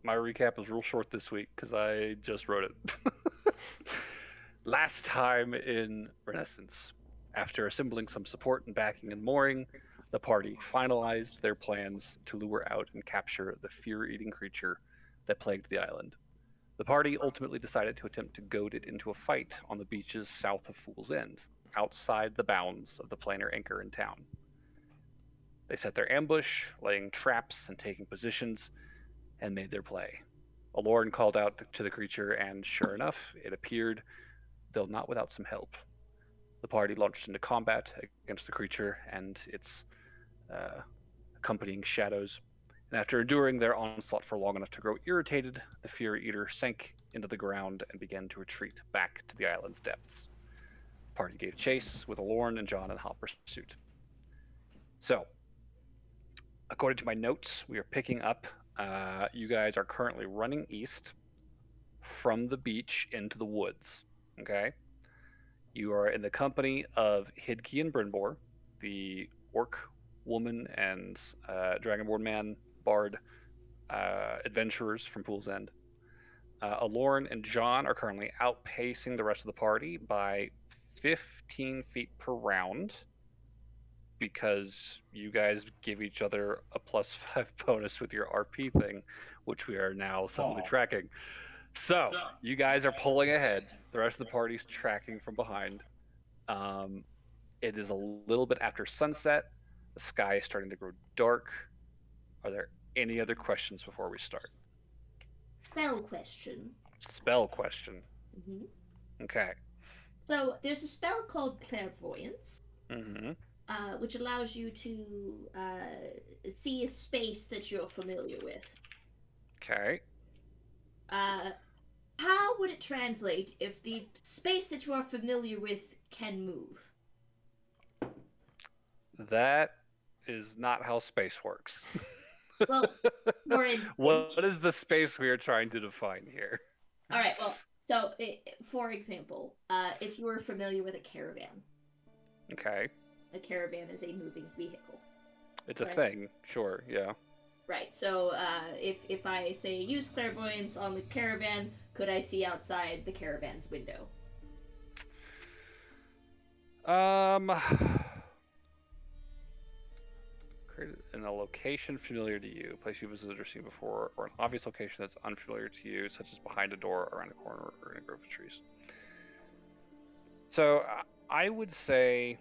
my recap is real short this week because I just wrote it. Last time in Renascence, after assembling some support and backing and mooring, the party finalized their plans to lure out and capture the fear-eating creature that plagued the island. The party ultimately decided to attempt to goad it into a fight on the beaches south of Fool's End, outside the bounds of the planar anchor in town. They set their ambush, laying traps and taking positions, and made their play. Aloran called out to the creature, and sure enough, it appeared, though not without some help. The party launched into combat against the creature and its accompanying shadows, and after enduring their onslaught for long enough to grow irritated, the Fury Eater sank into the ground and began to retreat back to the island's depths. The party gave chase, with Aloran and John in hot pursuit. So, according to my notes, we are picking up. You guys are currently running east from the beach into the woods. Okay? You are in the company of Hidki and Brynbor, the orc woman and dragonborn man bard adventurers from Fool's End. Aloran and John are currently outpacing the rest of the party by 15 feet per round because you guys give each other a +5 bonus with your RP thing, which we are now suddenly tracking. So, you guys are pulling ahead. The rest of the party's tracking from behind. It is a little bit after sunset. The sky is starting to grow dark. Are there any other questions before we start? Spell question. Spell question. Mm-hmm. Okay. So there's a spell called clairvoyance, Mm-hmm. which allows you to see a space that you're familiar with. Okay. How would it translate if the space that you are familiar with can move? That is not how space works. Well, for instance, what is the space we are trying to define here? all right. Well, so for example, if you were familiar with a caravan, Okay. a caravan is a moving vehicle. It's a Right. thing. Sure. Yeah. Right. So if I say use clairvoyance on the caravan, could I see outside the caravan's window? Created in a location familiar to you, a place you've visited or seen before, or an obvious location that's unfamiliar to you, such as behind a door, around a corner, or in a grove of trees. So I would say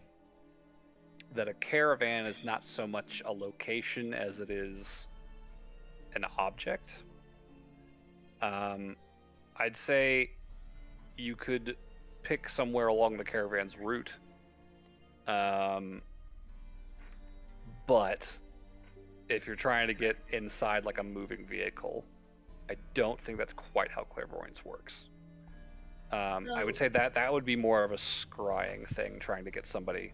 that a caravan is not so much a location as it is an object. I'd say you could pick somewhere along the caravan's route. But if you're trying to get inside like a moving vehicle, I don't think that's quite how clairvoyance works. I would say that would be more of a scrying thing, trying to get somebody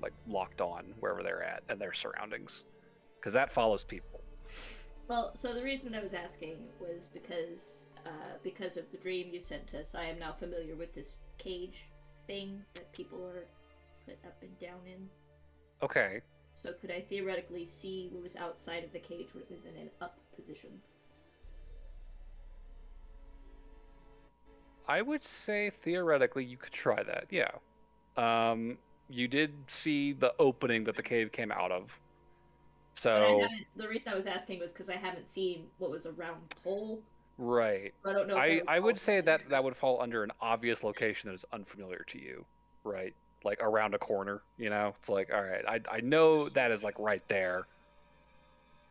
like locked on wherever they're at and their surroundings, because that follows people. Well, so the reason I was asking was because of the dream you sent us. I am now familiar with this cage thing that people are put up and down in. Okay. So could I theoretically see what was outside of the cage when it was in an up position? I would say theoretically you could try that, yeah. You did see the opening that the cave came out of. So the reason I was asking was because I haven't seen what was a round hole. Right. I don't know. I would say that would fall under an obvious location that is unfamiliar to you, right? Like around a corner, you know? It's like, all right, I know that is like right there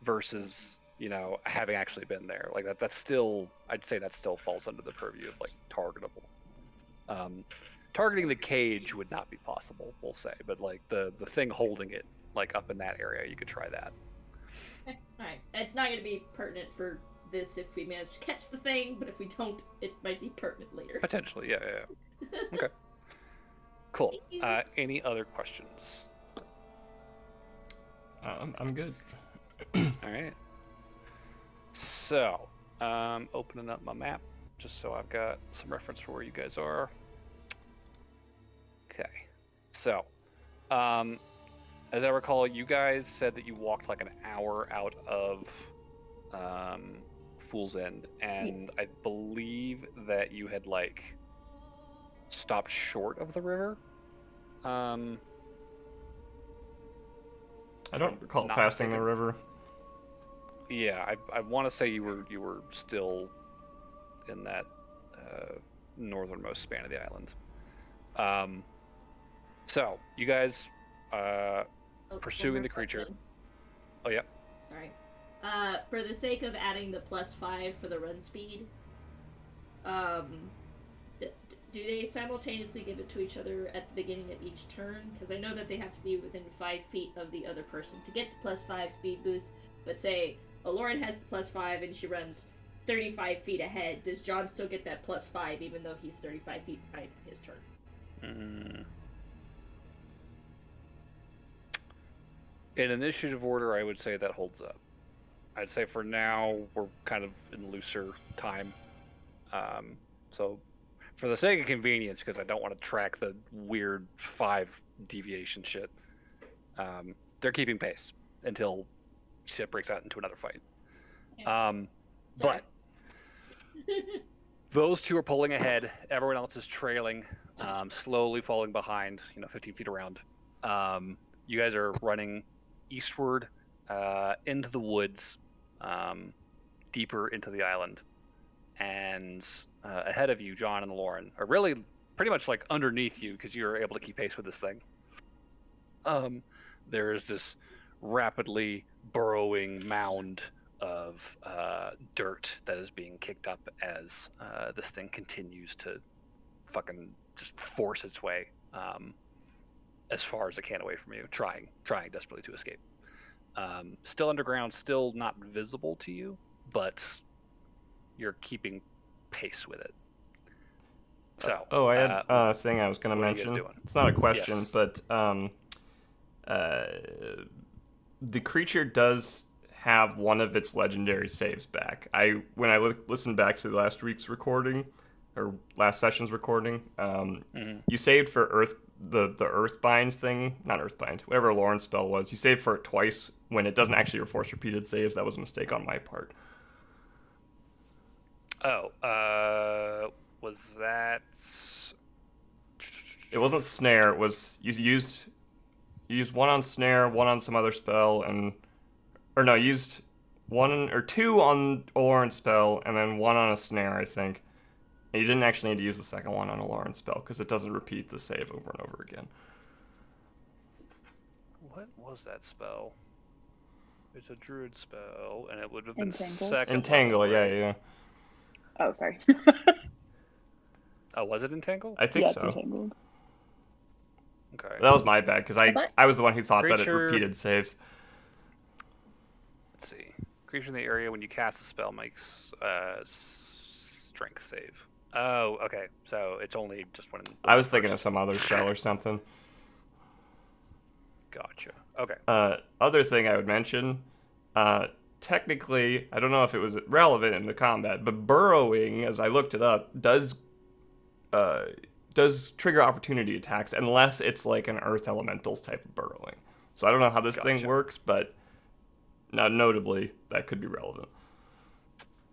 versus, you know, having actually been there. Like that's still, I'd say that still falls under the purview of like targetable. Targeting the cage would not be possible, we'll say, but like the thing holding it like up in that area, you could try that. Okay. All right. It's not going to be pertinent for this if we manage to catch the thing, but if we don't, it might be pertinent later. Potentially, yeah. Okay. Cool. Any other questions? I'm good. All right. So, opening up my map just so I've got some reference for where you guys are. Okay. So, as I recall, you guys said that you walked like an hour out of Fool's End, and Yes. I believe that you had like stopped short of the river. I don't recall Not passing the mistaken. river. Yeah, I want to say you were still in that northernmost span of the island. So you guys Oh, one pursuing more the creature. question. Oh yeah. Sorry. For the sake of adding the +5 for the run speed, do they simultaneously give it to each other at the beginning of each turn? Because I know that they have to be within 5 feet of the other person to get the +5 speed boost. But say Lauren has the +5 and she runs 35 feet ahead. Does John still get that +5 even though he's 35 feet behind his turn? In initiative order, I would say that holds up. I'd say for now we're kind of in looser time. So for the sake of convenience, because I don't want to track the weird 5 deviation shit, they're keeping pace until shit breaks out into another fight. But those two are pulling ahead. Everyone else is trailing, slowly falling behind, 15 feet around. You guys are running eastward into the woods, deeper into the island. And ahead of you, John and Lauren, are really pretty much like underneath you because you're able to keep pace with this thing. There is this rapidly burrowing mound of dirt that is being kicked up as this thing continues to fucking just force its way as far as it can away from you, trying desperately to escape. Still underground, still not visible to you, but you're keeping pace with it. So, I had a thing I was going to what are you guys mention. doing? It's not a question, Yes. but the creature does have one of its legendary saves back. When I listened back to last week's recording, or last session's recording, you saved for the Earthbind thing, not Earthbind, whatever Lauren's spell was. You saved for it twice when it doesn't actually force repeated saves. That was a mistake on my part. Oh, was that? It wasn't snare. It was you used one on snare, one on some other spell, you used one or two on Lauren's spell, and then one on a snare, I think. And you didn't actually need to use the second one on a Lauren's spell because it doesn't repeat the save over and over again. What was that spell? It's a druid spell, and it would have been Entangle. second. Entangle, level, right? yeah. Oh, sorry. Oh, was it Entangle? I think yeah, so. Entangled. Okay. That was my bad because I was the one who thought that it Creature- repeated saves. Let's see. Creature in the area when you cast a spell makes strength save. Oh, okay. So it's only just when. I was thinking of some other spell or something. Gotcha. Okay. Other thing I would mention, technically, I don't know if it was relevant in the combat, but burrowing, as I looked it up, does trigger opportunity attacks unless it's like an Earth Elementals type of burrowing. So I don't know how this thing works, but notably, that could be relevant.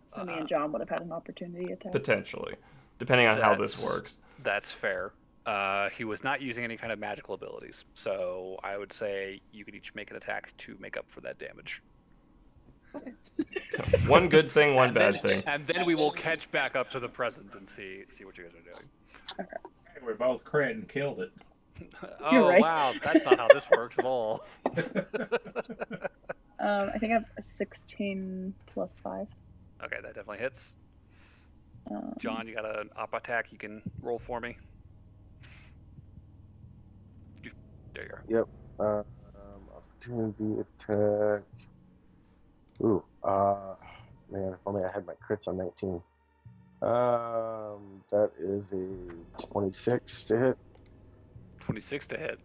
So me and John would have had an opportunity attack. Potentially, depending on how this works. That's fair. He was not using any kind of magical abilities, so I would say you could each make an attack to make up for that damage. So, one good thing, one bad thing. And then we will catch back up to the present and see what you guys are doing. We both crit and killed it. Oh, right. wow. That's not how this works at all. I think I have a 16 plus 5. Okay, that definitely hits. John, you got an op attack you can roll for me? There you are. Yep. Opportunity attack. Ooh. Man, if only I had my crits on 19. That is a 26 to hit. 26 to hit.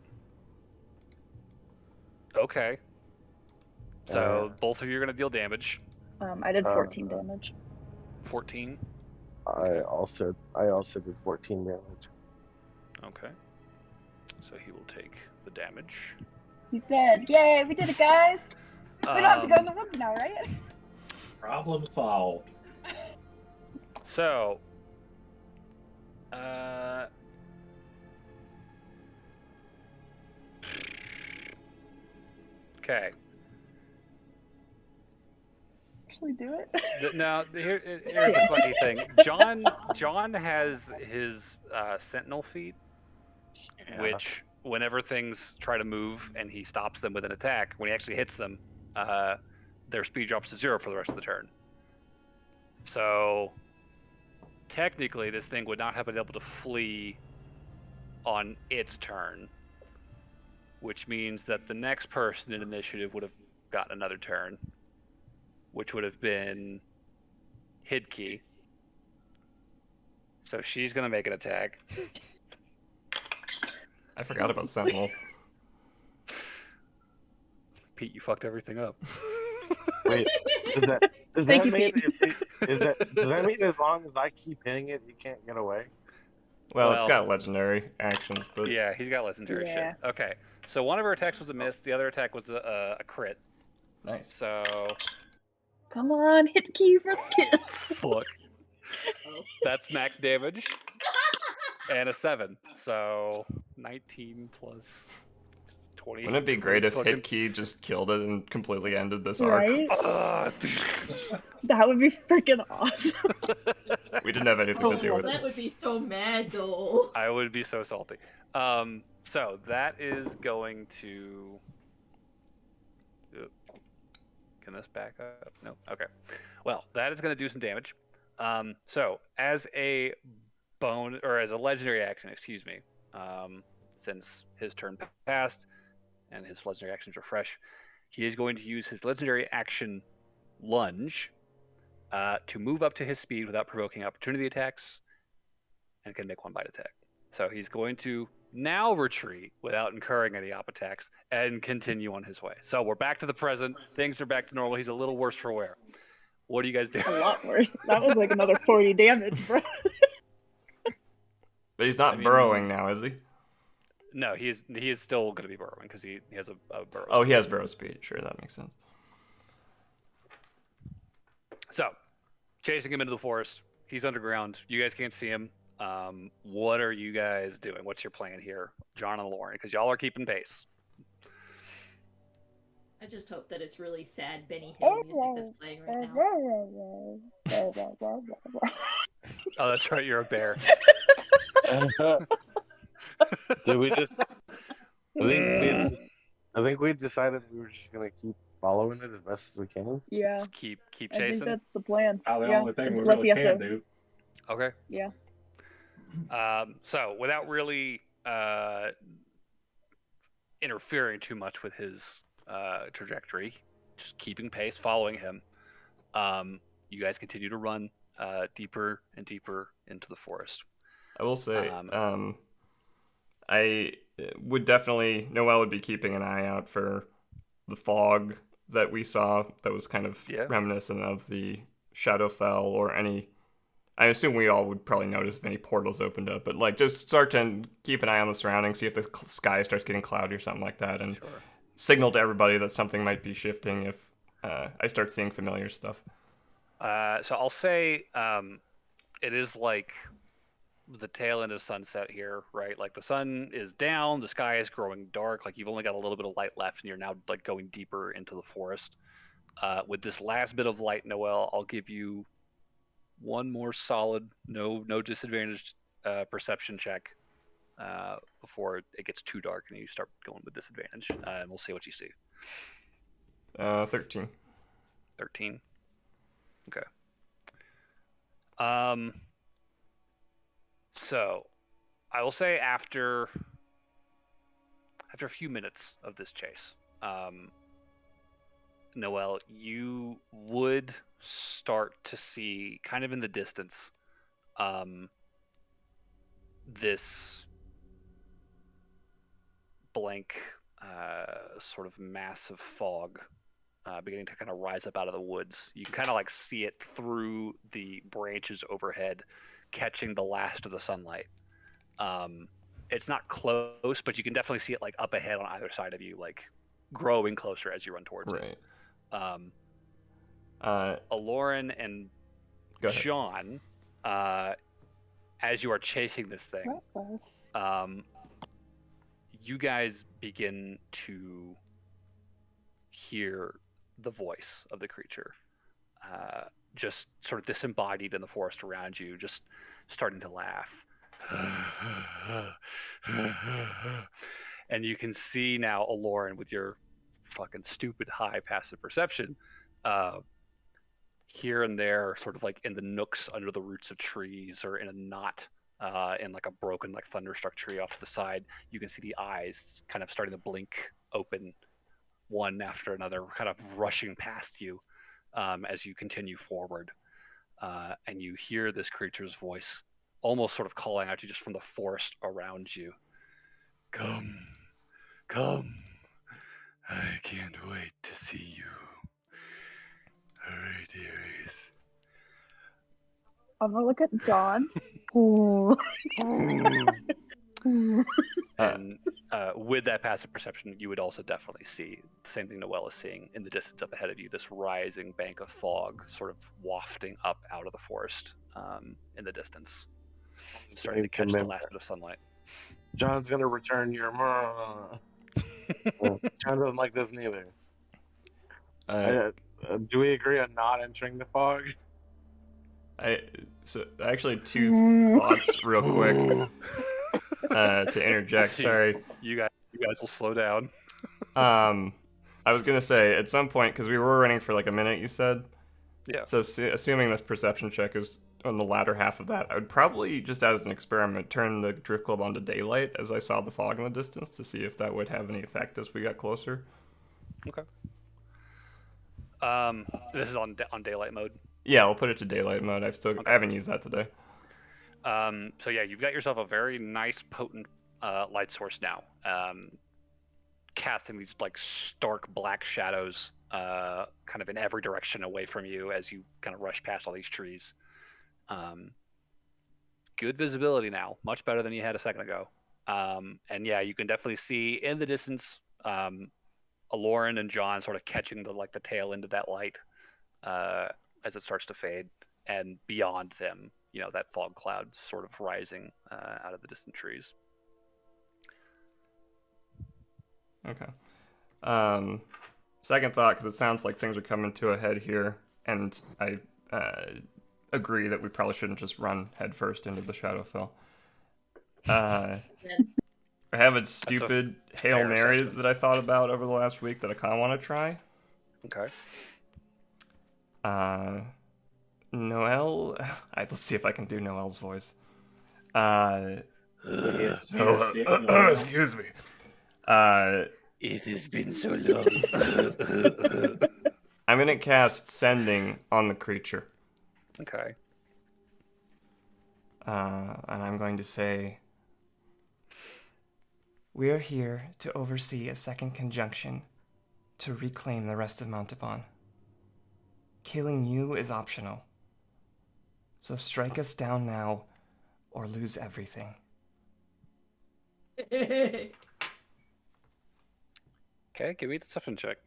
Okay. So both of you are going to deal damage. I did 14 damage. 14. I also did 14 damage. Okay. So he will take the damage. He's dead. Yay, we did it, guys! We don't have to go in the woods now, right? Problem solved. So, okay. Actually, do it. Now, here's the funny thing. John has his sentinel feat, which whenever things try to move and he stops them with an attack, when he actually hits them, their speed drops to 0 for the rest of the turn. So technically, this thing would not have been able to flee on its turn, which means that the next person in initiative would have gotten another turn, which would have been Hidkey. So she's going to make an attack. I forgot about Sentinel. Pete, you fucked everything up. Wait, does Thank that you, mean Pete. does that mean as long as I keep hitting it, he can't get away? Well, it's Well- got legendary actions, but Yeah, he's got legendary Yeah. shit. Okay, so one of her attacks was a miss. The other attack was a crit. nice. So, Come on, hit the key for the kill. fuck. Oh. That's max damage. And a 7. So, 19 plus 20. Wouldn't it be great if fucking- Hidkey just killed it and completely ended this arc? Right? Ugh. That would be freaking awesome. We didn't have anything to do Oh, with that it. would be so mad though. I would be so salty. So that is going to. Oop. Can this back up? No. Okay. Well, that is going to do some damage. So as a as a legendary action, excuse me, since his turn passed and his legendary actions are fresh, he is going to use his legendary action lunge to move up to his speed without provoking opportunity attacks, and can make one bite attack. So he's going to now retreat without incurring any op attacks and continue on his way. So we're back to the present. Things are back to normal. He's a little worse for wear. What do you guys do? A lot worse. That was like another 40 damage, bro. But he's not I mean- burrowing now, is he? No, he is still going to be burrowing because he has a burrow. Oh, he has burrow speed. Sure, that makes sense. So, chasing him into the forest. He's underground. You guys can't see him. What are you guys doing? What's your plan here, John and Lauren? Because y'all are keeping pace. I just hope that it's really sad Benny Hill music that's playing right now. Oh, that's right. You're a bear. Did we just? I think we decided we were just gonna keep following it as best as we can. Yeah, Just keep I think chasing. that's the plan. Probably the Yeah, only thing we unless really he has can to- do. Okay. Yeah. So without really interfering too much with his trajectory, just keeping pace, following him, you guys continue to run deeper and deeper into the forest. I will say, Um, I would definitely, Noelle would be keeping an eye out for the fog that we saw that was kind of Yeah. reminiscent of the Shadowfell or any. I assume we all would probably notice if any portals opened up, but like just start to keep an eye on the surroundings, see if the sky starts getting cloudy or something like that, and Sure. signal to everybody that something might be shifting if I start seeing familiar stuff. So I'll say it is like the tail end of sunset here, right? Like the sun is down, the sky is growing dark, like you've only got a little bit of light left and you're now like going deeper into the forest. With this last bit of light, Noelle, I'll give you one more solid, no disadvantaged perception check before it gets too dark and you start going with disadvantage. And we'll see what you see. 13. 13. Okay. So I will say after a few minutes of this chase, Noelle, you would start to see kind of in the distance this blank sort of massive fog beginning to kind of rise up out of the woods. You can kind of like see it through the branches overhead, catching the last of the sunlight. It's not close, but you can definitely see it like up ahead on either side of you, like growing closer as you run towards it. Right. Aloran and Go ahead. John, as you are chasing this thing, you guys begin to hear the voice of the creature, just sort of disembodied in the forest around you, just starting to laugh. And you can see now Aloran with your fucking stupid high passive perception, here and there, sort of like in the nooks under the roots of trees or in a knot, in like a broken, like thunderstruck tree off to the side, you can see the eyes kind of starting to blink open, one after another, kind of rushing past you, as you continue forward. And you hear this creature's voice almost sort of calling out to you just from the forest around you. Come, come. I can't wait to see you. All right, Aries. I'm gonna look at John. Ooh. And with that passive perception, you would also definitely see the same thing Noelle is seeing in the distance up ahead of you, this rising bank of fog sort of wafting up out of the forest, in the distance, starting to catch the last bit of sunlight. John's gonna return your. John doesn't like this neither. Do we agree on not entering the fog? So actually, two thoughts real quick to interject. Sorry, you guys will slow down. I was gonna say at some point, because we were running for like a minute, you said. Yeah. So assuming this perception check is on the latter half of that, I would probably just as an experiment turn the drift globe onto daylight as I saw the fog in the distance to see if that would have any effect as we got closer. Okay. This is on daylight mode. Yeah, I'll put it to daylight mode. I haven't used that today. So yeah, you've got yourself a very nice, potent light source now, casting these like stark black shadows, kind of in every direction away from you as you kind of rush past all these trees. Good visibility now, much better than you had a second ago. And yeah, you can definitely see in the distance, Aloran and John sort of catching the tail end of that light, as it starts to fade, and beyond them, that fog cloud sort of rising out of the distant trees. Okay. Second thought, because it sounds like things are coming to a head here, and I agree that we probably shouldn't just run headfirst into the Shadowfell. I have a stupid Hail Mary that I thought about over the last week that I kind of want to try. Okay. Noelle, let's see if I can do Noelle's voice. Excuse me. It has been so long. I'm gonna cast Sending on the creature. Okay. And I'm going to say, we're here to oversee a second conjunction to reclaim the rest of Montauban. Killing you is optional. So strike us down now or lose everything. Okay, give me a deception check.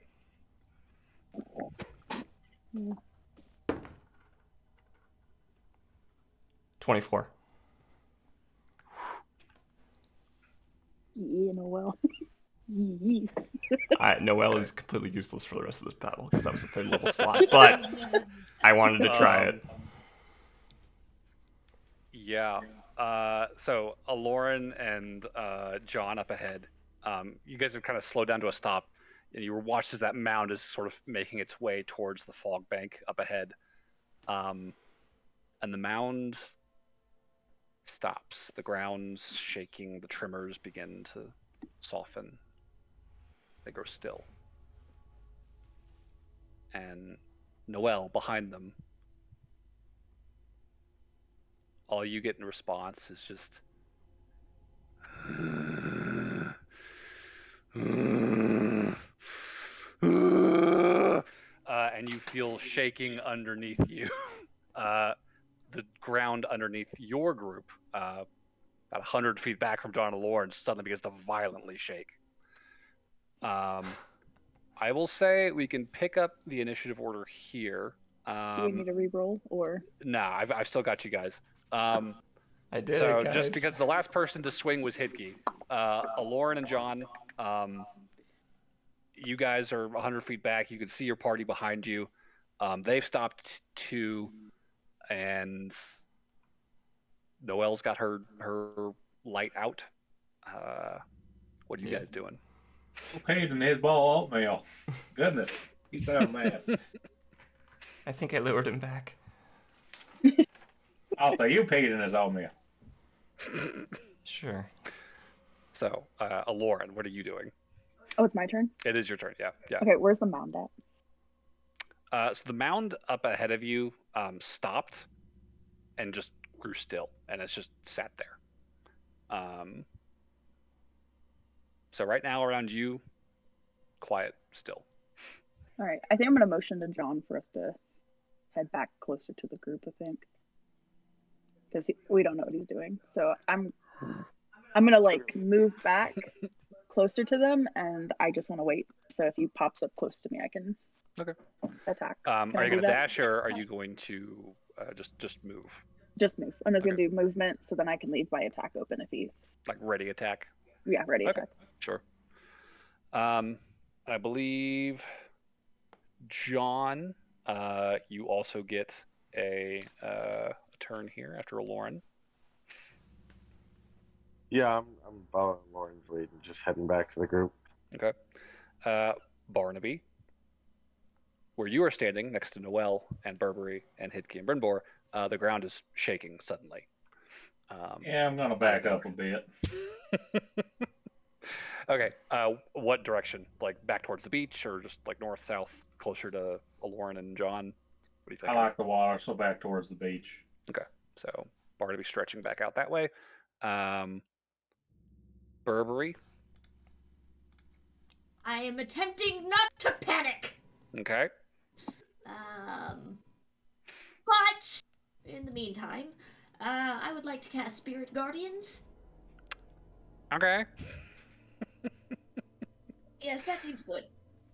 24. Yeah, Noelle. Noelle is completely useless for the rest of this battle because that was the third level slot, but I wanted to try it. Yeah. So Aloran and John up ahead. You guys have kind of slowed down to a stop, and you watched as that mound is sort of making its way towards the fog bank up ahead. And the mound stops. The ground's shaking. The tremors begin to soften. They grow still. And Noelle behind them, all you get in response is just and you feel shaking underneath you. The ground underneath your group, about 100 feet back from John and Lauren, suddenly begins to violently shake. I will say we can pick up the initiative order here. Do we need a re-roll or? Nah, I've still got you guys. I did So it, guys. just because the last person to swing was Hidki, Aloran and John, you guys are 100 feet back. You can see your party behind you. They've stopped too, and Noelle's got her light out. What are you guys doing? Okay, then his ball oatmeal. Goodness, he sounds mad. I think I lured him back. I'll say you peed in his oatmeal. Sure. So, Aloran, what are you doing? Oh, it's my turn. It is your turn. Yeah. Okay, where's the mound at? So the mound up ahead of you stopped and just grew still, and it's just sat there. So right now around you, quiet still. All right, I think I'm gonna motion to John for us to head back closer to the group. I think because we don't know what he's doing. So I'm gonna like move back closer to them, and I just want to wait. So if he pops up close to me, I can attack. Are I you do going to that? dash, or are you going to just move? Just move. I'm just gonna do movement, so then I can leave my attack open if he. Like ready attack? Yeah, ready Okay. attack. Sure. I believe, John, you also get a turn here after Aloran. Yeah, I'm following Lauren's lead and just heading back to the group. Okay. Barnaby, where you are standing next to Noelle and Burberry and Hidki and Brynbor, the ground is shaking suddenly. Yeah, I'm gonna back up a bit. Okay. What direction? Like back towards the beach, or just like north, south, closer to Aloran and John? What do you think? I like the water, so back towards the beach. Okay. So Barnaby stretching back out that way. Burberry. I am attempting not to panic. Okay. But in the meantime, I would like to cast Spirit Guardians. Okay. Yes, that seems good.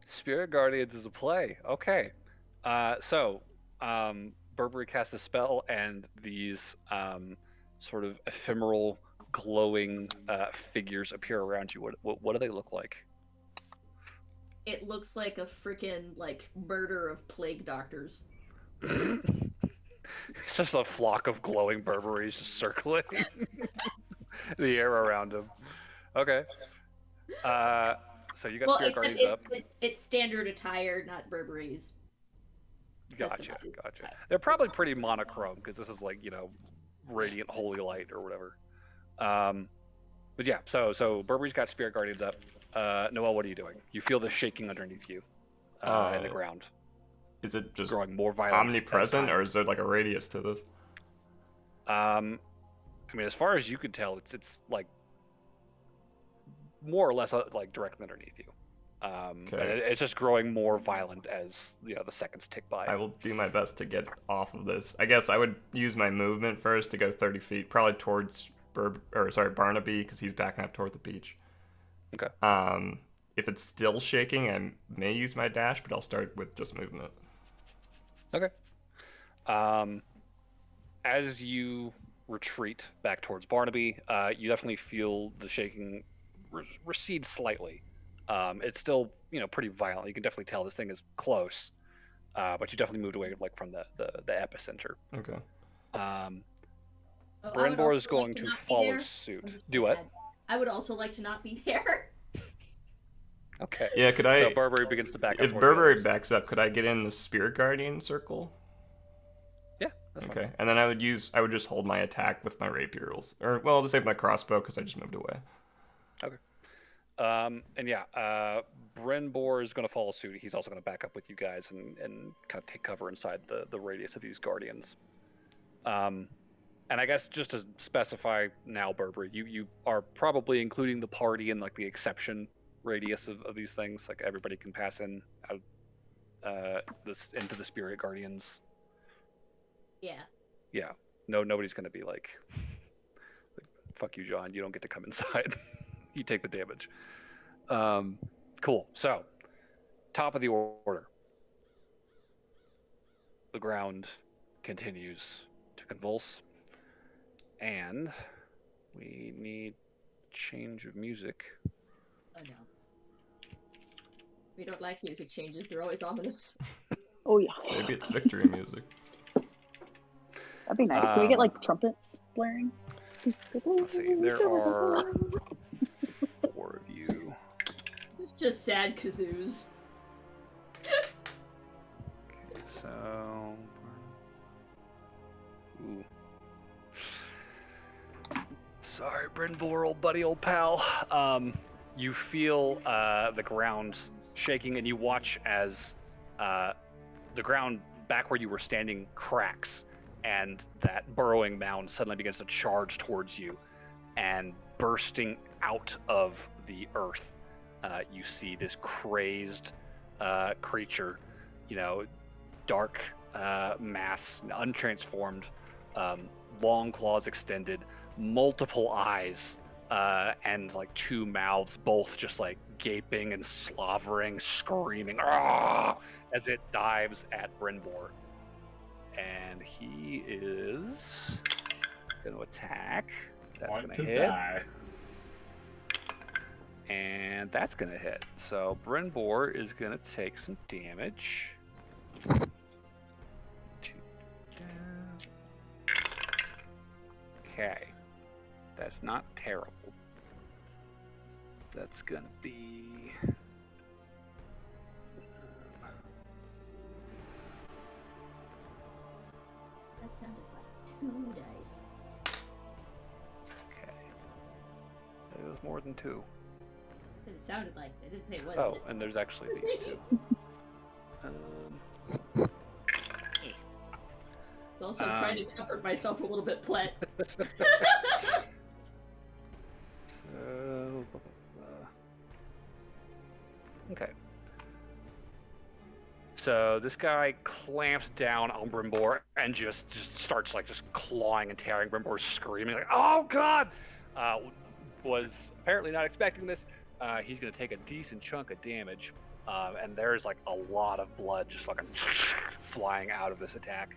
Spirit Guardians is a play. Okay. So Burberry casts a spell, and these sort of ephemeral, glowing figures appear around you. What do they look like? It looks like a freaking like murder of plague doctors. It's just a flock of glowing Burberries just circling the air around him. Okay. So you got Spirit Guardians up. It's standard attire, not Burberry's. Gotcha. customized attire. They're probably pretty monochrome because this is like, radiant holy light or whatever. But yeah, so Burberry's got Spirit Guardians up. Noelle, what are you doing? You feel the shaking underneath you in the ground. Is it just growing more violent? omnipresent, or is there like a radius to this? I mean, as far as you can tell, it's like more or less like directly underneath you. But it's just growing more violent as the seconds tick by. I will do my best to get off of this. I guess I would use my movement first to go 30 feet, probably towards Barnaby, because he's backing up toward the beach. Okay. If it's still shaking, I may use my dash, but I'll start with just movement. Okay. As you retreat back towards Barnaby, you definitely feel the shaking recede slightly. It's still, pretty violent. You can definitely tell this thing is close, but you definitely moved away like from the epicenter. Okay. Brynbor is going to follow suit. Do what? I would also like to not be there. Okay. Yeah, could I? So Burberry begins to back up. If Burberry backs up, could I get in the Spirit Guardian circle? Yeah, that's fine. Okay, and then I would just hold my attack with my rapier, I'll just save my crossbow because I just moved away. Okay. And yeah, Brynbor is going to follow suit. He's also going to back up with you guys and kind of take cover inside the radius of these guardians. And I guess just to specify now, Burberry, you are probably including the party in like the exception radius of these things. Like everybody can pass in out this into the Spirit Guardians. Yeah. Yeah. Nobody's going to be like, fuck you, John. You don't get to come inside. You take the damage. Cool. So, top of the order. the ground continues to convulse. And we need change of music. Oh no. We don't like music changes, they're always ominous. Oh yeah, Maybe it's victory music. that'd be nice. Can we get like trumpets blaring? Let's see, there are 4 of you. It's just sad kazoos. Okay, so... Ooh. Sorry, Brindle, old buddy, old pal. You feel the ground shaking, and you watch as the ground back where you were standing cracks, and that burrowing mound suddenly begins to charge towards you, and bursting out of the earth, you see this crazed creature, dark mass, untransformed, long claws extended, multiple eyes, and like 2 mouths, both just like gaping and slavering, screaming as it dives at Brynbor. And he is going to attack. That's going to hit. Die. And that's going to hit. So Brynbor is going to take some damage. 2 down. Okay. That's not terrible. That's going to be... That sounded like 2 dice. Okay. It was more than 2. It sounded like they didn't say what. Oh, and there's actually these 2. Also, I'm trying to comfort myself a little bit, Plet. Okay. So this guy clamps down on Brimbor and just starts just clawing and tearing. Brimbor's screaming like, "Oh God!" Was apparently not expecting this. He's going to take a decent chunk of damage, and there's like a lot of blood just fucking flying out of this attack.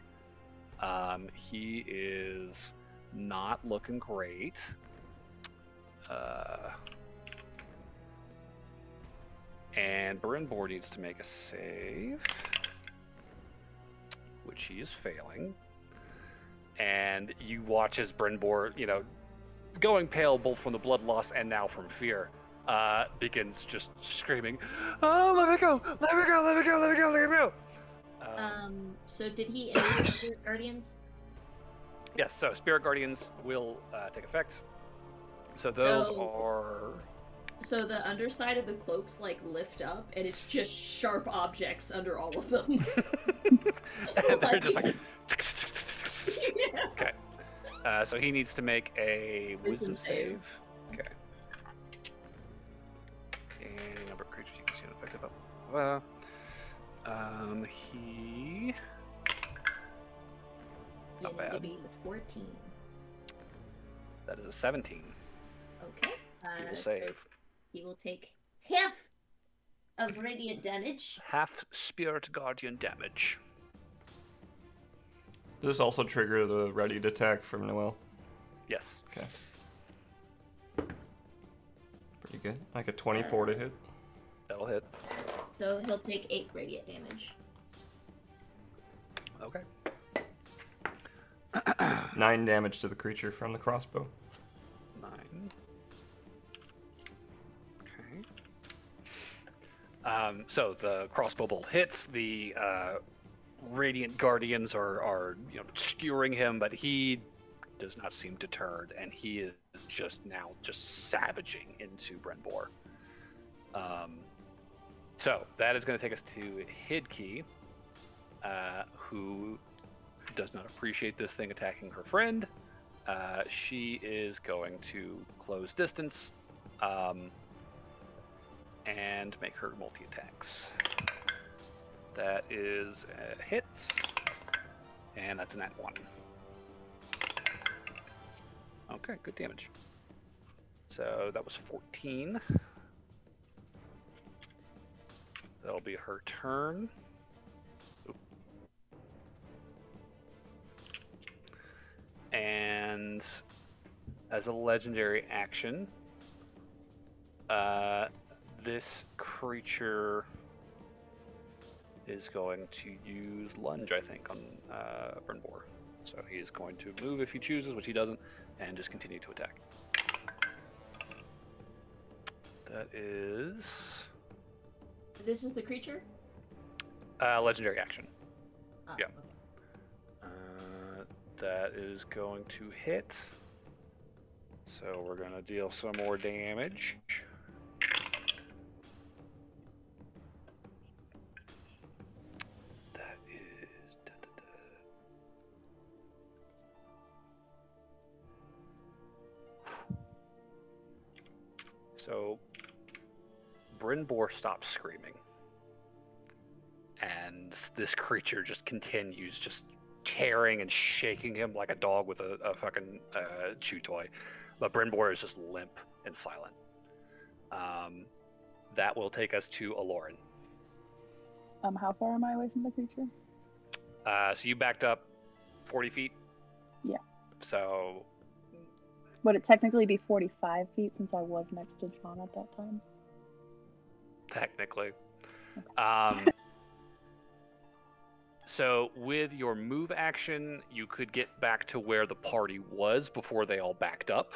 He is not looking great. And Brimbor needs to make a save, which he is failing. And you watch as Brimbor, going pale both from the blood loss and now from fear, begins just screaming, "Oh, let me go! Let me go! Let me go! Let me go! Let me go!" So did he enable Spirit Guardians? Yes, so Spirit Guardians will take effect. So those are... So the underside of the cloaks lift up, and it's just sharp objects under all of them. And they're just like... Yeah. Okay. So he needs to make a wisdom save. Okay. Any number of creatures you can see unaffected. He... Not bad. To be 14. That is a 17. Okay. He will so save. he will take half of radiant damage. Half Spirit Guardian damage. Does this also trigger the readied attack from Noel? Yes. Okay. Pretty good. Like a 24 to hit. That'll hit. So he'll take 8 radiant damage. Okay. 9 damage to the creature from the crossbow. 9. Okay. So the crossbow bolt hits. The Radiant Guardians are skewering him, but he does not seem deterred, and he is just savaging into Brynbor. So that is going to take us to Hidkey, who does not appreciate this thing attacking her friend. She is going to close distance and make her multi-attacks. That is a hit, and that's a nat 1. Okay, good damage. So that was 14. That'll be her turn. Oop. And as a legendary action, this creature is going to use lunge, I think, on Brynbor. So he is going to move if he chooses, which he doesn't, and just continue to attack. That is This is the creature? legendary action. Ah, Yeah. okay. That is going to hit. So we're going to deal some more damage. That is... So Brynbor stops screaming. And this creature just continues just tearing and shaking him like a dog with a fucking chew toy. But Brynbor is just limp and silent. That will take us to Aloran. How far am I away from the creature? So you backed up 40 feet? Yeah. So... Would it technically be 45 feet since I was next to John at that time? Technically. So with your move action, you could get back to where the party was before they all backed up.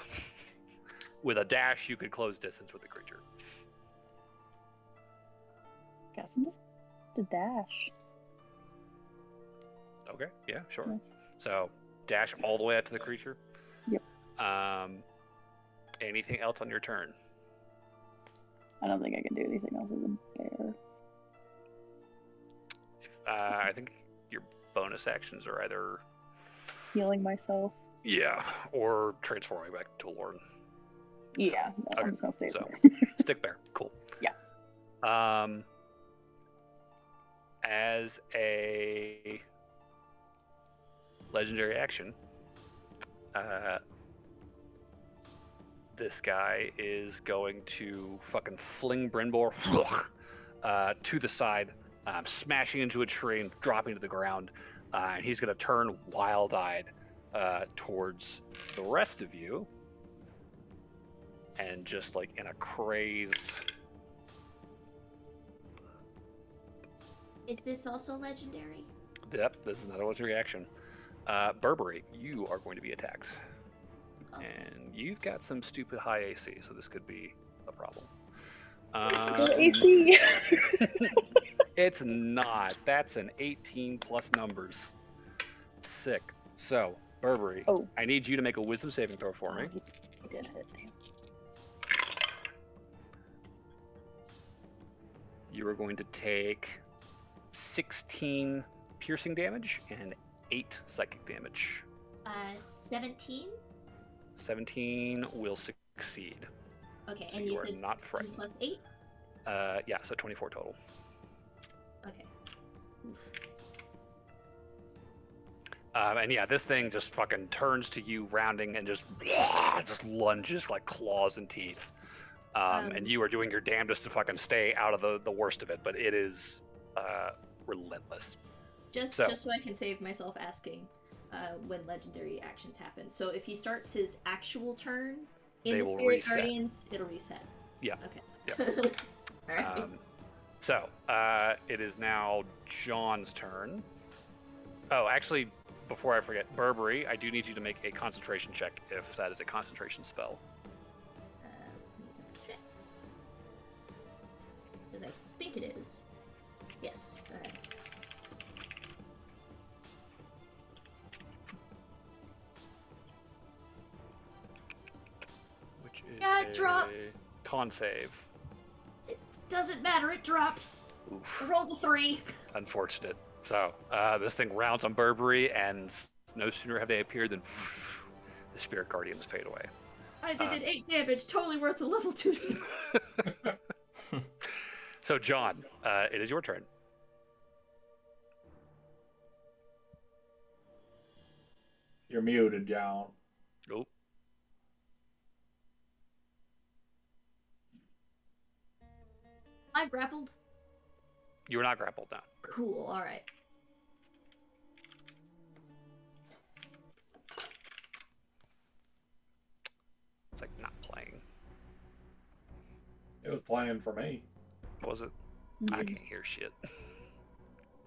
With a dash, you could close distance with the creature. Guess I'm just to dash. Okay, yeah, sure. Yeah. So dash all the way out to the creature. Yep. Anything else on your turn? I don't think I can do anything else as a bear. I think your bonus actions are either... Healing myself. Yeah, or transforming back to a lord. Yeah, no, okay, I'm just gonna stay so- there. Stick bear, cool. Yeah. As a legendary action, this guy is going to fucking fling Brynbor to the side, smashing into a tree and dropping to the ground. And he's going to turn wild-eyed towards the rest of you. And just like in a craze... Is this also legendary? Yep, this is another legendary action. Burberry, you are going to be attacked. Oh. And you've got some stupid high AC, so this could be a problem. Good AC. It's not. That's an 18 plus numbers. Sick. So, Burberry, Oh. I need you to make a wisdom saving throw for me. It did hit me. You are going to take 16 piercing damage and 8 psychic damage. 17? 17 will succeed. Okay, So and you you are said not 16 frightened. plus 8? Yeah, so 24 total. Okay. Oof. And yeah, this thing just fucking turns to you, rounding, and just lunges like claws and teeth. And you are doing your damnedest to fucking stay out of the worst of it, but it is relentless. Just so I can save myself asking when legendary actions happen. So if he starts his actual turn in They the will Spirit reset. Guardians, it'll reset. Yeah. Okay. Yeah. Alright. So it is now John's turn. Oh, actually, before I forget, Burberry, I do need you to make a concentration check if that is a concentration spell. Check. Because I think it is. Yes. Alright. Which is Yeah, it drops. a con save. It doesn't matter, it drops. Oof. I rolled a 3. Unfortunate. So this thing rounds on Burberry, and no sooner have they appeared than the Spirit Guardians fade away. I did 8 damage, totally worth the level 2 spell. So John, it is your turn. You're muted, John. Nope. I grappled. You are not grappled now. Cool, alright. It's like not playing. It was playing for me. Was it? I can't hear shit.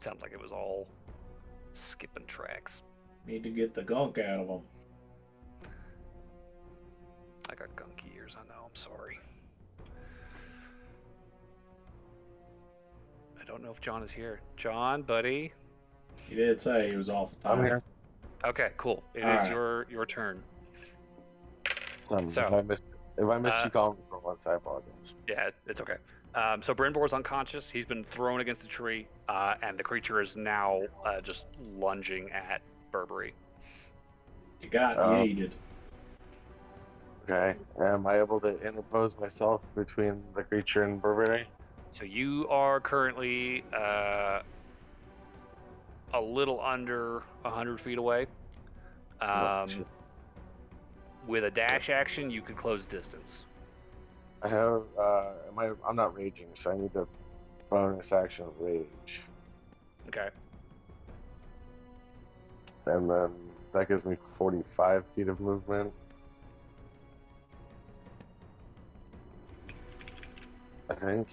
Sounds like it was all skipping tracks. Need to get the gunk out of them. I got gunky ears, I know, I'm sorry. I don't know if John is here. John, buddy? He did say he was off the time. I'm here. Okay, cool. It All is right. your turn. If I missed you calling me for once, I apologize. Yeah, it's okay. So Brynbor's unconscious. He's been thrown against the tree, and the creature is now just lunging at Burberry. You got yeeted. Okay. Am I able to interpose myself between the creature and Burberry? So you are currently a little under 100 feet away. Shit. With a dash action, you could close distance. I have. I'm not raging, so I need to bonus action rage, Okay. and then that gives me 45 feet of movement. I think,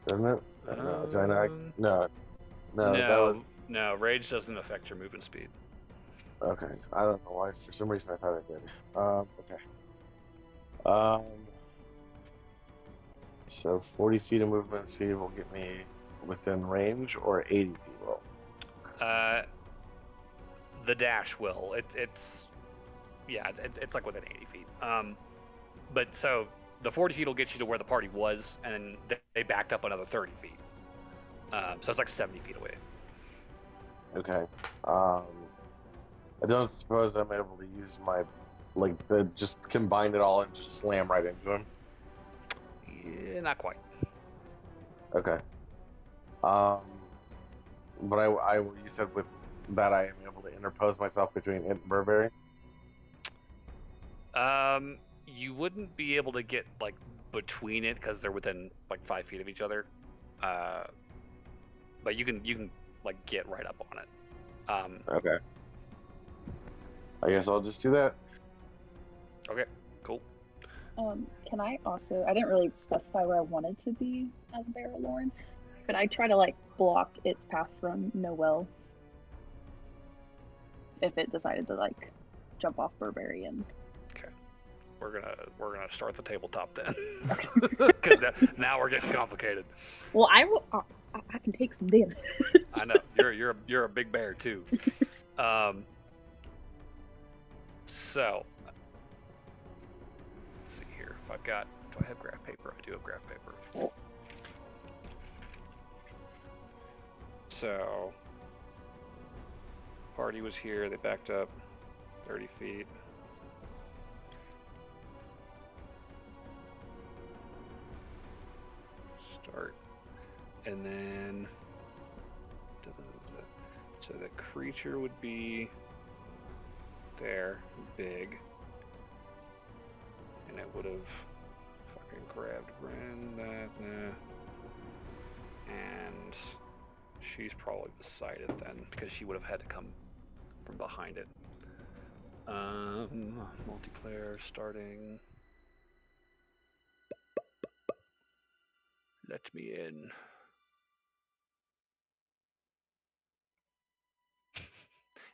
doesn't it? I don't know. Do I not? No. That was No, rage doesn't affect your movement speed. okay. I don't know why. For some reason, I thought it did. Okay. So 40 feet of movement speed will get me within range, or 80 feet will. The dash will. It's like within 80 feet. But so the 40 feet will get you to where the party was, and then they backed up another 30 feet. So it's like 70 feet away. Okay. I don't suppose I'm able to use my, just combine it all and just slam right into him. Yeah, not quite. Okay. But you said with that I am able to interpose myself between it and Burberry. You wouldn't be able to get like between it because they're within like 5 feet of each other. But you can like get right up on it. Okay. I guess I'll just do that. Okay, cool. Can I also? I didn't really specify where I wanted to be as Bear Lauren. Could I try to like block its path from Noel if it decided to like jump off Burberry and? Okay, we're gonna start the tabletop then, because now we're getting complicated. Well, I will. I can take some damage. I know you're a big bear too. So let's see here. If I've got, do I have graph paper? I do have graph paper. So party was here. They backed up 30 feet. Start. And then, so the creature would be there, big. And it would have fucking grabbed Ren, and she's probably beside it then, because she would have had to come from behind it. Multiplayer starting. Let me in.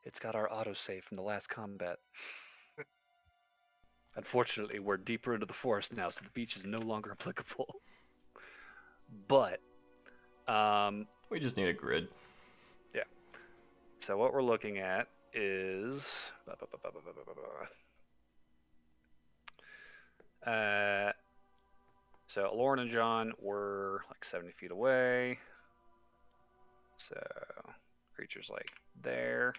It's got our autosave from the last combat. Unfortunately, we're deeper into the forest now, so the beach is no longer applicable. But, we just need a grid. Yeah. So what we're looking at is... So Lauren and John were like 70 feet away. So creature's like there.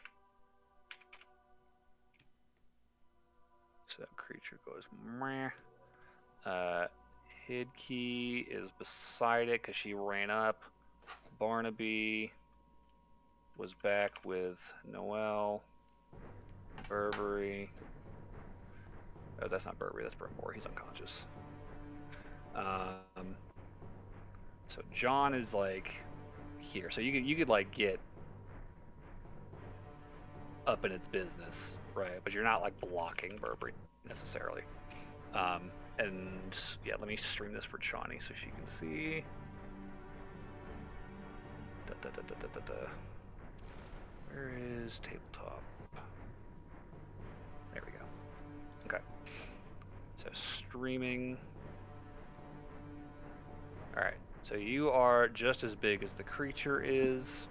So creature goes meh. Hidkey is beside it because she ran up. Barnaby was back with Noel. Burberry. Oh, that's not Burberry, that's Brimborn. He's unconscious. So John is like here. So you could like get up in its business, right? But you're not like blocking Burberry necessarily. And yeah, let me stream this for Johnny so she can see. Where is tabletop? There we go. Okay. So streaming. Alright, so you are just as big as the creature is.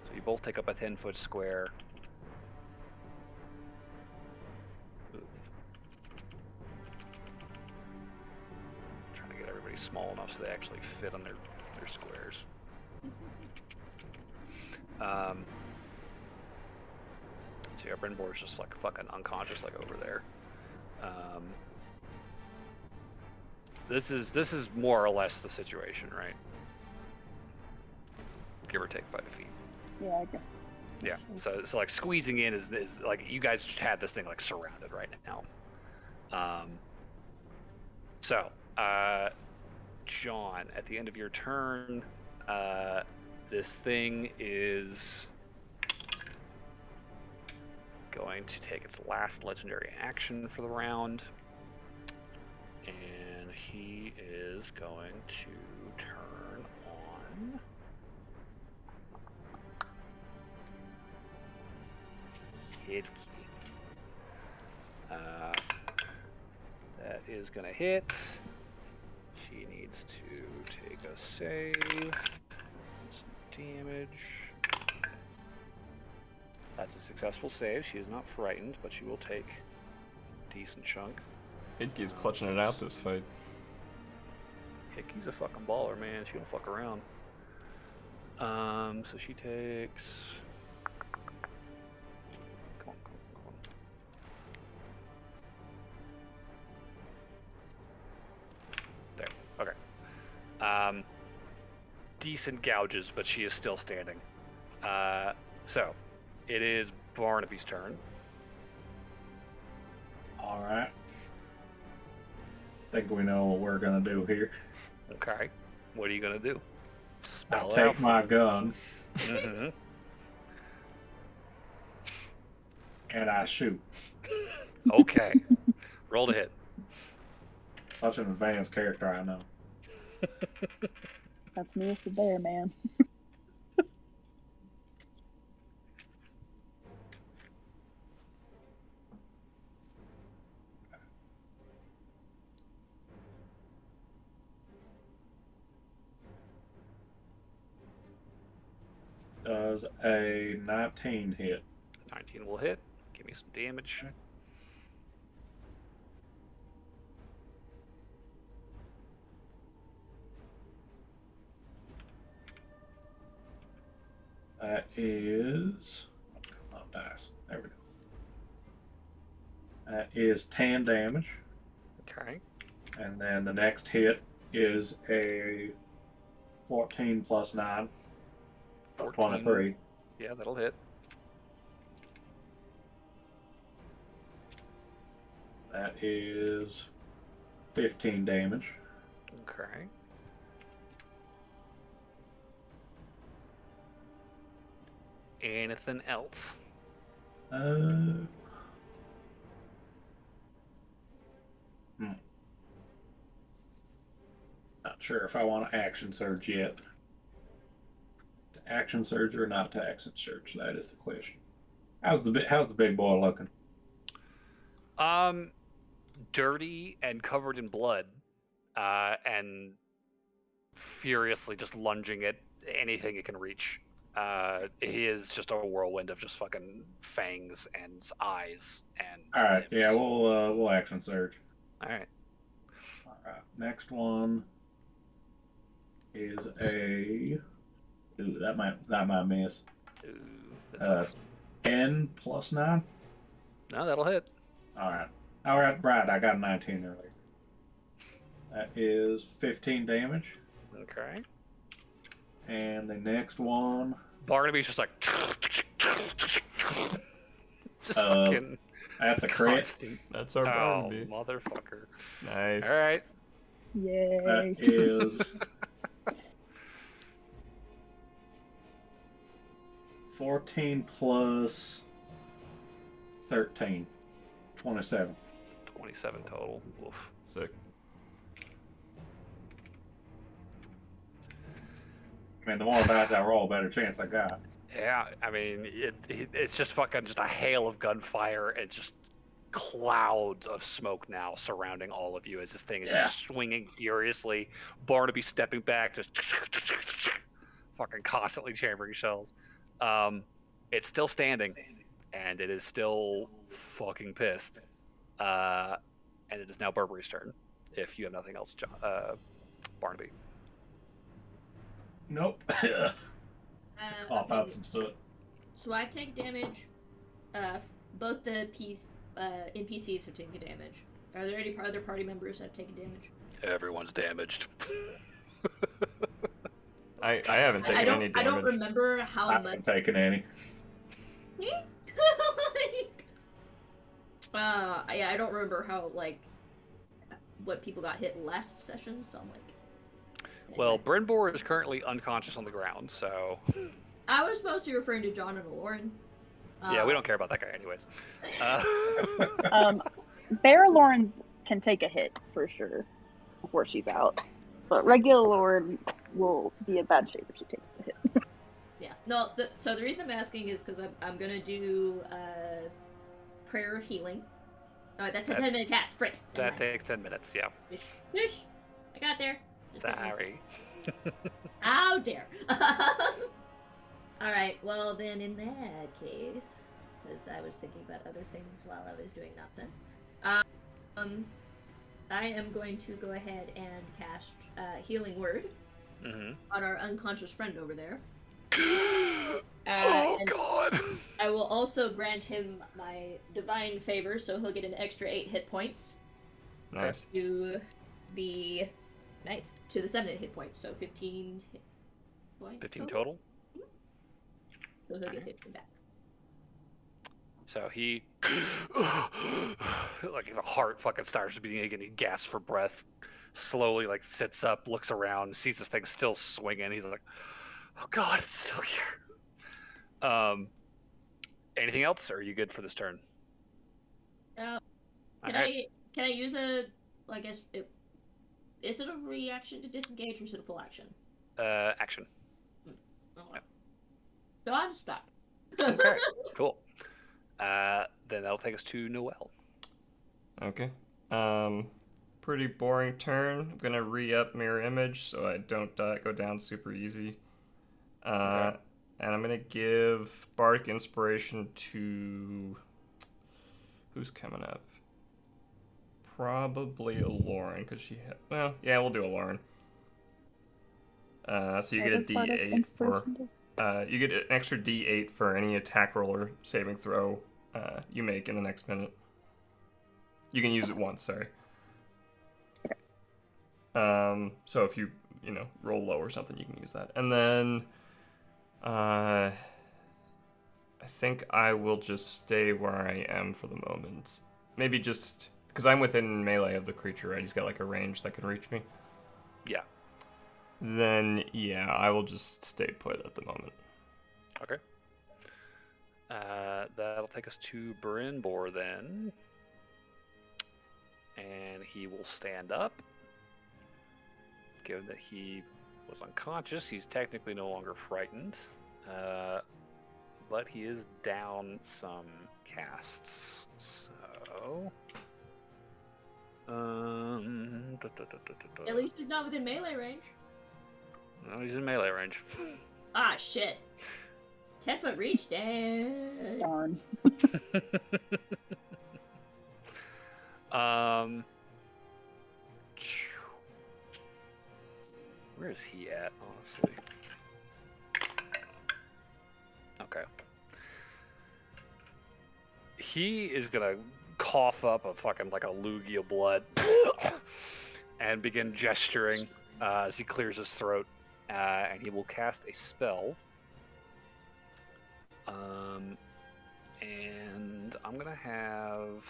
So you both take up a 10-foot square. Trying to get everybody small enough so they actually fit on their squares. So yeah, Brynbor's just like fucking unconscious, like over there. This is more or less the situation, right? Give or take 5 feet. Yeah, I guess. Yeah. So like squeezing in is like you guys just had this thing like surrounded right now. John, at the end of your turn, this thing is going to take its last legendary action for the round, and he is going to turn on Hidkey. That is going to hit. She needs to take a save. Some damage. That's a successful save. She is not frightened, but she will take a decent chunk. Hidkey's clutching it out this fight. Hickey's a fucking baller, man. She don't fuck around. So she takes... Come on. There. Okay. Decent gouges, but she is still standing. So, it is Barnaby's turn. All right. Think we know what we're gonna do here. Okay. What are you gonna do? I Spell it take out. my gun Mm-hmm. and I shoot. Okay. Roll to hit. Such an advanced character, I know. That's me with the bear, man. Does a 19 hit? 19 will hit. Give me some damage. That is... Come on, dice. There we go. That is 10 damage. Okay. And then the next hit is a 14 plus 9. 14. 23. Yeah, that'll hit. That is 15 damage. Okay. Anything else? Not sure if I want to action surge yet. To action surge or not to action surge? That is the question. How's the big boy looking? Dirty and covered in blood, and furiously just lunging at anything it can reach. He is just a whirlwind of just fucking fangs and eyes and All right, limbs. yeah, we'll action surge. All right. All right, next one is a. Ooh, that might miss. Ooh, that's 10 plus 9. no, that'll hit. All right, right. I got a 19 earlier. That is 15 damage. Okay. And the next one. Barnaby's just like just fucking That's a crit. constant. That's our Barnaby. Motherfucker. Nice. All right. Yay. That is 14 plus 13. 27. 27 total. Oof. Sick. I mean, the more dice I roll, better chance I got. Yeah, I mean, it's just fucking just a hail of gunfire and just clouds of smoke now surrounding all of you as this thing is just swinging furiously. Barnaby stepping back, just fucking constantly chambering shells. It's still standing, and it is still fucking pissed. And it is now Burberry's turn. If you have nothing else, Barnaby. Nope. Cough out some soot. So I take damage. Both the NPCs have taken damage. Are there any other party members that have taken damage? Everyone's damaged. I haven't taken any damage. I don't remember how I much. haven't taken any. Yeah, I don't remember how what people got hit last session. So I'm like. Well, Brynbor is currently unconscious on the ground, so. I was mostly referring to John and Lauren. Yeah, we don't care about that guy anyways. Bear Lawrence can take a hit for sure before she's out, but regular Lauren will be in bad shape if she takes a hit. Yeah. No. So the reason I'm asking is because I'm gonna do prayer of healing. That's a 10-minute cast. Frick. That takes 10 minutes. Yeah. Fish. I got there. Sorry. How dare. Alright, well then in that case, because I was thinking about other things while I was doing nonsense, I am going to go ahead and cast Healing Word on our unconscious friend over there. Oh god! I will also grant him my divine favor, so he'll get an extra 8 hit points. Nice. To the 7 hit points, so 15 hit points. 15 total? So he'll get 15 back. So he, like his heart fucking starts beating again. He gasps for breath, slowly sits up, looks around, sees this thing still swinging. He's like, "Oh God, it's still here." Anything else, or are you good for this turn? Can I use a? Well, I guess is it a reaction to disengage or is it a full action? Action. Okay. So I'm stuck. Okay, cool. Then that'll take us to Noelle. Okay. Pretty boring turn. I'm gonna re-up mirror image so I don't go down super easy. Okay. And I'm gonna give Bardic Inspiration to who's coming up? Probably a Lauren, because she well, yeah, we'll do a Lauren. So you get a D8 for you get an extra D8 for any attack roll or saving throw you make in the next minute. You can use it once, sorry. So if you roll low or something, you can use that. And then I think I will just stay where I am for the moment. Maybe just because I'm within melee of the creature, right? He's got a range that can reach me. Yeah. Then yeah, I will just stay put at the moment. Okay. That'll take us to Brynbor then. And he will stand up. Given that he was unconscious, he's technically no longer frightened. But he is down some casts. So... At least he's not within melee range. No, he's in melee range. Ah, shit. 10-foot reach, damn. Darn. Where is he at, honestly? Okay. He is gonna cough up a fucking a loogie of blood and begin gesturing as he clears his throat, and he will cast a spell. And I'm gonna have.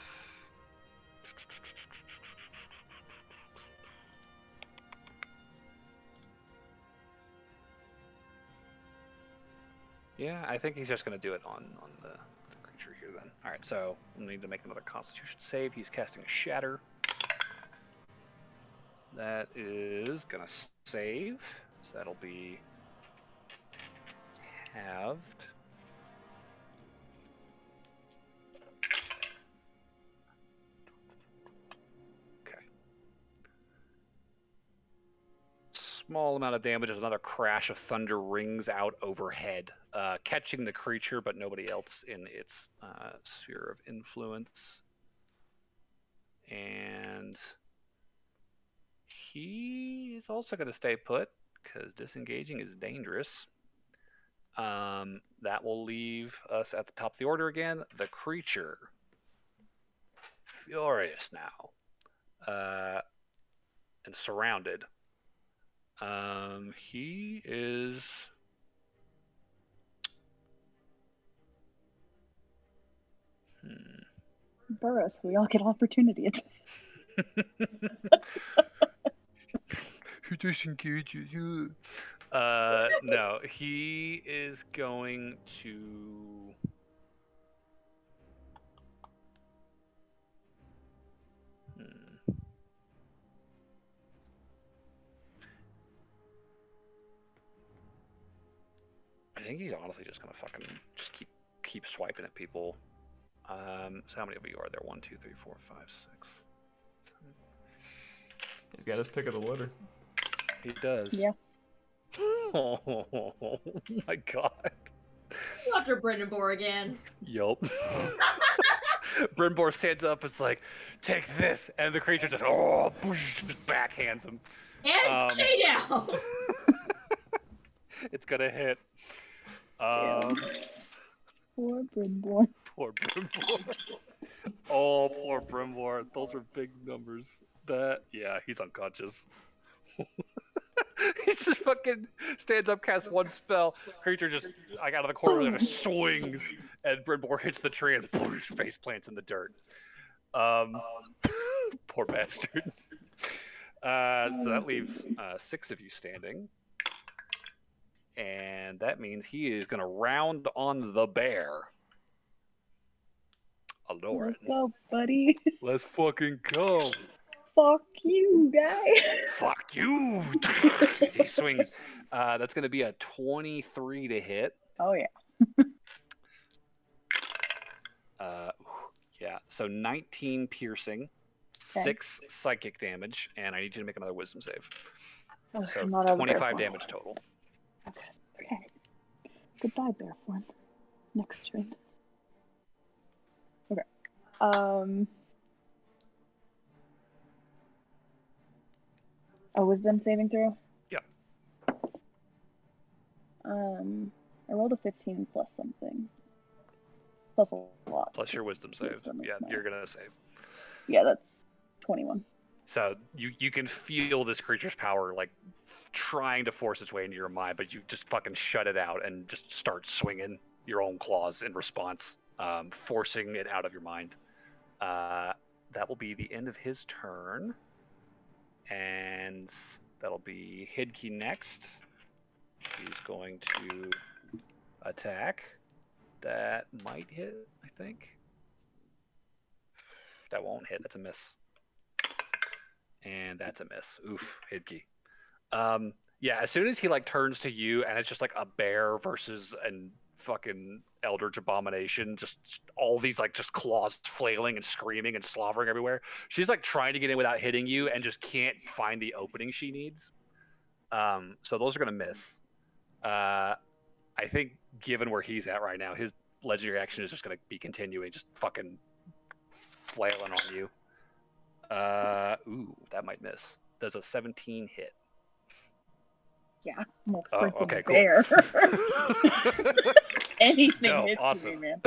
Yeah, I think he's just gonna do it on the creature here then. All right, so we'll need to make another Constitution save. He's casting Shatter. That is gonna save. So that'll be halved. Okay. Small amount of damage as another crash of thunder rings out overhead, catching the creature, but nobody else in its sphere of influence. And he is also going to stay put because disengaging is dangerous. That will leave us at the top of the order again. The creature, furious now, and surrounded. He is. Burrows, we all get opportunity. He disengages. No, he is going to. I think he's honestly just gonna fucking just keep swiping at people. So how many of you are there? 1, 2, 3, 4, 5, 6. 7. He's got his pick of the litter. He does. Yeah. Oh my god. After Brennanbor again. Yup. Brynbor stands up. It's like, take this, and the creature just just backhands him. And stay down. It's gonna hit. Poor Brynborn. Poor Brimbor. Oh, poor Brimbor. Those are big numbers. Yeah, he's unconscious. He just fucking stands up, casts one spell. Creature just, out of the corner, just swings, and Brimbor hits the tree and face plants in the dirt. Poor bastard. So that leaves 6 of you standing. And that means he is going to round on the bear. Aloran. Let's go, buddy. Let's fucking go. Fuck you, guy. Fuck you. He swings. That's going to be a 23 to hit. Oh, yeah. Yeah, so 19 piercing, Okay. 6 psychic damage, and I need you to make another wisdom save. Oh, So I'm not out of the 25 bear form. damage total. Okay. Goodbye, bear form. Next turn. Okay. A wisdom saving throw? Yep. I rolled a 15 plus something. Plus a lot. Plus your wisdom save. Wisdom is Yeah, my- you're going to save. Yeah, that's 21. So you can feel this creature's power, like, trying to force its way into your mind, but you just fucking shut it out and just start swinging your own claws in response, forcing it out of your mind. That will be the end of his turn. And that'll be Hidkey next. He's going to attack. That might hit, I think. That won't hit. That's a miss. And that's a miss. Oof, Hidkey. Yeah, as soon as he turns to you, and it's just like a bear versus an fucking eldritch abomination, just all these just claws flailing and screaming and slobbering everywhere. She's trying to get in without hitting you and just can't find the opening she needs. So those are gonna miss. I think given where he's at right now, his legendary action is just gonna be continuing, just fucking flailing on you. Ooh, that might miss. Does a 17 hit? Yeah, I'm a Oh, freaking okay, cool. bear. Anything No, hits awesome. me, man.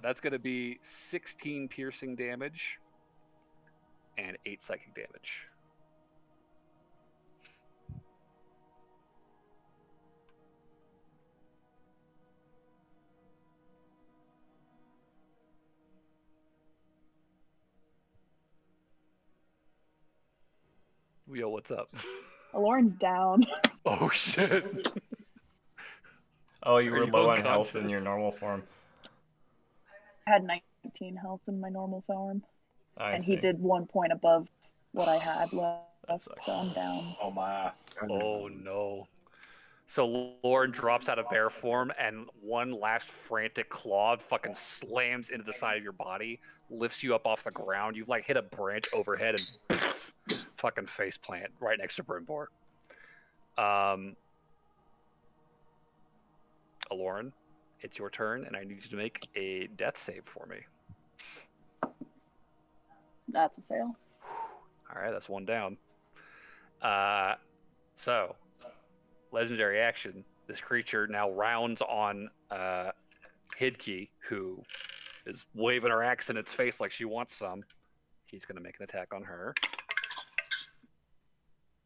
That's going to be 16 piercing damage and 8 psychic damage. Yo, what's up? Lauren's down. Oh, shit. Oh, you Are were you low on health in unconscious? your normal form. had 19 health in my normal form, I and see. he did 1 point above what I had left, That sucks. so I'm down. Oh my. Oh no. So Lauren drops out of bear form, and one last frantic claw fucking slams into the side of your body, lifts you up off the ground. You like hit a branch overhead and fucking face plant right next to Brimbor. Lauren, it's your turn, and I need you to make a death save for me. That's a fail. All right, that's one down. So, legendary action. This creature now rounds on Hidkey, who is waving her axe in its face like she wants some. He's going to make an attack on her.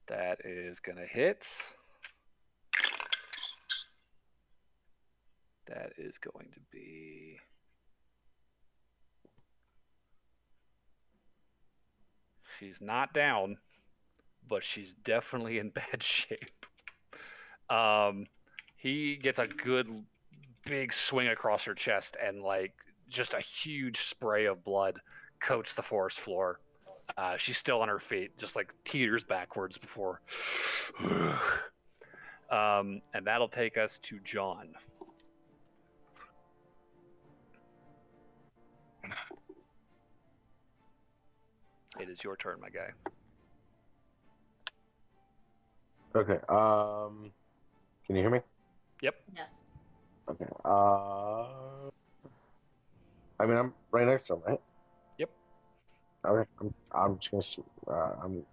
That is going to hit. That is going to be... She's not down, but she's definitely in bad shape. He gets a good big swing across her chest, and like just a huge spray of blood coats the forest floor. She's still on her feet, just like teeters backwards before. And that'll take us to John. It is your turn, my guy. Okay. Can you hear me? Yes. Okay. I mean, I'm right next to him, right? Yep. Okay. I'm just gonna.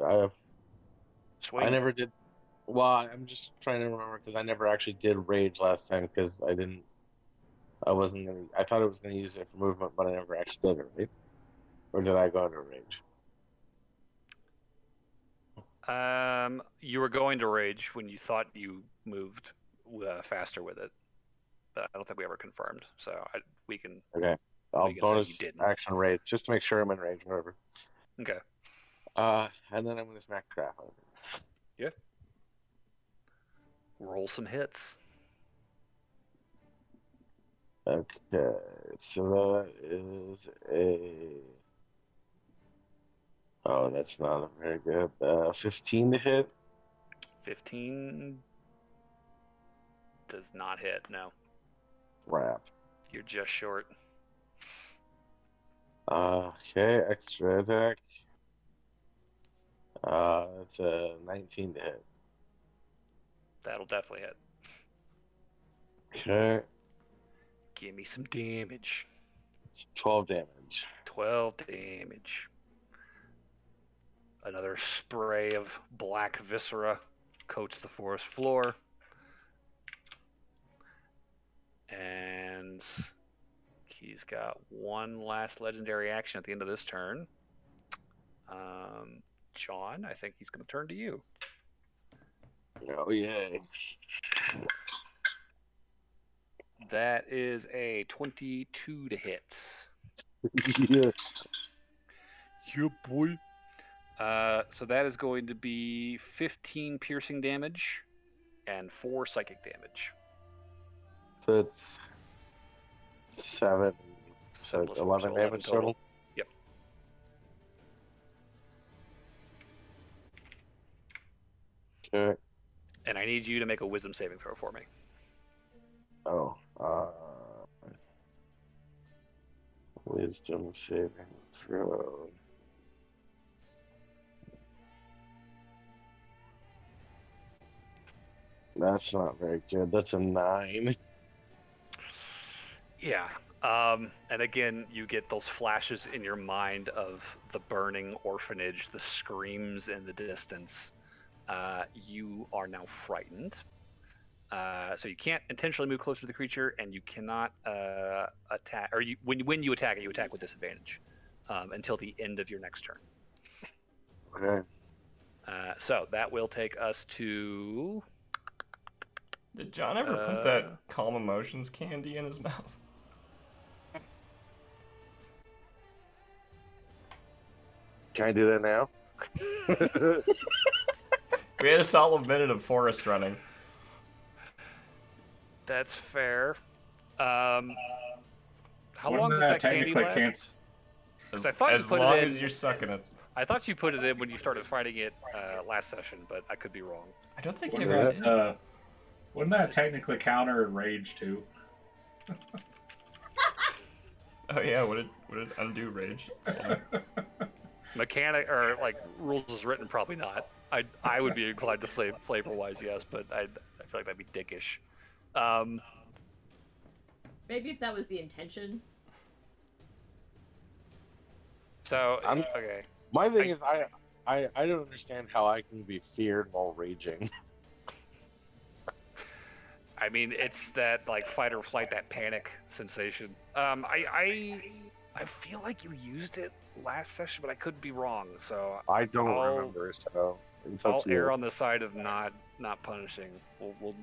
I have. Swing. I never did. Well, I'm just trying to remember because I never actually did rage last time because I didn't. I wasn't gonna. I thought I was gonna use it for movement, but I never actually did it, right? Or did I go into rage? You were going to rage when you thought you moved faster with it, but I don't think we ever confirmed. So we can. Okay. I'll We can say bonus you didn't. action rage just to make sure I'm in rage, whatever. Okay. And then I'm gonna smack crap out of it. Yeah. Roll some hits. Okay, so that is a. Oh, that's not a very good. 15 to hit. 15 does not hit. No, Crap. you're just short. Okay, extra attack. It's a 19 to hit. That'll definitely hit. Okay, Give me some damage. it's 12 damage. 12 damage. Another spray of black viscera coats the forest floor. And he's got one last legendary action at the end of this turn. John, I think he's going to turn to you. Oh, yay. That is a 22 to hit. Yeah. Yeah, boy. So that is going to be 15 piercing damage and 4 psychic damage. So it's 7. So Plus 11 4, so damage total. Yep. Okay. And I need you to make a wisdom saving throw for me. Oh. Wisdom saving throw. That's not very good. That's a 9. Yeah. And again, you get those flashes in your mind of the burning orphanage, the screams in the distance. You are now frightened. So you can't intentionally move closer to the creature, and you cannot attack. Or when you attack it, you attack with disadvantage until the end of your next turn. Okay. So that will take us to. Did John ever put that calm emotions candy in his mouth? Can I do that now? We had a solid minute of forest running. That's fair. How Wouldn't long does that that candy technically last? 'Cause I As, thought you as put it long in- as you're sucking it. I thought you put it in when you started fighting it last session, but I could be wrong. I don't think you Wouldn't ever Yeah. did. wouldn't that technically counter rage too? Oh yeah, would it undo rage? It's fine. Mechanic or like rules as written, probably not. I would be inclined to flavor wise, yes, but I feel like that'd be dickish. Maybe if that was the intention. So I'm- okay, My thing is, I don't understand how I can be feared while raging. I mean it's that like fight or flight, that panic sensation. I feel like you used it last session, but I could be wrong. So I don't I'll- remember, so it's up I'll to you. err on the side of not punishing. We'll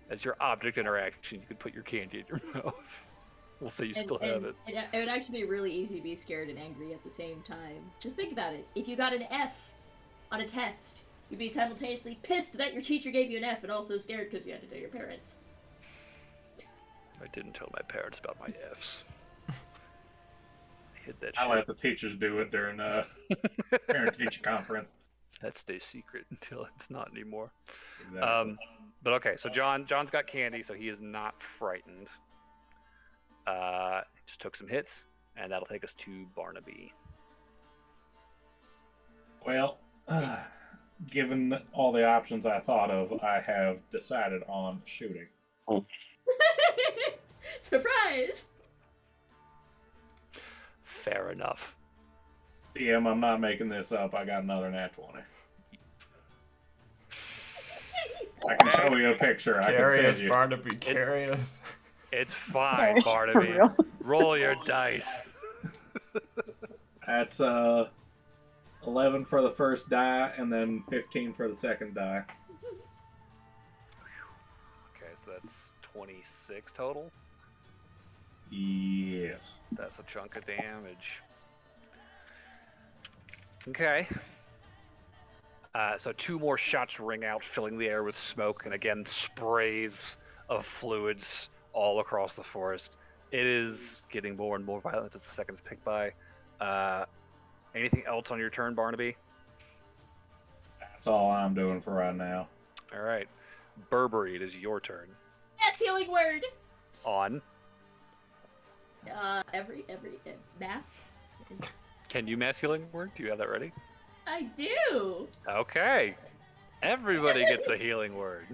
as your object interaction, you could put your candy in your mouth. We'll say you still have it. It would actually be really easy to be scared and angry at the same time. Just think about it. If you got an F on a test, you'd be simultaneously pissed that your teacher gave you an F and also scared because you had to tell your parents. I didn't tell my parents about my Fs. I hid that I shit. let the teachers do it during parent-teacher conference. That stays secret until it's not anymore. Exactly. But okay, so John's got candy, so he is not frightened. Just took some hits, and that'll take us to Barnaby. Well, given all the options I thought of, I have decided on shooting. Surprise! Fair enough. DM, I'm not making this up. I got another nat 20. I can show you a picture. I can Carry us, send you. Barnaby, carry us. It's fine, For Barnaby. real. Roll your dice. That's 11 for the first die, and then 15 for the second die. Okay, so that's 26 total. Yes. That's a chunk of damage. Okay. So 2 more shots ring out, filling the air with smoke, and again, sprays of fluids all across the forest. It is getting more and more violent as the seconds tick by. Anything else on your turn, Barnaby? That's all I'm doing for right now. All right. Burberry, it is your turn. Yes, healing word! On. Every mass? Can you mass healing word? Do you have that ready? I do! Okay. Everybody gets a healing word.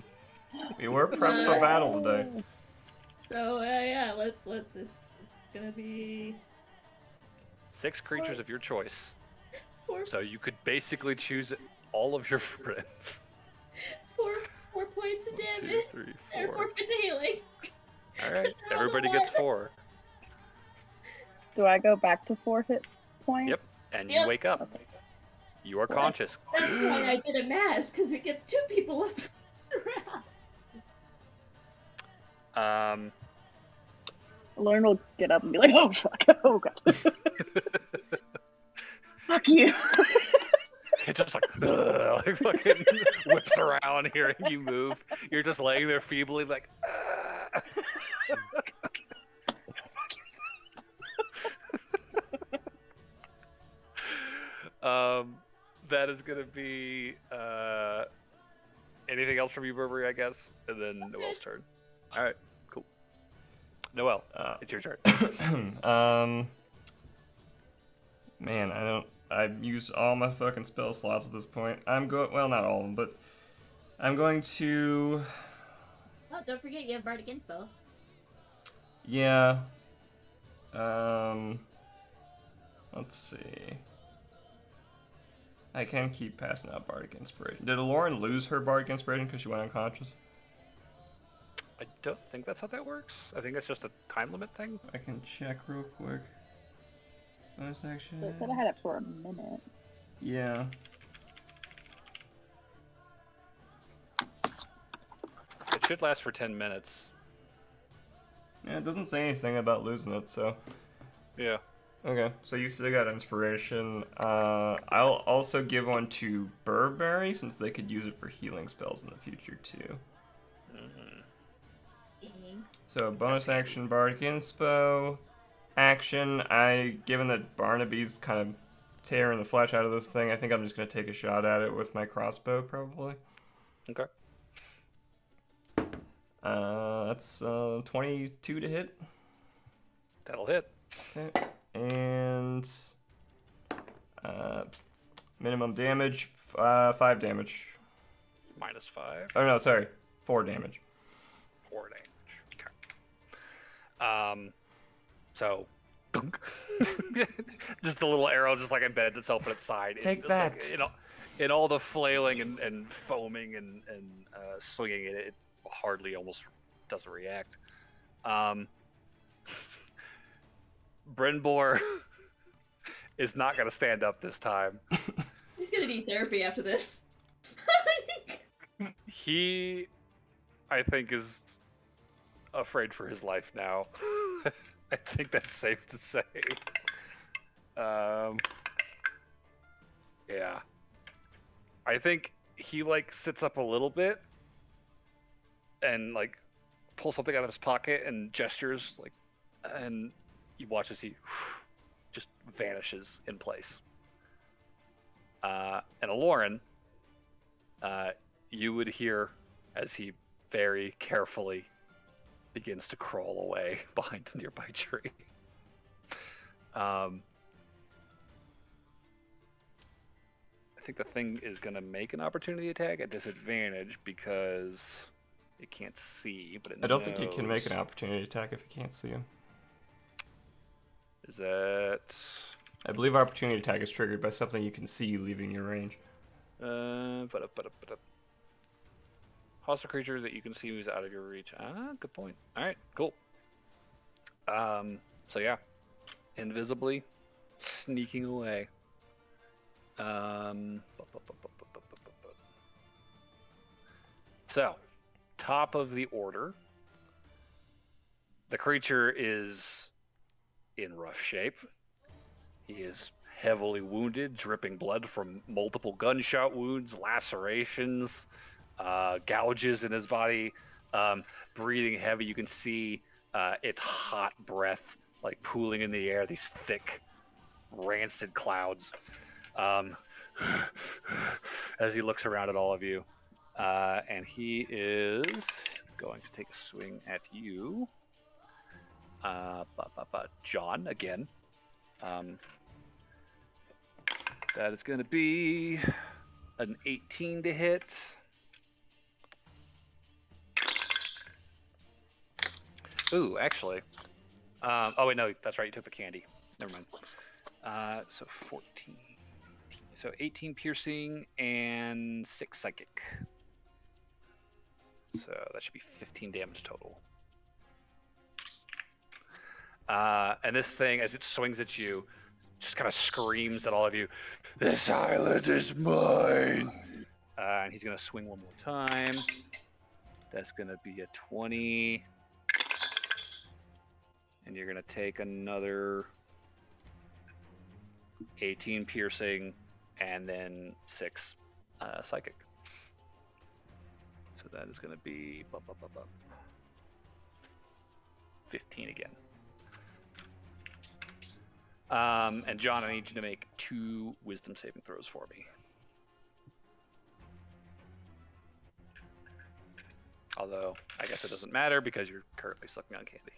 We were prepped for battle today. So, yeah, let's, it's gonna be 6 creatures of your choice. 4 So you could basically choose all of your friends. points of 1, 2, damage. 3, Or 4 4. points of healing. All right. Everybody gets 4. Do I go back to 4 hit points? Yep. And you Yep. wake up. Okay. You are conscious. That's why I did a mass, because it gets 2 people up around. Lauren will get up and be like, oh, fuck. Oh, God. Fuck you. It just like fucking whips around hearing you move. You're just laying there feebly like that is gonna be anything else from you, Burberry, I guess? And then Noel's turn. Alright, cool. Noel, it's your turn. Man, I use all my fucking spell slots at this point. Well, not all of them, but I'm going to, Oh, don't forget you have Bardic Inspo. yeah, let's see. I can keep passing out Bardic Inspiration. Did Lauren lose her Bardic Inspiration because she went unconscious? I don't think that's how that works. I think it's just a time limit thing. I can check real quick. Bonus action. I said I had it for a minute. Yeah. It should last for 10 minutes. Yeah, it doesn't say anything about losing it, so. Yeah. Okay, so you still got inspiration. I'll also give one to Burberry since they could use it for healing spells in the future too. Thanks. So bonus action, bardic inspo. Action, given that Barnaby's kind of tearing the flesh out of this thing, I think I'm just going to take a shot at it with my crossbow, probably. Okay. That's 22 to hit. That'll hit. Okay. And minimum damage, 5 damage. -5. Oh, no, sorry. 4 damage. 4 damage. Okay. So, dunk. Just the little arrow just like embeds itself in its side. Take that. Like, in all the flailing and foaming and swinging it hardly almost doesn't react. Brynbor is not going to stand up this time. He's gonna need therapy after this. He, I think, is afraid for his life now. I think that's safe to say. Yeah. I think he, like, sits up a little bit and, like, pulls something out of his pocket and gestures, like, and you watch as he just vanishes in place. And Aloran, you would hear as he very carefully begins to crawl away behind the nearby tree. I think the thing is going to make an opportunity attack at disadvantage because it can't see, but it I don't think he can make an opportunity attack if he can't see him. Is that... I believe opportunity attack is triggered by something you can see leaving your range. Hostile creature that you can see who's out of your reach. Good point. All right, cool. So yeah, invisibly sneaking away. So, top of the order. The creature is in rough shape. He is heavily wounded, dripping blood from multiple gunshot wounds, lacerations, gouges in his body, breathing heavy. You can see its hot breath like pooling in the air, these thick, rancid clouds. As he looks around at all of you. And he is going to take a swing at you. John, again. That is going to be an 18 to hit. Ooh, actually. Oh, wait, no, that's right. You took the candy. Never mind. So 14. So 18 piercing and 6 psychic. So that should be 15 damage total. And this thing, as it swings at you, just kind of screams at all of you, "This island is mine!" And he's going to swing one more time. That's going to be a 20. And you're going to take another 18 piercing and then 6 psychic. So that is going to be 15 again. And John, I need you to make 2 wisdom saving throws for me. Although, I guess it doesn't matter because you're currently sucking on candy.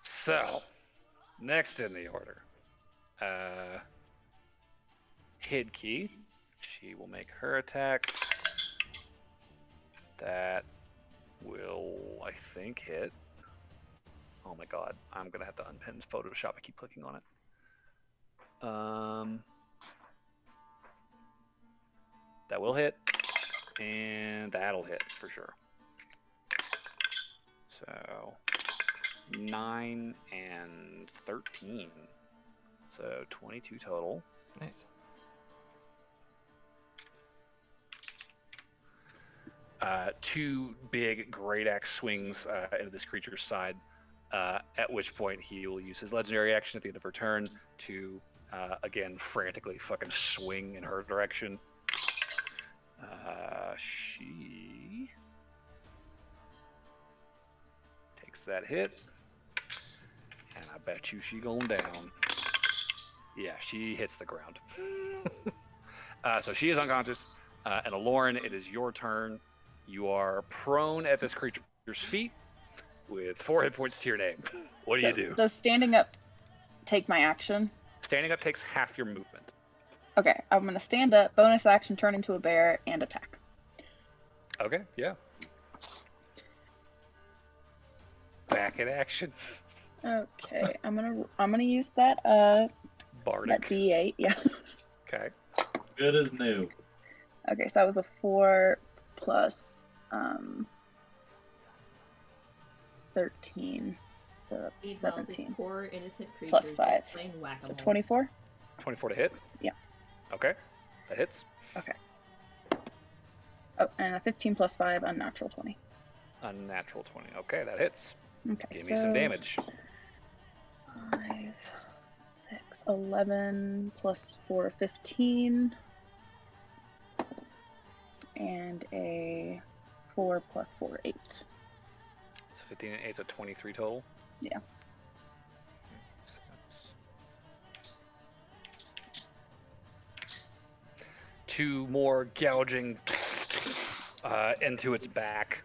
So, next in the order. Hidkey. She will make her attacks. That will, I think, hit. Oh my god, I'm gonna have to unpin Photoshop. I keep clicking on it. That will hit, and that'll hit for sure. So 9 and 13, so 22 total. Nice. Two big great axe swings into this creature's side, at which point he will use his legendary action at the end of her turn to, again, frantically fucking swing in her direction. She takes that hit, and I bet you she going down. Yeah, she hits the ground. So she is unconscious. And Aloran, it is your turn. You are prone at this creature's feet with 4 hit points to your name. What do you do? Does standing up take my action? Standing up takes half your movement. Okay, I'm gonna stand up, bonus action, turn into a bear, and attack. Okay, yeah. Back in action. Okay, I'm gonna use that that Bardic. D8. Yeah. Okay. Good as new. Okay, so that was a 4 plus 13. So that's Meanwhile, 17. This poor innocent creature Plus is 5. playing So whack-a-mole. 24? 24 to hit? Yeah. Okay. That hits. Okay. Oh, and a 15 plus 5, unnatural 20. Unnatural 20. Okay, that hits. Okay, Give so me some damage. 5, 6, 11 plus 4, 15. And a 4 plus 4, 8. So 15 and 8, so 23 total? Yeah. Two more gouging into its back.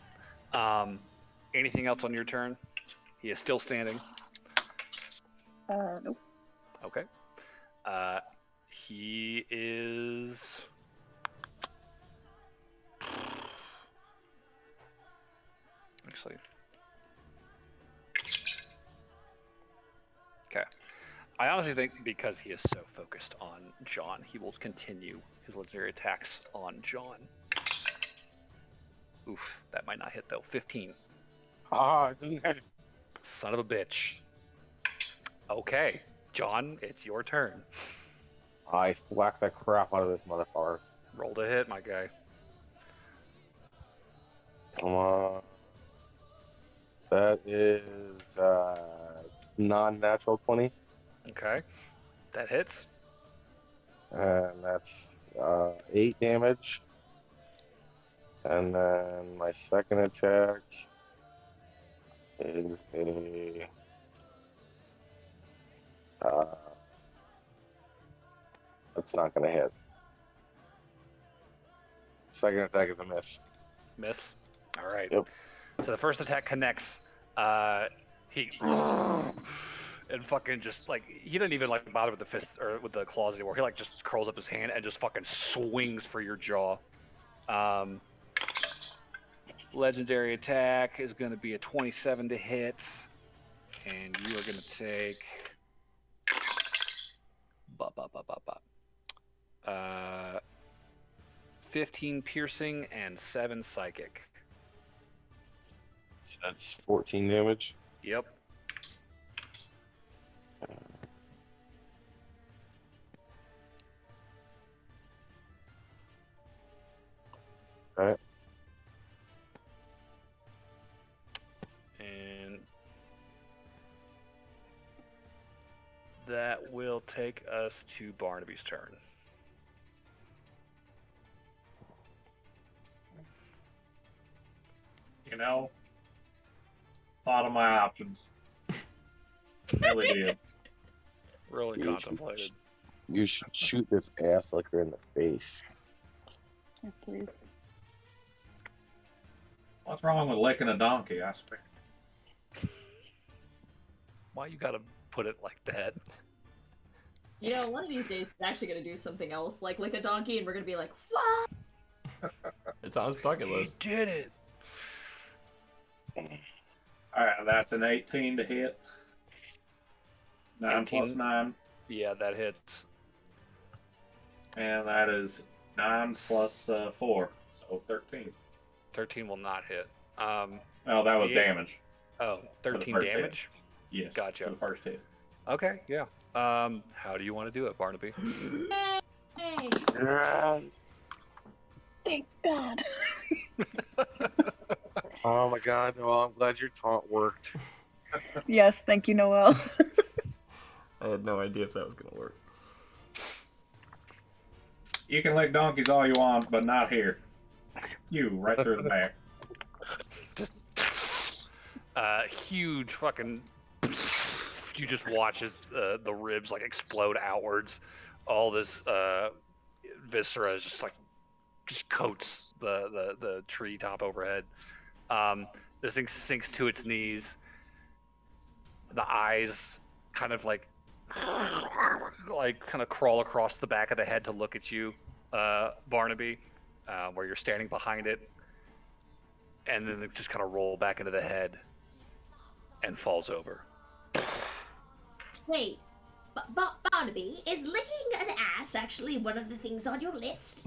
Anything else on your turn? He is still standing. Nope. Okay. He is... Actually... Okay. I honestly think because he is so focused on John, he will continue his legendary attacks on John. Oof, that might not hit though. 15. Ah, it doesn't have. Son of a bitch. Okay, John, it's your turn. I whacked the crap out of this motherfucker. Roll to hit, my guy. Come on. That is non-natural 20. Okay, that hits. And that's 8 damage. And then my second attack is a that's not gonna hit. Second attack is a miss. Miss. All right. Yep. So the first attack connects. He and fucking just like he didn't even like bother with the fists or with the claws anymore. He like just curls up his hand and just fucking swings for your jaw. Legendary attack is going to be a 27 to hit, and you are going to take 15 piercing and 7 psychic. That's 14 damage. Yep. Alright. And that will take us to Barnaby's turn. You know, thought of my options. Really did. Really You should- contemplated. You should shoot this ass licker in the face. Yes, please. What's wrong with licking a donkey? I suppose. Why you gotta put it like that? You know, one of these days he's actually gonna do something else, like lick a donkey, and we're gonna be like, what? It's on his bucket list. He did it. All right, that's an 18 to hit. 9 plus 18. 9, Yeah, that hits. and that is 9 plus 4, so 13. 13 will not hit. Oh, that was Yeah. damage. Oh, 13 first hit. damage? Yes. Gotcha. For the first hit. Okay, yeah. How do you want to do it, Barnaby? Hey. Thank God. Oh my god, well, I'm glad your taunt worked. Yes, thank you, Noel. I had no idea if that was gonna work. You can lick donkeys all you want, but not here. You, right through the back. Just huge fucking. You just watch as the ribs like explode outwards. All this viscera is just coats the tree top overhead. This thing sinks to its knees. The eyes kind of like kind of crawl across the back of the head to look at you, Barnaby, where you're standing behind it, and then it just kind of roll back into the head and falls over. Wait, Barnaby, is licking an ass actually one of the things on your list?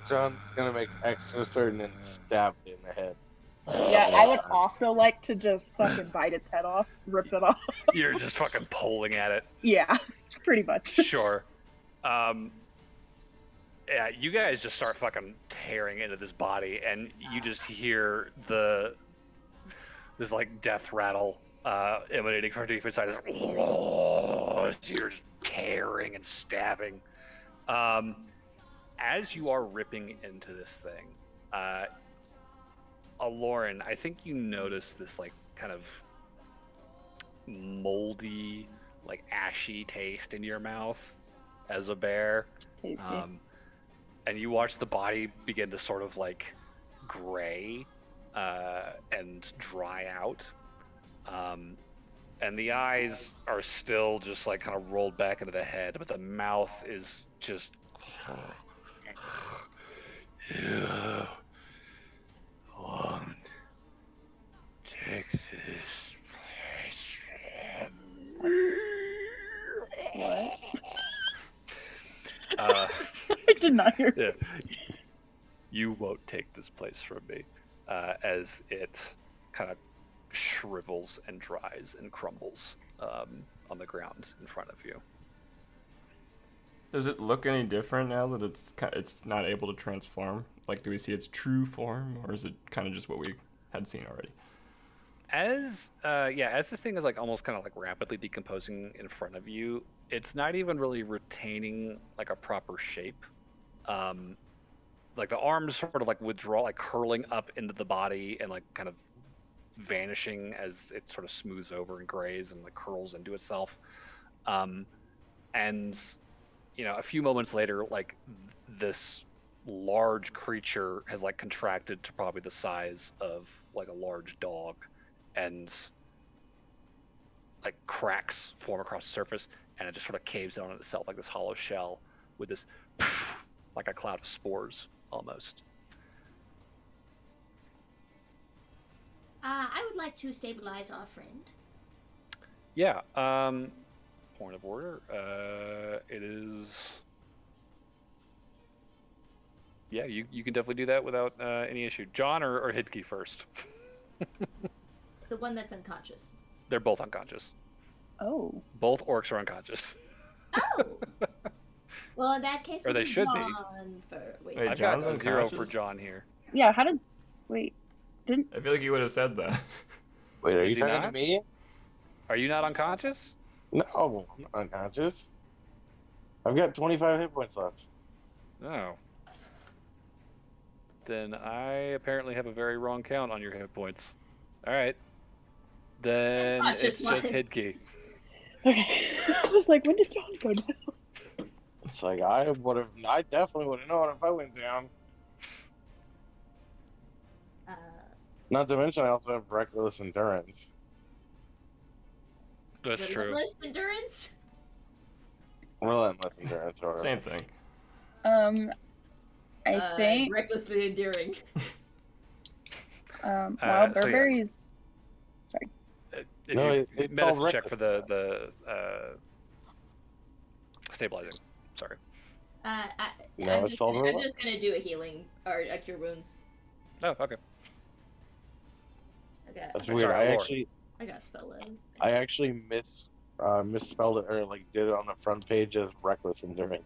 John's gonna make extra certain and stab it in the head. Yeah, I would also like to just fucking bite its head off, rip it off. You're just fucking pulling at it. Yeah, pretty much. Sure. Yeah, you guys just start fucking tearing into this body, and you just hear this like death rattle emanating from deep inside. You're just tearing and stabbing. As you are ripping into this thing, Lauren, I think you notice this like kind of moldy, like ashy taste in your mouth as a bear. Tasty. And you watch the body begin to sort of like gray and dry out. And the eyes are still just like kind of rolled back into the head, but the mouth is just. You won't take this place from me. What? Uh, I did not hear. Yeah. You won't take this place from me, as it kind of shrivels and dries and crumbles on the ground in front of you. Does it look any different now that it's not able to transform? Like, do we see its true form, or is it kind of just what we had seen already? As this thing is like almost kind of like rapidly decomposing in front of you, it's not even really retaining like a proper shape. Like the arms sort of like withdraw, like curling up into the body and like kind of vanishing as it sort of smooths over and grays and like curls into itself. And a few moments later, like this large creature has like contracted to probably the size of like a large dog, and like cracks form across the surface, and it just sort of caves in on itself like this hollow shell with this like a cloud of spores almost. I would like to stabilize our friend. Yeah. Point of order. It is. Yeah, you can definitely do that without any issue. John or Hidke first. The one that's unconscious. They're both unconscious. Oh. Both orcs are unconscious. Oh. Well, in that case, Or they should be. Wait. Wait, I've John's got a 0 unconscious? for John here. Yeah, wait. I feel like you would have said that. Wait, are Is you he talking not? to me? Are you not unconscious? No, I'm not unconscious. I've got 25 hit points left. No. Then I apparently have a very wrong count on your hit points. All right. Then Unconscious it's just one. Hidke. Okay. I was like, when did John go down? It's like I definitely would have known if I went down. Not to mention, I also have reckless endurance. That's true. Relentless endurance. Relentless endurance, or Same thing. I think Recklessly enduring. well, so yeah. Barberry's. If No, you it's medicine called check for the stabilizing. Sorry. No, I'm it's all right. just gonna do a healing or a cure wounds. Oh, okay. That's Sorry, weird. Lord. I got spell lens. I actually misspelled it, or like did it on the front page as reckless endurance.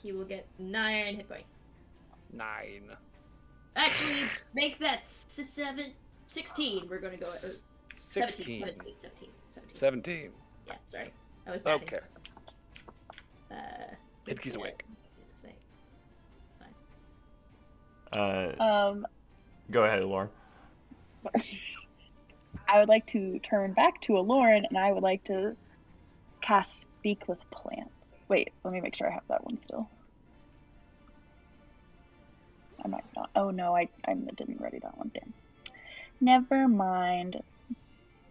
He will get 9 hit points. 9. Actually, make that 16. We're gonna go. 16. 17. 17. Yeah, sorry. I was bad. Okay. Hidkey's awake. Go ahead, Lauren. Sorry. I would like to turn back to Aloran, and I would like to cast Speak with Plants. Wait, let me make sure I have that one still. I might not. Oh no, I didn't ready that one. Damn. Never mind.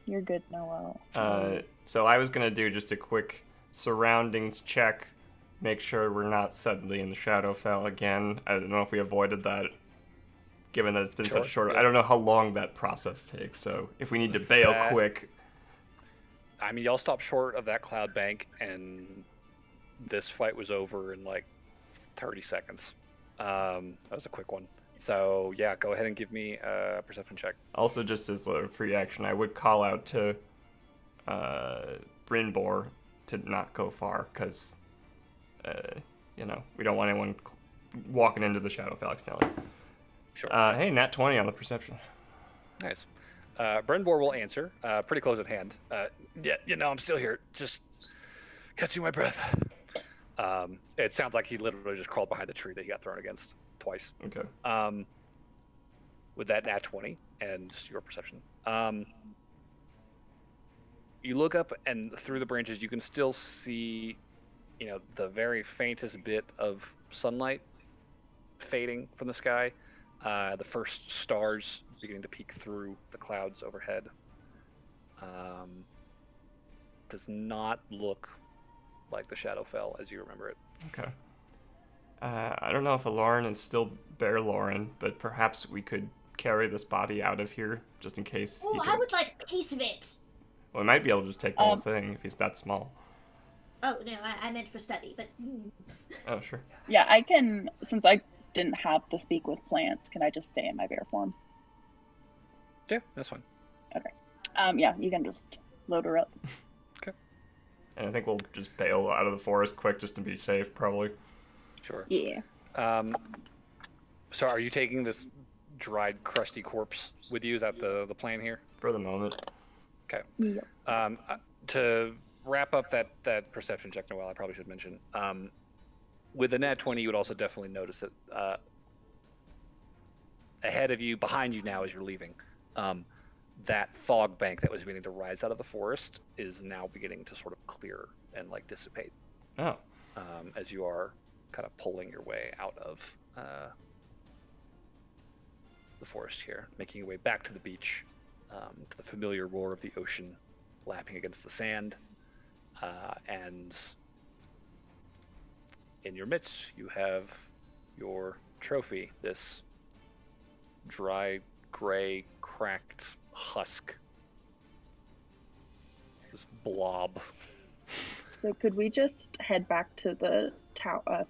You're good, Noel. So I was gonna do just a quick surroundings check, make sure we're not suddenly in the Shadowfell again. I don't know if we avoided that, given that it's been such a short. Yeah. I don't know how long that process takes. So if we need to bail quick, I mean, y'all stopped short of that cloud bank, and this fight was over in like 30 seconds. That was a quick one. So yeah, go ahead and give me a perception check. also just as a free action, I would call out to Brynbor to not go far, because we don't want anyone walking into the Shadowfell accidentally. Sure. Hey, nat 20 on the perception. Nice. Brynbor will answer, pretty close at hand. Yeah, I'm still here, just catching my breath. It sounds like he literally just crawled behind the tree that he got thrown against twice. Okay. With that nat 20 and your perception. You look up, and through the branches, you can still see, the very faintest bit of sunlight fading from the sky. The first stars beginning to peek through the clouds overhead. Does not look like the Shadowfell as you remember it. Okay. I don't know if Aloran is still Bear Lauren, but perhaps we could carry this body out of here, just in case Oh, I would like a piece of it. Well, we might be able to just take the whole thing if he's that small. Oh, no, I meant for study, but... Oh, sure. Yeah, I can, since I didn't have to speak with plants, can I just stay in my bear form? Yeah, that's fine. Okay. Yeah, you can just load her up. Okay. And I think we'll just bail out of the forest quick just to be safe, probably. Sure. Yeah. So are you taking this dried, crusty corpse with you? Is that the plan here? For the moment. Okay. Yeah. To wrap up that perception check, Noel, I probably should mention. With the nat 20, you would also definitely notice that ahead of you, behind you now as you're leaving, that fog bank that was beginning to rise out of the forest is now beginning to sort of clear and dissipate. Oh. As you are kind of pulling your way out of the forest here, making your way back to the beach, to the familiar roar of the ocean lapping against the sand, and in your midst you have your trophy, this dry, gray, cracked husk, this blob. So could we just head back to the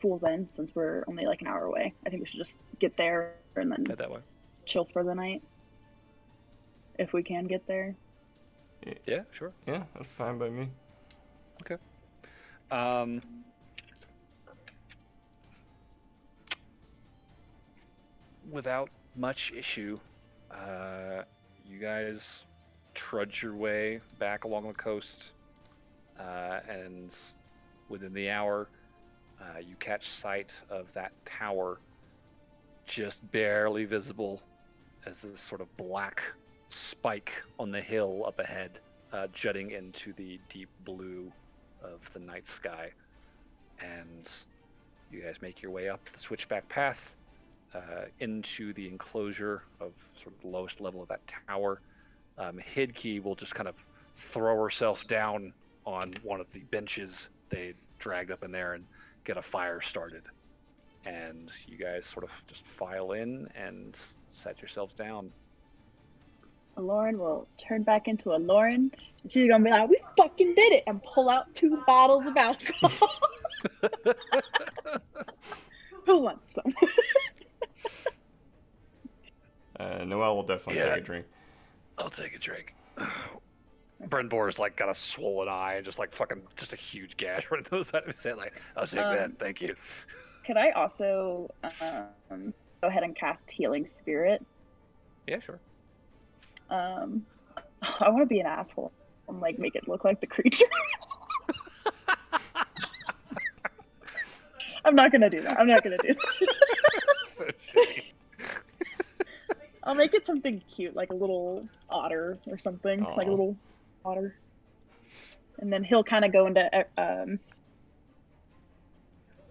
Fool's End, since we're only like an hour away? I think we should just get there and then Head that way. chill for the night. If we can get there. Yeah, sure. Yeah, that's fine by me. Okay. Without much issue, you guys trudge your way back along the coast, and within the hour, you catch sight of that tower, just barely visible as this sort of black spike on the hill up ahead, jutting into the deep blue of the night sky. And you guys make your way up the switchback path into the enclosure of sort of the lowest level of that tower. Hidkey will just kind of throw herself down on one of the benches they dragged up in there and get a fire started. And you guys sort of just file in and set yourselves down. Lauren will turn back into a Lauren. She's gonna be like, "We fucking did it!" and pull out 2 bottles of alcohol. Who wants some? Noel will definitely Yeah. take a drink. I'll take a drink. Brynbor's got a swollen eye and just just a huge gash right on the side of his head. I'll take that, thank you. Could I also ahead and cast Healing Spirit. Yeah, sure. I want to be an asshole and like make it look like the creature. I'm not gonna do that. So shitty. I'll make it something cute, like a little otter or something, Aw. like a little otter. And then he'll kind of go into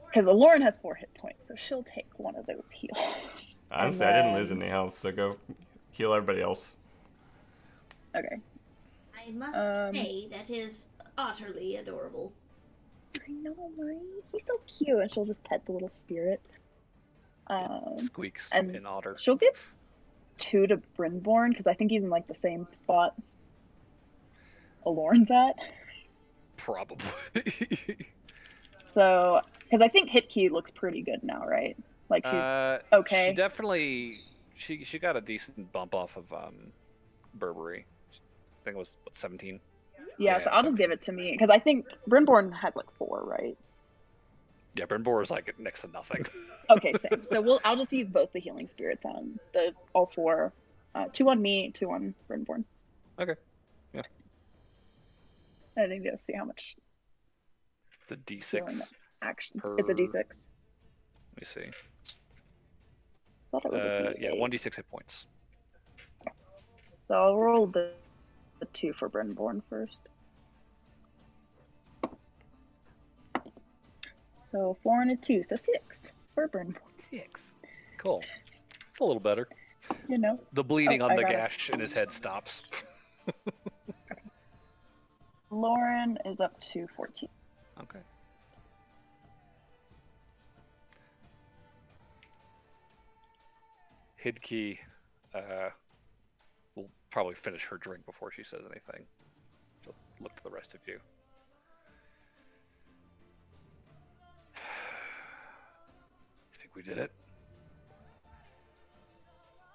because Lauren has 4 hit points, so she'll take one of those heals. Honestly, I didn't lose any health, so go heal everybody else. Okay. I must say that is utterly adorable. I know, right? He's so cute, and she'll just pet the little spirit. Squeaks and in otter. She'll give 2 to Brynborn because I think he's in like the same spot Lauren's at. Probably. So, because I think Hitkey looks pretty good now, right? Like she's okay. She definitely she got a decent bump off of Burberry. I think it was 17. Yeah, so I'll 17. just give it to me because I think Brynborn has like 4, right? Yeah, Brynborn is like next to nothing. Okay, same. So I'll just use both the healing spirits on all 4. 2 on me, 2 on Brynborn. Okay. Yeah. I think to see how much The healing D6. action. Per... It's a D6. Let me see. Thought it was a D8. Yeah, 1d6 hit points. So I'll roll the 2 for Brynborn first. So 4 and a 2, so 6 for Brynborn. 6. Cool. It's a little better. You know. The bleeding on I the got gash in his head stops. Lauren is up to 14. Okay. Hidkey will probably finish her drink before she says anything. She'll look to the rest of you. You think we did it?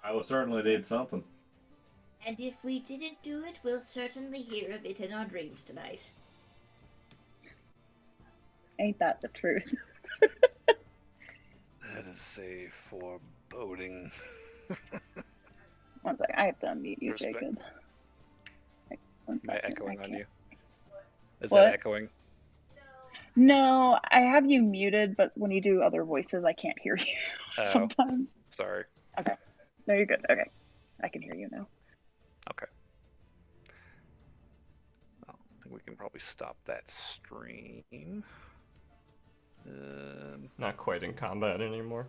I certainly did something. And if we didn't do it, we'll certainly hear of it in our dreams tonight. Ain't that the truth? That is a foreboding. One second, I have to unmute you, Respect. Jacob. One Am I second, echoing I on can't- you? Is What? that echoing? No, I have you muted, but when you do other voices, I can't hear you Oh, sometimes. sorry. Okay. No, you're good. Okay. I can hear you now. Okay. Well, I think we can probably stop that stream. Not quite in combat anymore.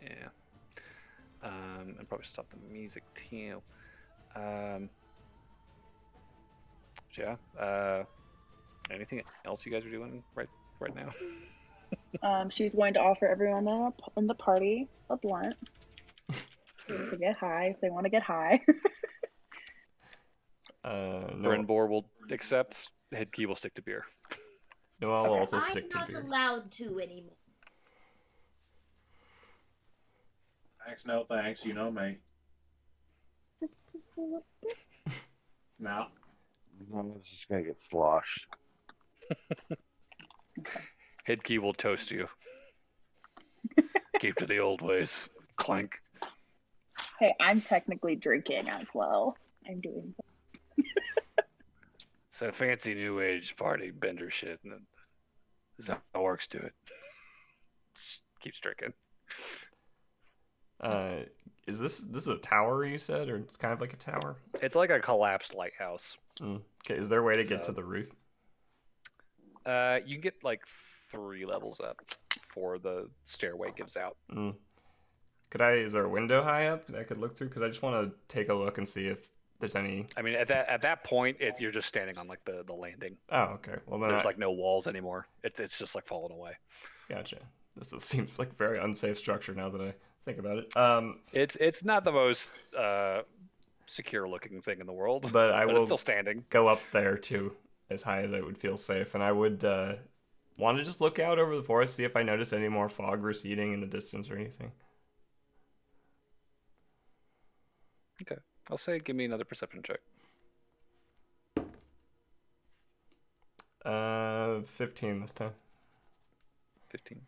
Yeah. And probably stop the music too. Yeah. Anything else you guys are doing right now? She's going to offer everyone in the party a blunt to get high if they want to get high. No, Brenbor will accept. Headkey will stick to beer. no, I'll also I'm stick to not beer. allowed to anymore. Thanks, no thanks. You know me. just a little bit. No. I'm just gonna get sloshed. Headkey will toast you. Keep to the old ways. Clank. Hey, I'm technically drinking as well. I'm doing It's a fancy new age party bender shit. And there's how orcs do it. Just keeps drinking. Is this a tower you said, or it's kind of like a tower? It's like a collapsed lighthouse. Okay, is there a way to get to the roof? You can get like 3 levels up before the stairway gives out. Is there a window high up that I could look through? Because I just want to take a look and see if there's any. I mean, at that point, you're just standing on like the landing. Oh, okay. Well, then There's like no walls anymore. It's just like falling away. Gotcha. This seems like a very unsafe structure now that I think about it. It's not the most secure looking thing in the world, but I will it's still standing. Go up there too, as high as I would feel safe, and I would want to just look out over the forest, see if I notice any more fog receding in the distance or anything. Okay, I'll say give me another perception check. 15 this time. 15.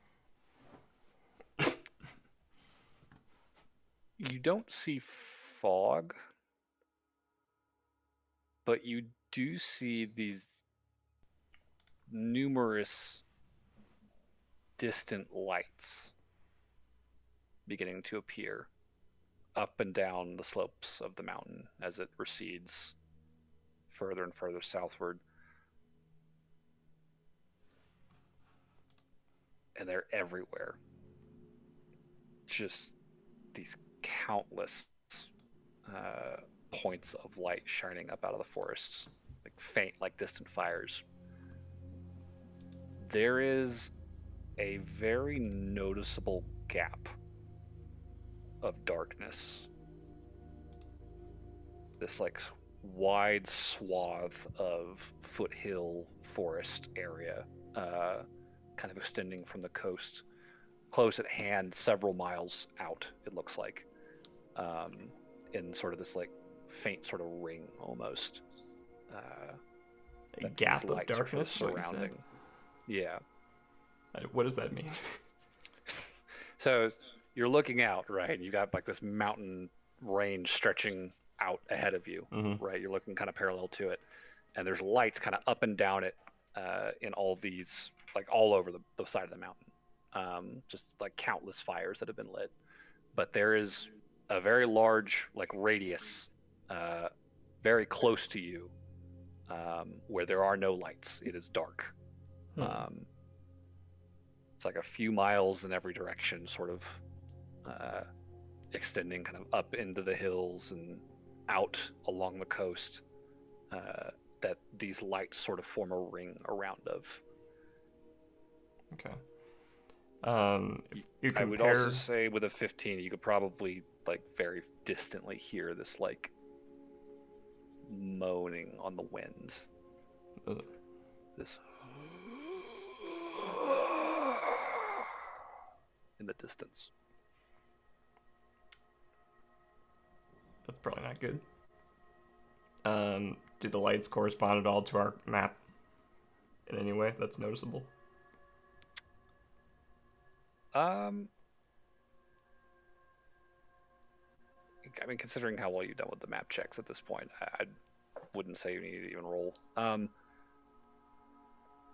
You don't see fog, but you do see these numerous distant lights beginning to appear up and down the slopes of the mountain as it recedes further and further southward. And they're everywhere. Just these countless points of light shining up out of the forests, like faint, like distant fires. There is a very noticeable gap of darkness. This like wide swath of foothill forest area, kind of extending from the coast, close at hand, several miles out. It looks like, in sort of this like faint sort of ring almost. A gap of darkness surrounding. Yeah. What does that mean? So you're looking out, right? You got like this mountain range stretching out ahead of you, right? You're looking kind of parallel to it, and there's lights kind of up and down it in all these, like all over the side of the mountain. Just like countless fires that have been lit. But there is a very large like radius very close to you where there are no lights. It is dark. It's like a few miles in every direction, sort of extending kind of up into the hills and out along the coast, that these lights sort of form a ring around of. Okay. You compare... I would also say with a 15, you could probably like very distantly hear this like moaning on the wind. This in the distance. That's probably not good. Do the lights correspond at all to our map in any way that's noticeable? I mean, considering how well you've done with the map checks at this point, I wouldn't say you need to even roll.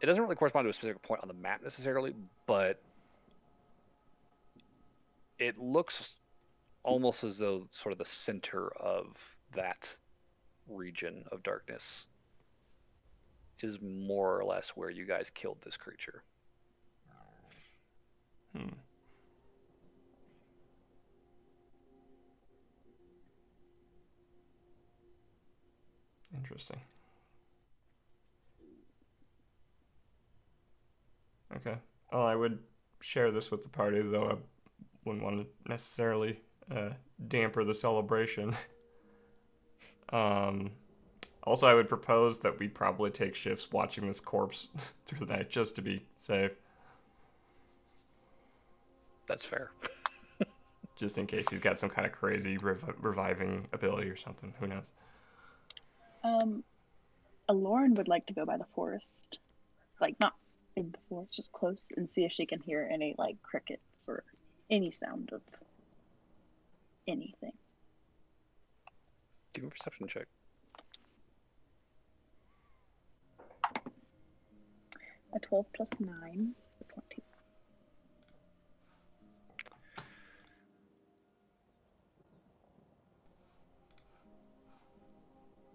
It doesn't really correspond to a specific point on the map necessarily, but it looks almost as though sort of the center of that region of darkness is more or less where you guys killed this creature. Interesting. Okay. Well, I would share this with the party, though I wouldn't want to necessarily damper the celebration. Also, I would propose that we probably take shifts watching this corpse through the night just to be safe. That's fair. Just in case he's got some kind of crazy reviving ability or something. Who knows? Lauren would like to go by the forest. Like, not in the forest, just close, and see if she can hear any, like, crickets or any sound of anything. Give me a perception check. A 12 plus 9, so 20.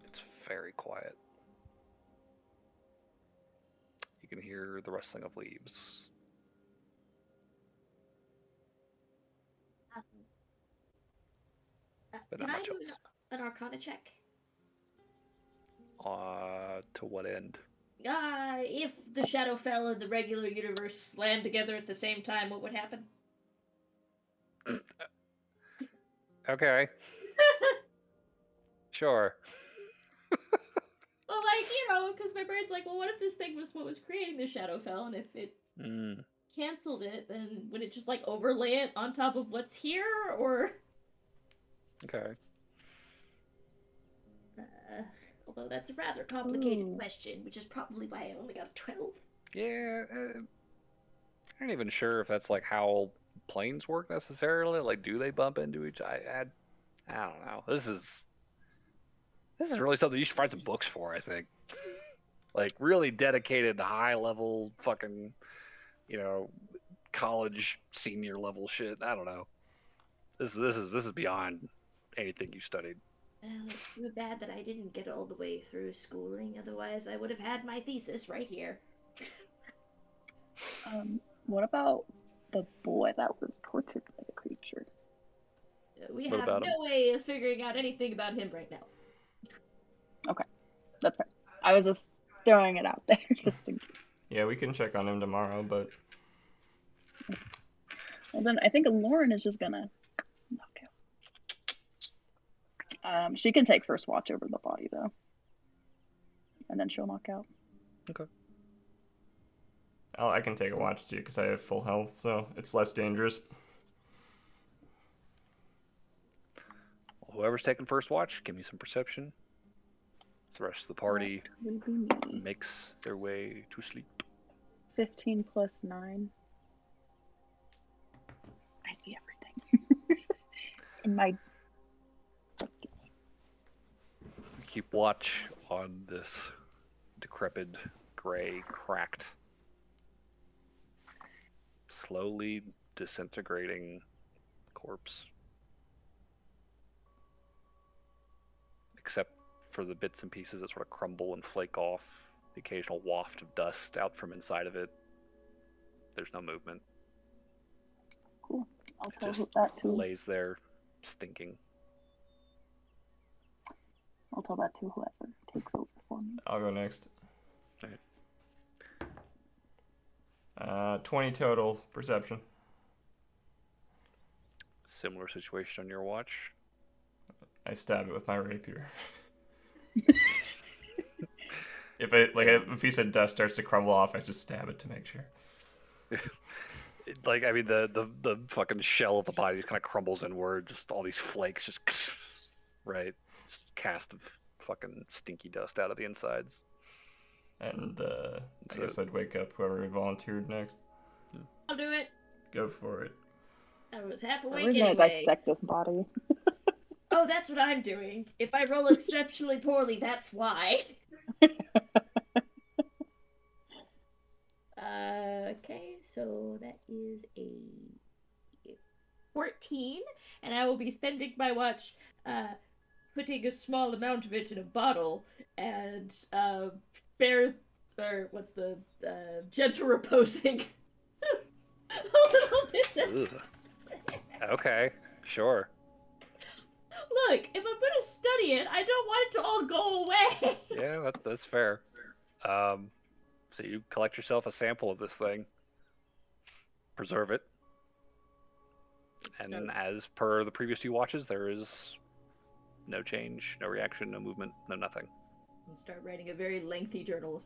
It's very quiet. You can hear the rustling of leaves. But Can not I much do else. an Arcana check? To what end? If the Shadowfell and the regular universe slammed together at the same time, what would happen? Okay. Sure. Well, like, because my brain's like, well, what if this thing was what was creating the Shadowfell, and if it canceled it, then would it just, like, overlay it on top of what's here, or... Okay. Although that's a rather complicated question, which is probably why I only got a 12. Yeah, I'm not even sure if that's like how planes work necessarily. Like, do they bump into each? I don't know. This is really something you should find some books for. I think, like, really dedicated, high level, fucking, college senior level shit. I don't know. This is beyond anything you studied. Well, it's too bad that I didn't get all the way through schooling. Otherwise, I would have had my thesis right here. What about the boy that was tortured by the creature? We What have about no him? way of figuring out anything about him right now. Okay, that's fair. I was just throwing it out there just in case. Yeah, we can check on him tomorrow, but Well, then I think Lauren is just gonna knock out. She can take first watch over the body though, and then she'll knock out. Okay. I can take a watch too because I have full health, so it's less dangerous. Whoever's taking first watch, give me some perception. The rest of the party Will be me. makes their way to sleep. 15 plus 9. I see everything. In my. Keep watch on this decrepit, gray, cracked, slowly disintegrating corpse. Except for the bits and pieces that sort of crumble and flake off, the occasional waft of dust out from inside of it. There's no movement. Cool. I'll It tell just that to. lays there, stinking. I'll tell that to whoever takes over for me. I'll go next. Alright. 20 total perception. Similar situation on your watch. I stab it with my rapier. If a piece of dust starts to crumble off, I just stab it to make sure. Like, I mean, the fucking shell of the body just kind of crumbles inward. Just all these flakes, just right, just cast of fucking stinky dust out of the insides. And I guess I'd wake up whoever volunteered next. I'll do it. Go for it. I was half awake We're gonna anyway. dissect this body. Oh, that's what I'm doing. If I roll exceptionally poorly, that's why. Okay, so that is a 14, and I will be spending my watch putting a small amount of it in a bottle and gentle reposing a little bit. Ugh. Okay, sure. Look, if I'm gonna study it, I don't want it to all go away. Yeah, that's fair. So you collect yourself a sample of this thing, preserve it, and as per the previous 2 watches, there is no change, no reaction, no movement, no nothing. And start writing a very lengthy journal.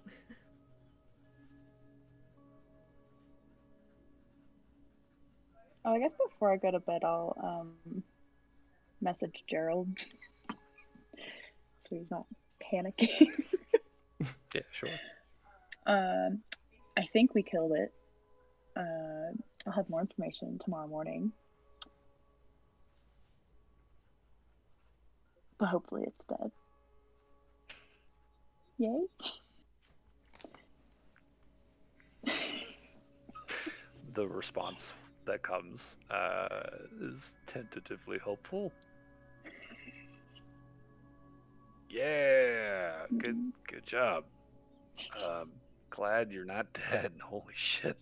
Oh, I guess before I go to bed, I'll message Gerald so he's not panicking. Yeah, sure. I think we killed it. I'll have more information tomorrow morning. But hopefully it's dead. Yay. The response that comes is tentatively hopeful. Yeah, good job. Glad you're not dead. Holy shit.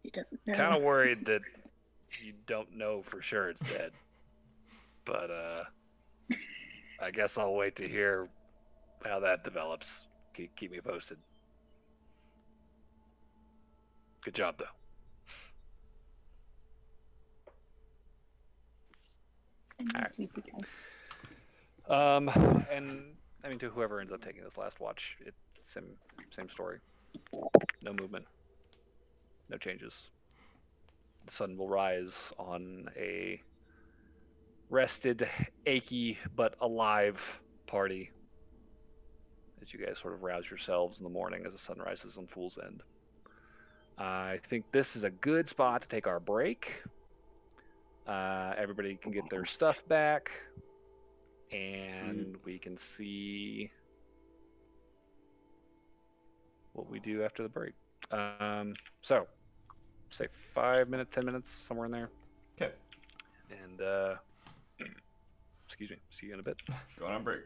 He doesn't know. Kind of worried that you don't know for sure it's dead. But I guess I'll wait to hear how that develops. Keep me posted. Good job, though. Sleepy guy. And I mean, to whoever ends up taking this last watch, it's same story. No movement, no changes. The sun will rise on a rested, achy but alive party as you guys sort of rouse yourselves in the morning as the sun rises on Fool's End. I think this is a good spot to take our break. Everybody can get their stuff back, and we can see what we do after the break. So, say 5 minutes, 10 minutes, somewhere in there. Okay. And, excuse me, see you in a bit. Going on break.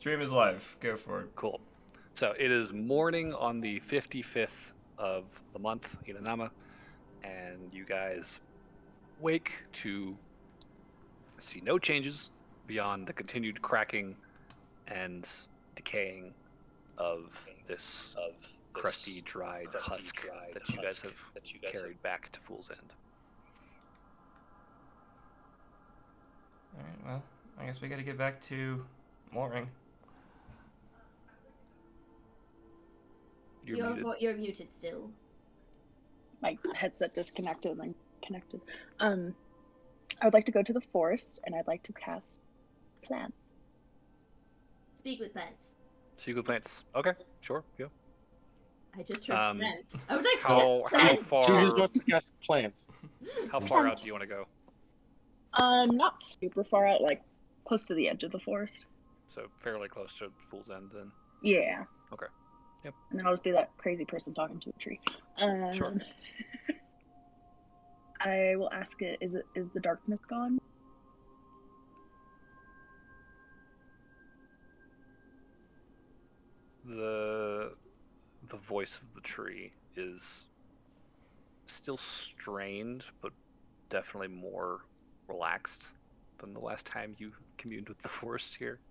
Stream is live. Go for it. Cool. So it is morning on the 55th of the month, Inanama, and you guys wake to see no changes beyond the continued cracking and decaying of this crusty, dried husk that you guys have carried back to Fool's End. All right. Well, I guess we got to get back to mooring. You're muted. You're muted still. My headset disconnected and then connected. I would like to go to the forest and I'd like to cast Plan. Speak with plants. Secret plants. Okay, sure. Yeah. I just heard plants. I would like to How cast plants. She far? just wants to cast plants. How far out do you want to go? Not super far out, like close to the edge of the forest. So fairly close to Fool's End, then. Yeah. Okay. Yep. And then I'll just be that crazy person talking to a tree. Sure. I will ask it. Is the darkness gone? The voice of the tree is still strained, but definitely more relaxed than the last time you communed with the forest here.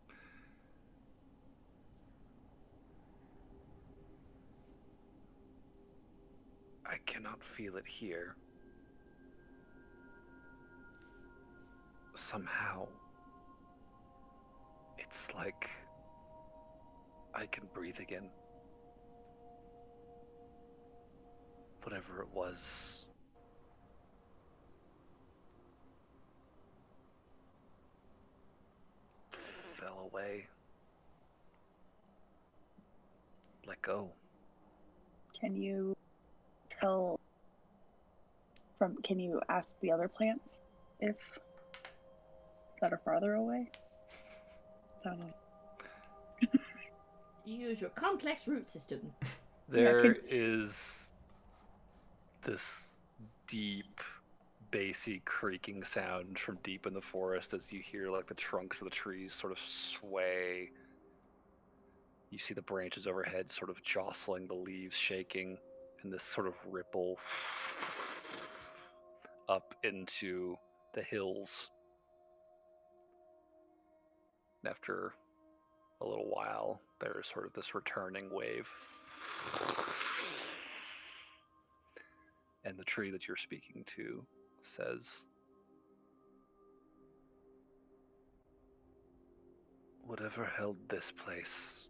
I cannot feel it here. Somehow, it's like I can breathe again. Whatever it was fell away. Let go. Can you can you ask the other plants if that are farther away? I don't know. Use your complex root system. There is this deep, bassy creaking sound from deep in the forest as you hear like the trunks of the trees sort of sway. You see the branches overhead sort of jostling, the leaves shaking, and this sort of ripple up into the hills. After a little while, there is sort of this returning wave. And the tree that you're speaking to says, "Whatever held this place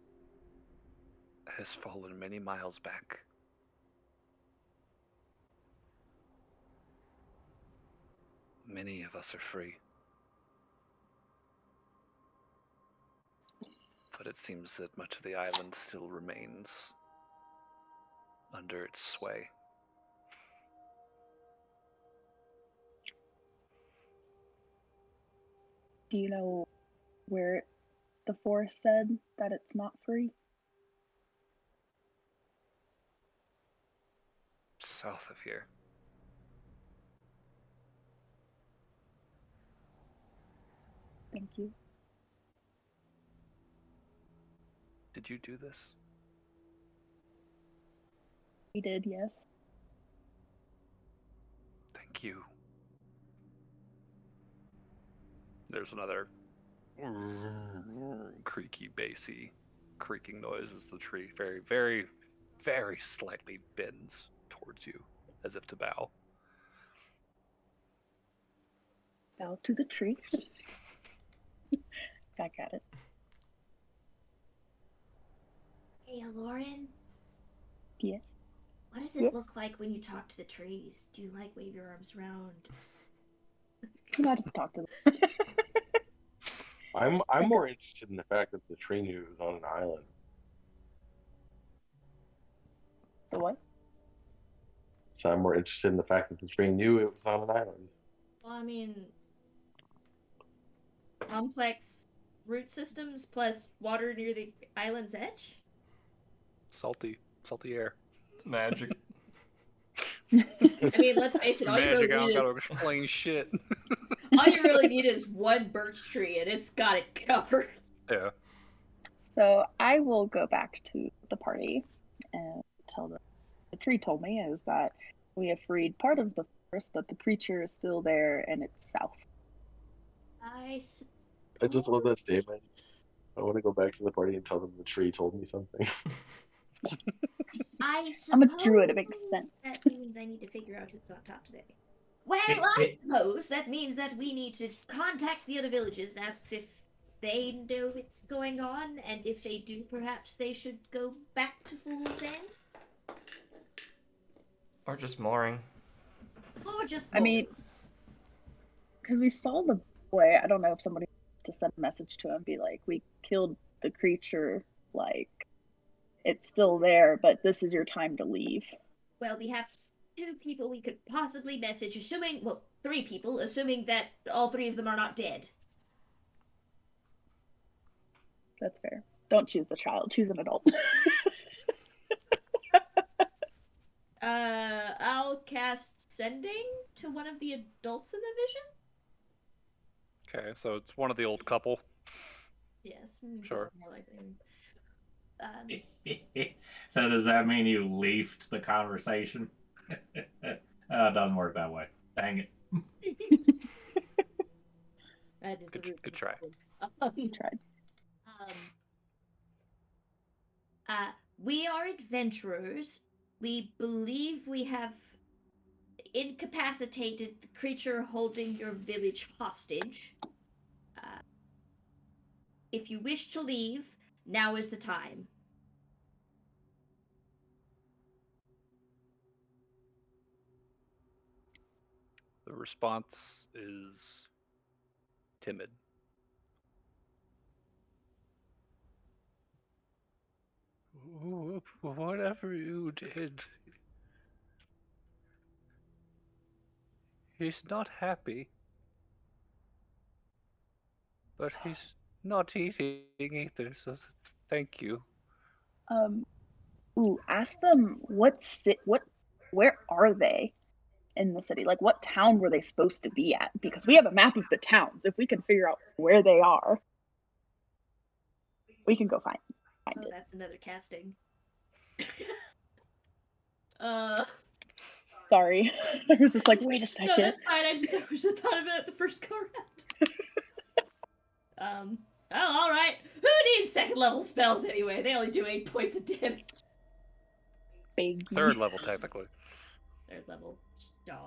has fallen many miles back. Many of us are free. But it seems that much of the island still remains under its sway." Do you know where the forest said that it's not free? South of here. Thank you. Did you do this? We did, yes. Thank you. There's another creaky, bassy, creaking noise as the tree very, very, very slightly bends towards you, as if to bow. Bow to the tree. Back at it. Hey, Lauren, Yes. what does it Yes. look like when you talk to the trees? Do you like wave your arms around? You know, I just talked to them. I'm more interested in the fact that the tree knew it was on an island. The what? So I'm more interested in the fact that the tree knew it was on an island. Well, I mean, complex root systems plus water near the island's edge? Salty air. It's magic. I mean, let's face it, all you Magic, I really don't need gotta explain shit. all you really need is one birch tree, and it's got it covered. Yeah. So I will go back to the party and tell them the tree told me is that we have freed part of the forest, but the creature is still there and it's south. I I just love that statement. I want to go back to the party and tell them the tree told me something. I'm a druid, it makes sense. That means I need to figure out who's on top today. Well, I suppose that means that we need to contact the other villages and ask if they know what's going on, and if they do, perhaps they should go back to Fool's End. Or just mooring. Or just I mean, because we saw the boy, I don't know if somebody wants to send a message to him, be like, we killed the creature, like, it's still there, but this is your time to leave. Well, we have 2 people we could possibly message, assuming, well, 3 people, assuming that all 3 of them are not dead. That's fair. Don't choose the child, choose an adult. I'll cast Sending to one of the adults in the Okay, so it's one of the old couple. vision. Yes. Sure. More likely. So does that mean you leafed the conversation? It doesn't work that way. Dang it. That is Good try. You tried. We are adventurers. We believe we have incapacitated the creature holding your village hostage. If you wish to leave, now is the time. The response is timid. Whatever you did, he's not happy, but he's not eating either, so thank you. Ask them where are they in the city? Like, what town were they supposed to be at? Because we have a map of the towns. If we can figure out where they are, we can go find Oh, it. that's another casting. Sorry, I was just like, wait a second. No, that's fine. I just wish I thought of it at the first go round. Oh, all right. Who needs second level spells anyway? They only do 8 points of damage. Big 3rd level, technically. 3rd level.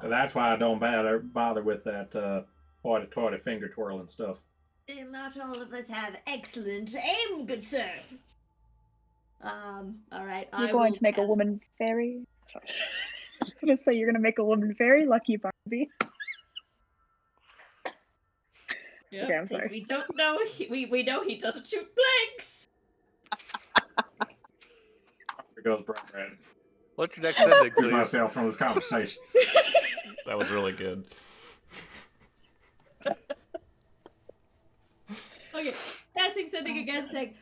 So that's why I don't bother with that hoity-toity finger twirling stuff. Not all of us have excellent aim, good sir. All right. You're going to make a woman fairy. Sorry. I was gonna say you're gonna make a woman fairy. Lucky Barbie. Yep, Okay, I'm sorry. We don't know. We know he doesn't shoot blanks. Here goes Brad. What's your next sending, Excuse please? myself from this conversation. That was really good. Okay, casting Sending again, saying,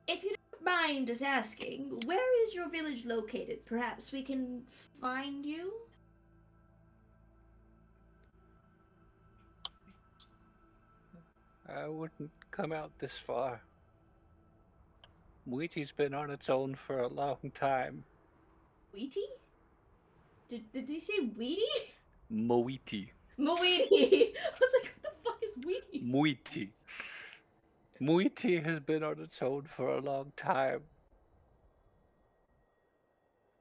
If you don't mind us asking, where is your village located? Perhaps we can find you? I wouldn't come out this far. Wheaty's been on its own for a long time. Wheaty? Did you say Wheaty? Moiti. Moiti. I was like, what the fuck is Wheaty? Muiti. Muiti has been on its own for a long time.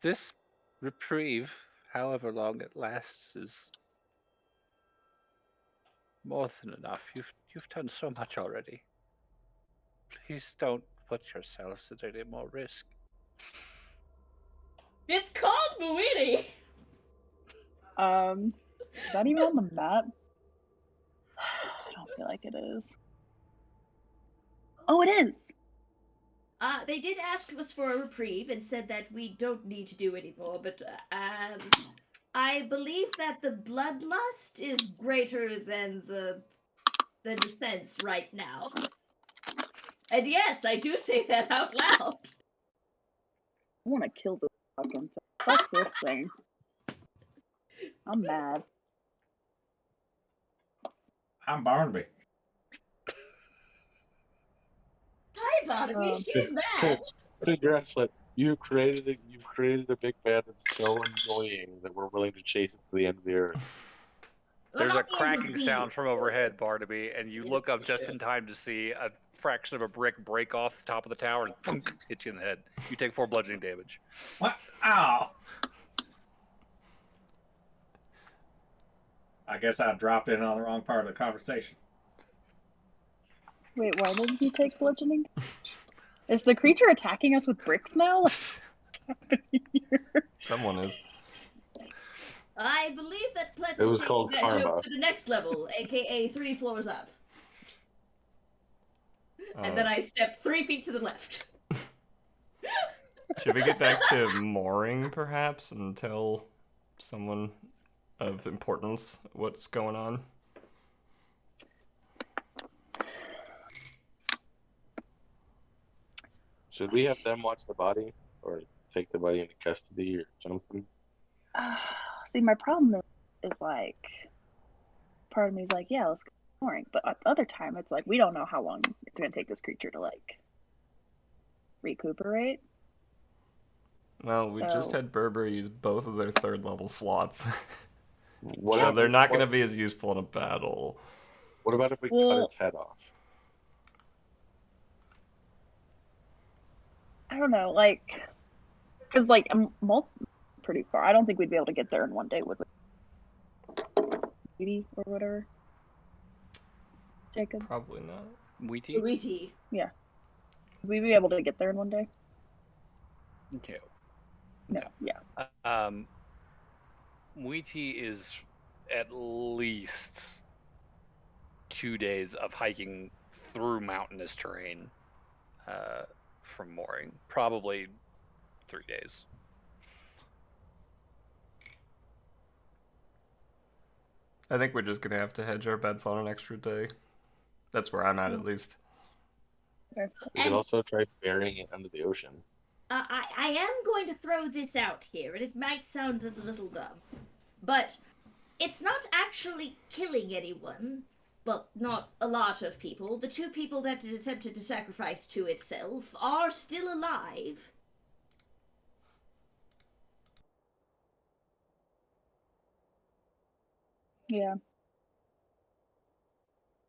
This reprieve, however long it lasts, is more than enough. You've done so much already. Please don't put yourselves at any more risk. It's called Moiti. Is that even on the map? I don't feel like it is. Oh, it is. They did ask us for a reprieve and said that we don't need to do any more, but I believe that the bloodlust is greater than the sense right now. And yes, I do say that out loud. I want to kill this fucking thing. Fuck this thing. I'm mad. I'm Barnaby. Barnaby. She's Con- mad. Congrats, Flip. You've created a big bad that's so annoying that we're willing to chase it to the end of the earth. Well, There's a not the ends of cracking the sound from overhead, Barnaby, and you look up just in time to see a fraction of a brick break off the top of the tower and thunk, hit you in the head. You take 4 bludgeoning damage. What? Ow! I guess I dropped in on the wrong part of the conversation. Wait, why did he take bludgeoning? Is the creature attacking us with bricks now? What's happening here? Someone is. I believe that Plet It is was taking called that karma. joke to the next level, aka 3 floors up. And then I step 3 feet to the left. Should we get back to mooring, perhaps, and tell someone of importance what's going on? Should we have them watch the body, or take the body into custody, or something? See, my problem is like, part of me is like, yeah, let's go mooring. But at the other time, it's like, we don't know how long it's going to take this creature to, like, recuperate. Well, we just So- had Berber use both of their 3rd level slots. What So if- they're not going to what- be as useful in a battle. What about if we cut Well- its head off? I don't know, like, because, like, I'm pretty far. I don't think we'd be able to get there in one day, would we? Maybe, or whatever. Jacob? Probably not. Weety? Luigi. Would we be able to get there in one day? Okay. No. Yeah. Weety is at least 2 days of hiking through mountainous terrain from mooring. Probably 3 days. I think we're just going to have to hedge our bets on an extra day. That's where I'm at least. We could And also try burying it under the ocean. I am going to throw this out here, and it might sound a little dumb, but it's not actually killing anyone. Well, not a lot of people. The 2 people that it attempted to sacrifice to itself are still alive. Yeah.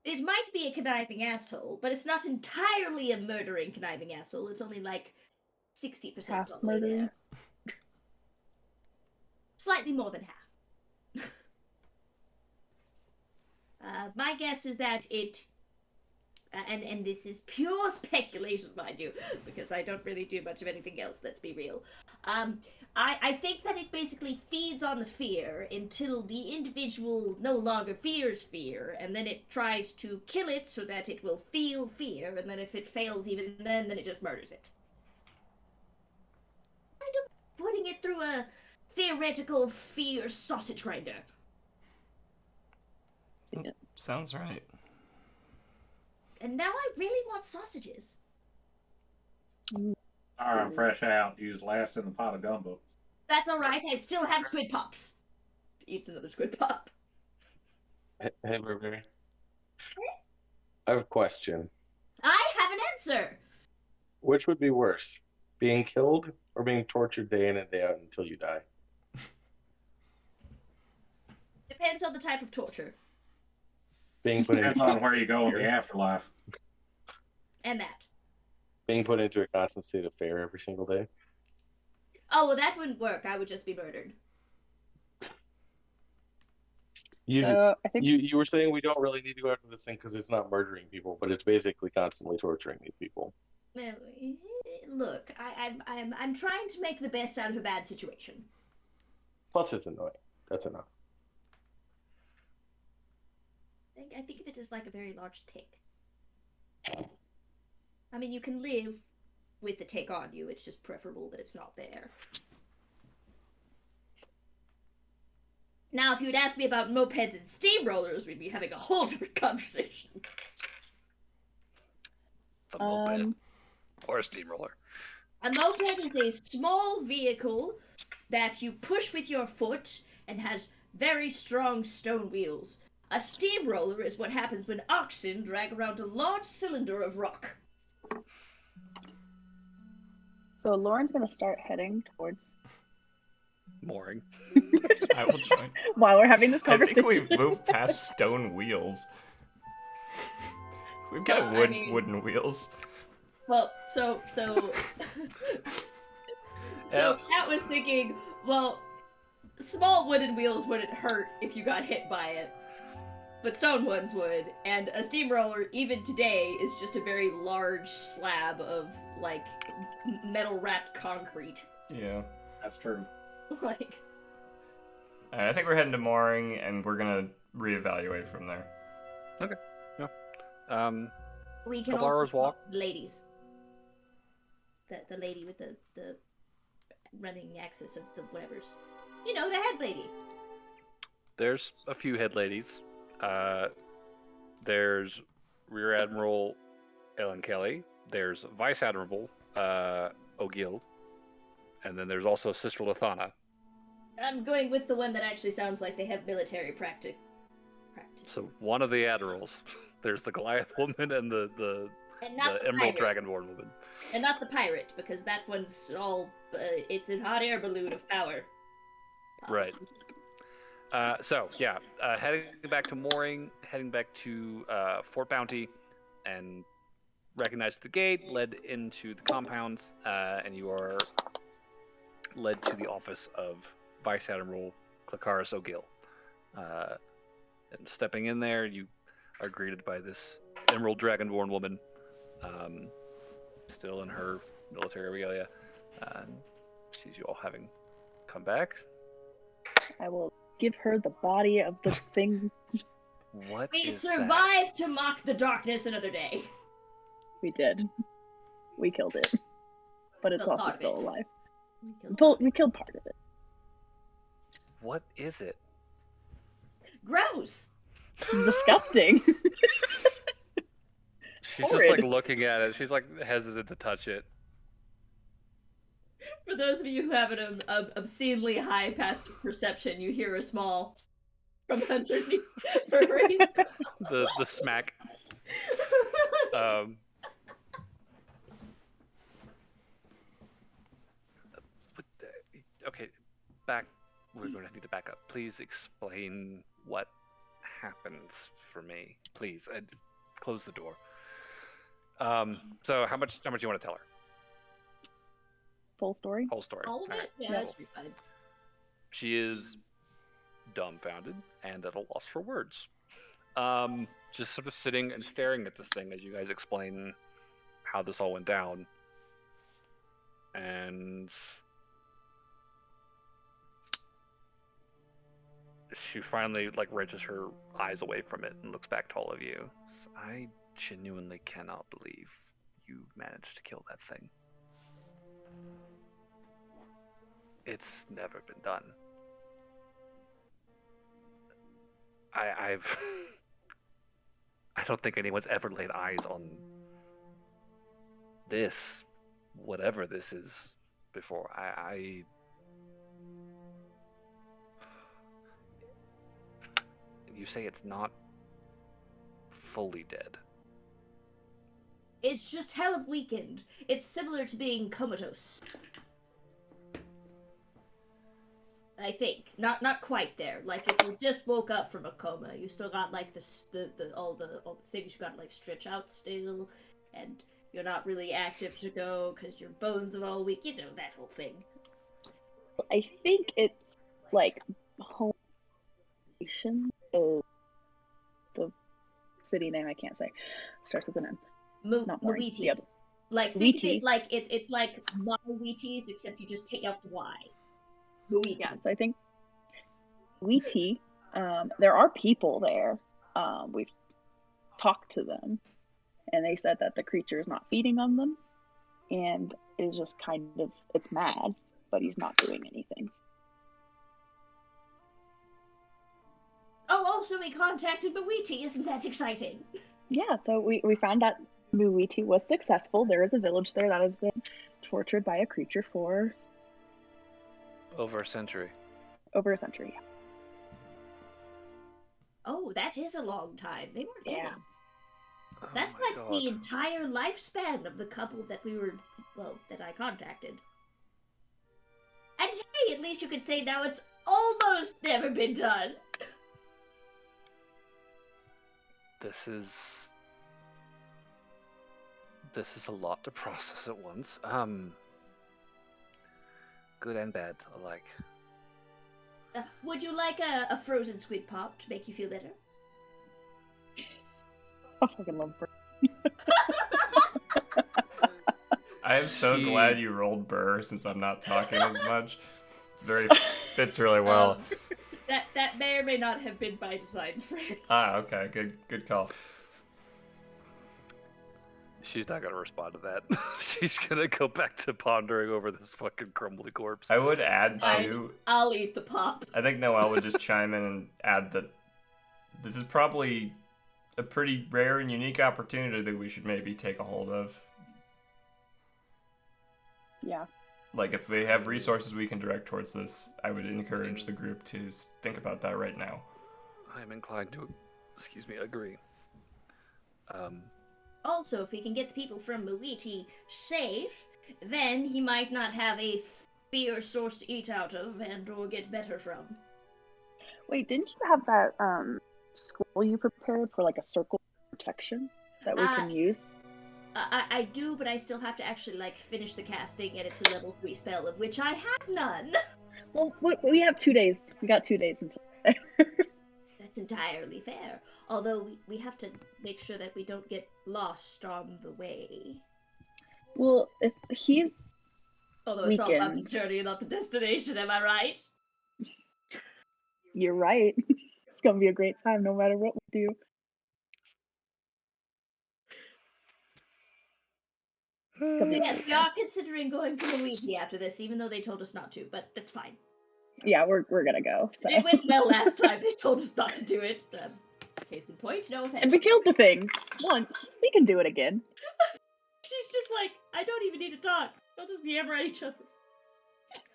It might be a conniving asshole, but it's not entirely a murdering conniving asshole. It's only like 60% Half all the way murdering. there. Slightly more than half. My guess is that it, and this is pure speculation, mind you, because I don't really do much of anything else, let's be real. I think that it basically feeds on the fear until the individual no longer fears fear, and then it tries to kill it so that it will feel fear, and then if it fails even then it just murders it. Kind of putting it through a theoretical fear sausage grinder. Sounds right. And now I really want sausages. Sorry, I'm fresh out. Used last in the pot of gumbo. That's alright, I still have squid pops. Eats another squid pop. Hey, Burberry. I have a question. I have an answer! Which would be worse, being killed or being tortured day in and day out until you die? Depends on the type of torture. Being put Depends into on where you go in the afterlife. And that. being put into a constant state of fear every single day. Oh, well, that wouldn't work. I would just be murdered. So I think You were saying we don't really need to go after this thing because it's not murdering people, but it's basically constantly torturing these people. Well, look, I'm trying to make the best out of a bad situation. Plus, it's annoying. That's enough. I think of it as like a very large tick. I mean, you can live with the tick on you. It's just preferable that it's not there. Now, if you had asked me about mopeds and steamrollers, we'd be having a whole different conversation. It's a moped or a steamroller. A moped is a small vehicle that you push with your foot and has very strong stone wheels. A steamroller is what happens when oxen drag around a large cylinder of rock. So Lauren's gonna start heading towards Mooring. I will join. while we're having this I conversation. think we've moved past stone wheels. We've got Well, I mean- wooden wheels. Well, so Kat was thinking, well, small wooden wheels wouldn't hurt if you got hit by it, but stone ones would. And a steamroller, even today, is just a very large slab of like metal wrapped concrete. Yeah. That's true. Like, I think we're heading to mooring, and we're gonna reevaluate from there. We can Couple also hours walk. talk to ladies. The lady with the running axis of the whatevers. You know, the head lady. There's a few head ladies. There's Rear Admiral Ellen Kelly. There's Vice Admiral O'Gill. And then there's also Sister Lathana. I'm going with the one that actually sounds like they have military practice. So one of the admirals. There's the Goliath woman and the And not the Emerald pirate. Dragonborn woman. And not the pirate, because that one's all, it's a hot air balloon of power. Right. Heading back to mooring, heading back to Fort Bounty, and recognize the gate, led into the compounds, and you are led to the office of Vice Admiral Clacaris O'Gill. And stepping in there, you are greeted by this Emerald Dragonborn woman, still in her military regalia. Sees you all having come back. I will give her the body of the thing. What We is survived to mock the darkness another day. We did. We killed it, but it's Well, also part of still it. alive. We killed We killed part of it. that? What is it? Gross! Disgusting. She's just like Horrid. looking at it. She's like hesitant to touch it. For those of you who have an obscenely high passive perception, you hear a small from underneath her raise. The smack. Okay, back. We're going to need to back up. Please explain what happens for me, please. Close the door. So how much you want to tell her? Full story. Whole story. All of All it? right. Yeah, Yeah. that should be fine. She is dumbfounded and at a loss for words. Just sort of sitting and staring at this thing as you guys explain how this all went down. And she finally wrenches her eyes away from it and looks back to all of you. I genuinely cannot believe you managed to kill that thing. It's never been done. I've I don't think anyone's ever laid eyes on this, whatever this is, before. You say it's not fully dead. It's just hell weakened. It's similar to being comatose. I think not quite there. Like if you just woke up from a coma, you still got like all the things you got to like stretch out still, and you're not really active to go because your bones are all weak. You know that whole thing. I think it's like home is the city name. I can't say. Starts with an M. Not Mooring, Mawiti. the other. Like think of Wheatie. it like it's like Wheaties, except you just take out the Y. Wheaties. Yeah, so I think Wheatie, there are people there. We've talked to them, and they said that the creature is not feeding on them, and is just kind of, it's mad, but he's not doing anything. Oh, so we contacted Mawiti. Isn't that exciting? Yeah, so we found out Muwiti was successful. There is a village there that has been tortured by a creature for Over a century. over a century. Oh, that is a long time. They weren't Yeah. kidding. That's my like God. the entire lifespan of the couple that that I contacted. And hey, at least you could say now it's almost never been done. This is a lot to process at once. Good and bad alike. Would you like a frozen squid pop to make you feel better? I fucking love Burr. I am so She- glad you rolled Burr since I'm not talking as much. It's very fits really well. That may or may not have been by design, friends. Okay, good call. She's not gonna respond to that. She's gonna go back to pondering over this fucking crumbly corpse. I would add Fine. too. I'll eat the pop. I think Noelle would just chime in and add that this is probably a pretty rare and unique opportunity that we should maybe take a hold of. Yeah. Like, if we have resources we can direct towards this, I would encourage the group to think about that right now. I'm inclined to, agree. Also, if we can get the people from Muiti safe, then he might not have a fear source to eat out of and or get better from. Wait, didn't you have that scroll you prepared for like a circle of protection that we can use? I do, but I still have to actually finish the casting, and it's a level 3 spell, of which I have none. Well, we have 2 days. We got 2 days until. That's entirely fair. Although we have to make sure that we don't get lost on the way. Well, if he's Although it's all about the weakened. journey and not the destination, am I right? You're right. It's gonna be a great time no matter what we do. It's gonna be Yes, great we time. are considering going to Luigi after this, even though they told us not to, but that's fine. Yeah, we're gonna go. So. It went well last time. They told us not to do it. Case in point, no offense. And we killed the thing once. We can do it again. She's just like, I don't even need to talk. They'll just yammer at each other.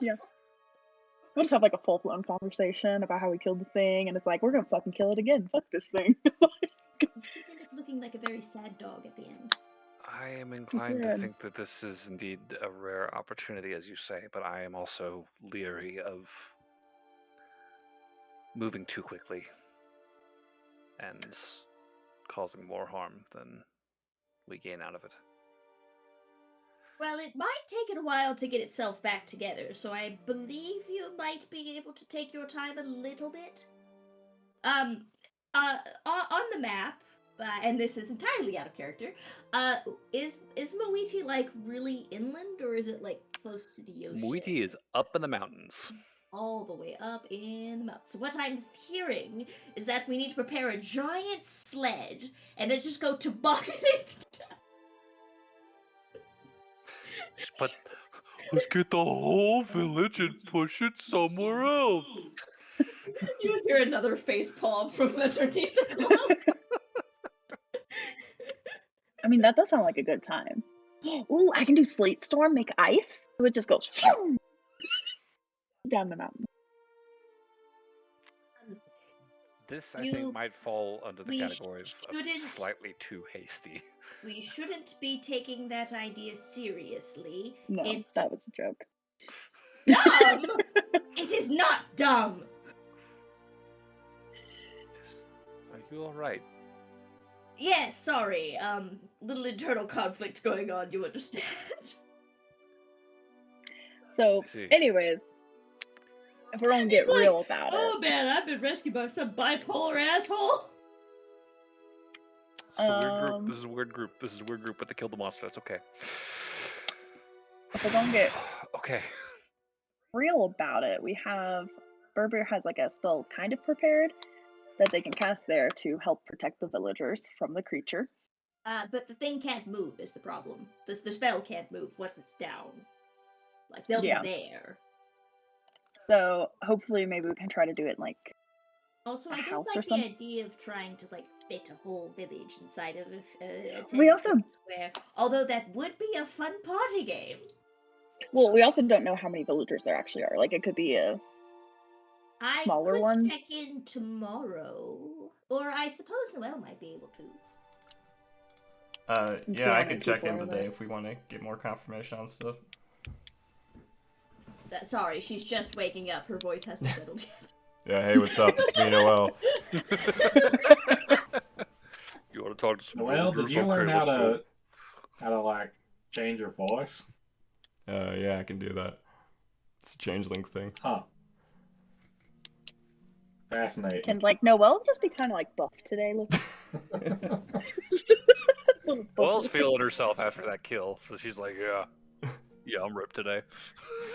We'll just have like a full-blown conversation about how we killed the thing, and it's like, we're gonna fucking kill it again. Fuck this thing. You end up looking like a very sad dog at the end. I am inclined to did. think that this is indeed a rare opportunity, as you say, but I am also leery of moving too quickly and causing more harm than we gain out of it. Well, it might take it a while to get itself back together, so I believe you might be able to take your time a little bit. On the map, and this is entirely out of character, is Moiti really inland, or is it close to the ocean? Muiti is up in the mountains. All the way up in the mountains. So what I'm hearing is that we need to prepare a giant sled and then just go tobogganing. But let's get the whole village and push it somewhere else. You hear another face palm from underneath the cloak. I mean, that does sound like a good time. Ooh, I can do Slate Storm, make ice. So it just goes down the mountain. This, I think, might fall under the we category of shouldn't- slightly too hasty. We shouldn't be taking that idea seriously. No, It's that was a joke. dumb! It is not dumb! Are you alright? Yes, sorry. Little internal conflict going on, you understand. So, I see. anyways, if we're gonna get It's like, real about Oh it, man, I've been rescued by some bipolar asshole. This is a weird group. This is a weird group. This is a weird group, but they killed the monster. That's okay. if we're gonna get Okay. real about it, we have Berber has a spell kind of prepared that they can cast there to help protect the villagers from the creature. But the thing can't move is the problem. The spell can't move once it's down. They'll Yeah. be there. So hopefully, maybe we can try to do it Also, A I don't house or like the something? idea of trying to fit a whole village inside of a We 10 also- square. Although that would be a fun party game. Well, we also don't know how many villagers there actually are. It could be a I Smaller could one? check in tomorrow, or I suppose Noelle might be able to. and see Yeah, how I many could check people in are today there. if we want to get more confirmation on stuff. Sorry, she's just waking up. Her voice hasn't settled yet. Yeah, hey, what's up? It's me, Noel. You want to talk to some Noel, did villagers? you learn Okay, how let's go. to like change your voice? Yeah, I can do that. It's a changeling thing. Huh. Fascinating. Can like Noelle just be kind of like buff today? Look. Noelle's feeling herself after that kill, so she's like, yeah, I'm ripped today.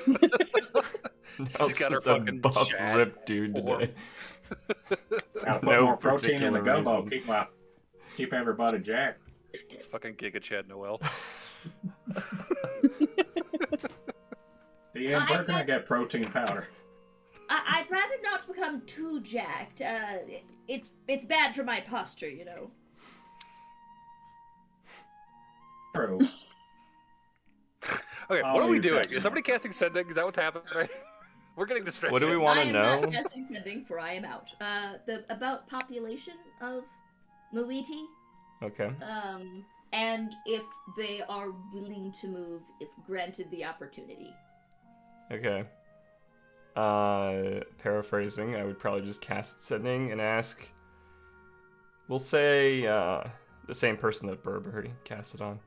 She's got her just a fucking buff, Chad ripped dude form. today. Gotta put No more protein in the particular gumbo. reason. Keep everybody jacked. It's fucking Giga Chad Noel. Yeah, we're gonna get protein powder. I'd rather not become too jacked. It's bad for my posture, you know. True. Okay, I'll what are we use doing? that. Is somebody casting sending? Is that what's happening? We're getting distracted. What do we want I to am know? not guessing sending, for I am out. The about population of Muiti, Okay. and if they are willing to move if granted the opportunity. Okay. Paraphrasing, I would probably just cast sending and ask. We'll say the same person that Burberry cast it on.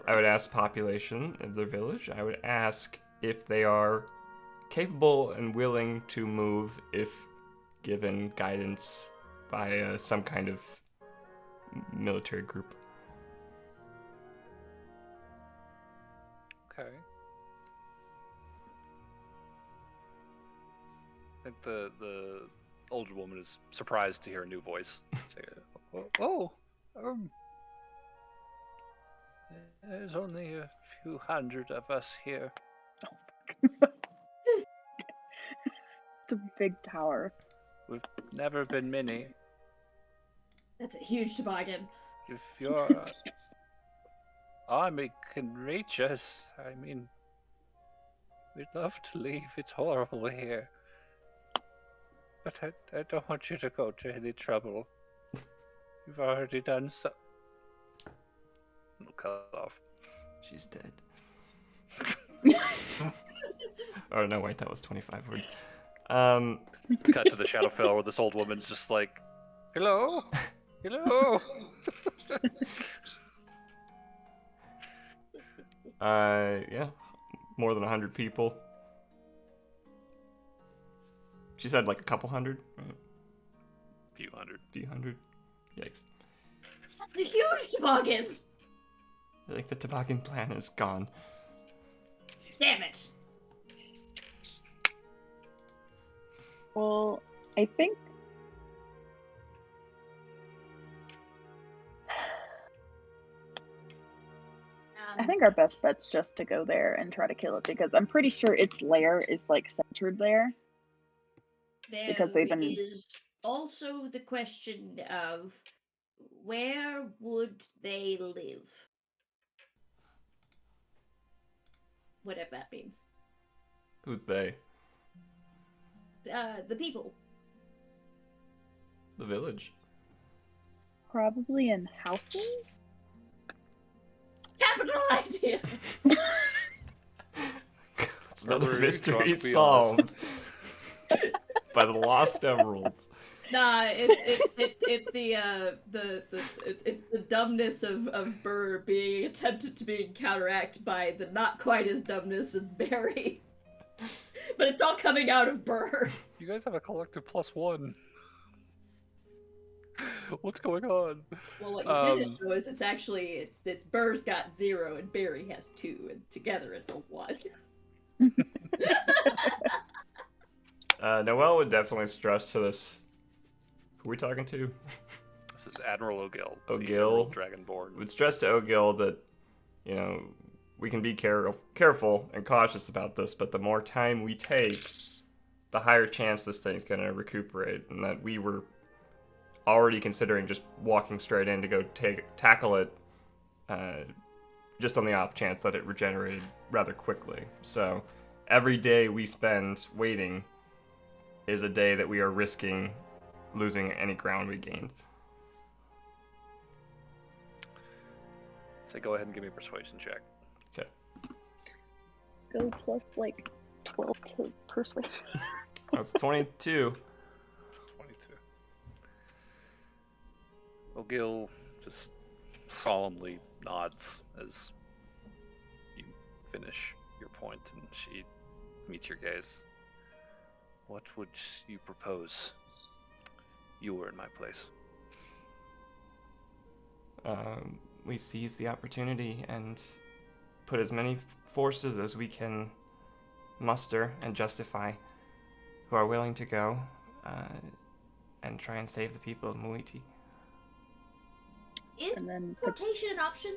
I would ask population of their village. I would ask if they are capable and willing to move if given guidance by some kind of military group. Okay. I think the older woman is surprised to hear a new voice. Say, there's only a few hundred of us here. It's a big tower. We've never been many. That's a huge toboggan. If your army can reach us, I mean, we'd love to leave. It's horrible here. But I don't want you to go to any trouble. You've already done so. I'll cut it off. She's dead. Oh no, wait, that was 25 words. Cut to the Shadowfell where this old woman's just like, hello? Hello? Yeah, more than 100 people. She said like a couple hundred, right? Few hundred. Few hundred. Yikes. That's a huge toboggan! I think the toboggan plan is gone. Damn it! Well, I think our best bet's just to go there and try to kill it because I'm pretty sure its lair is like centered there. There Because they've been- is also the question of where would they live? Whatever that means. Who's they? The people. The village. Probably in houses. Capital idea! It's another Burberry, mystery trying to be solved by the lost emeralds. Nah, it's the dumbness of Burr being attempted to be counteracted by the not quite as dumbness of Barry. But it's all coming out of Burr. You guys have a collective +1. What's going on? Well, what you didn't know is it's Burr's got 0 and Barry has 2, and together it's a 1. Noelle would definitely stress to this. Who are we talking to? This is Admiral O'Gill. The O'Gill? Emerald Dragonborn. Would stress to O'Gill that, you know, we can be careful and cautious about this, but the more time we take, the higher chance this thing's going to recuperate, and that we were already considering just walking straight in to go tackle it, just on the off chance that it regenerated rather quickly. So every day we spend waiting is a day that we are risking losing any ground we gained. So go ahead and give me a persuasion check. Okay. Go plus like 12 to persuasion. That's 22. 22. Well, Gil just solemnly nods as you finish your point, and she meets your gaze. What would you propose if you were in my place? We seize the opportunity and put as many forces as we can muster and justify who are willing to go and try and save the people of Muiti. Is And then teleportation an option?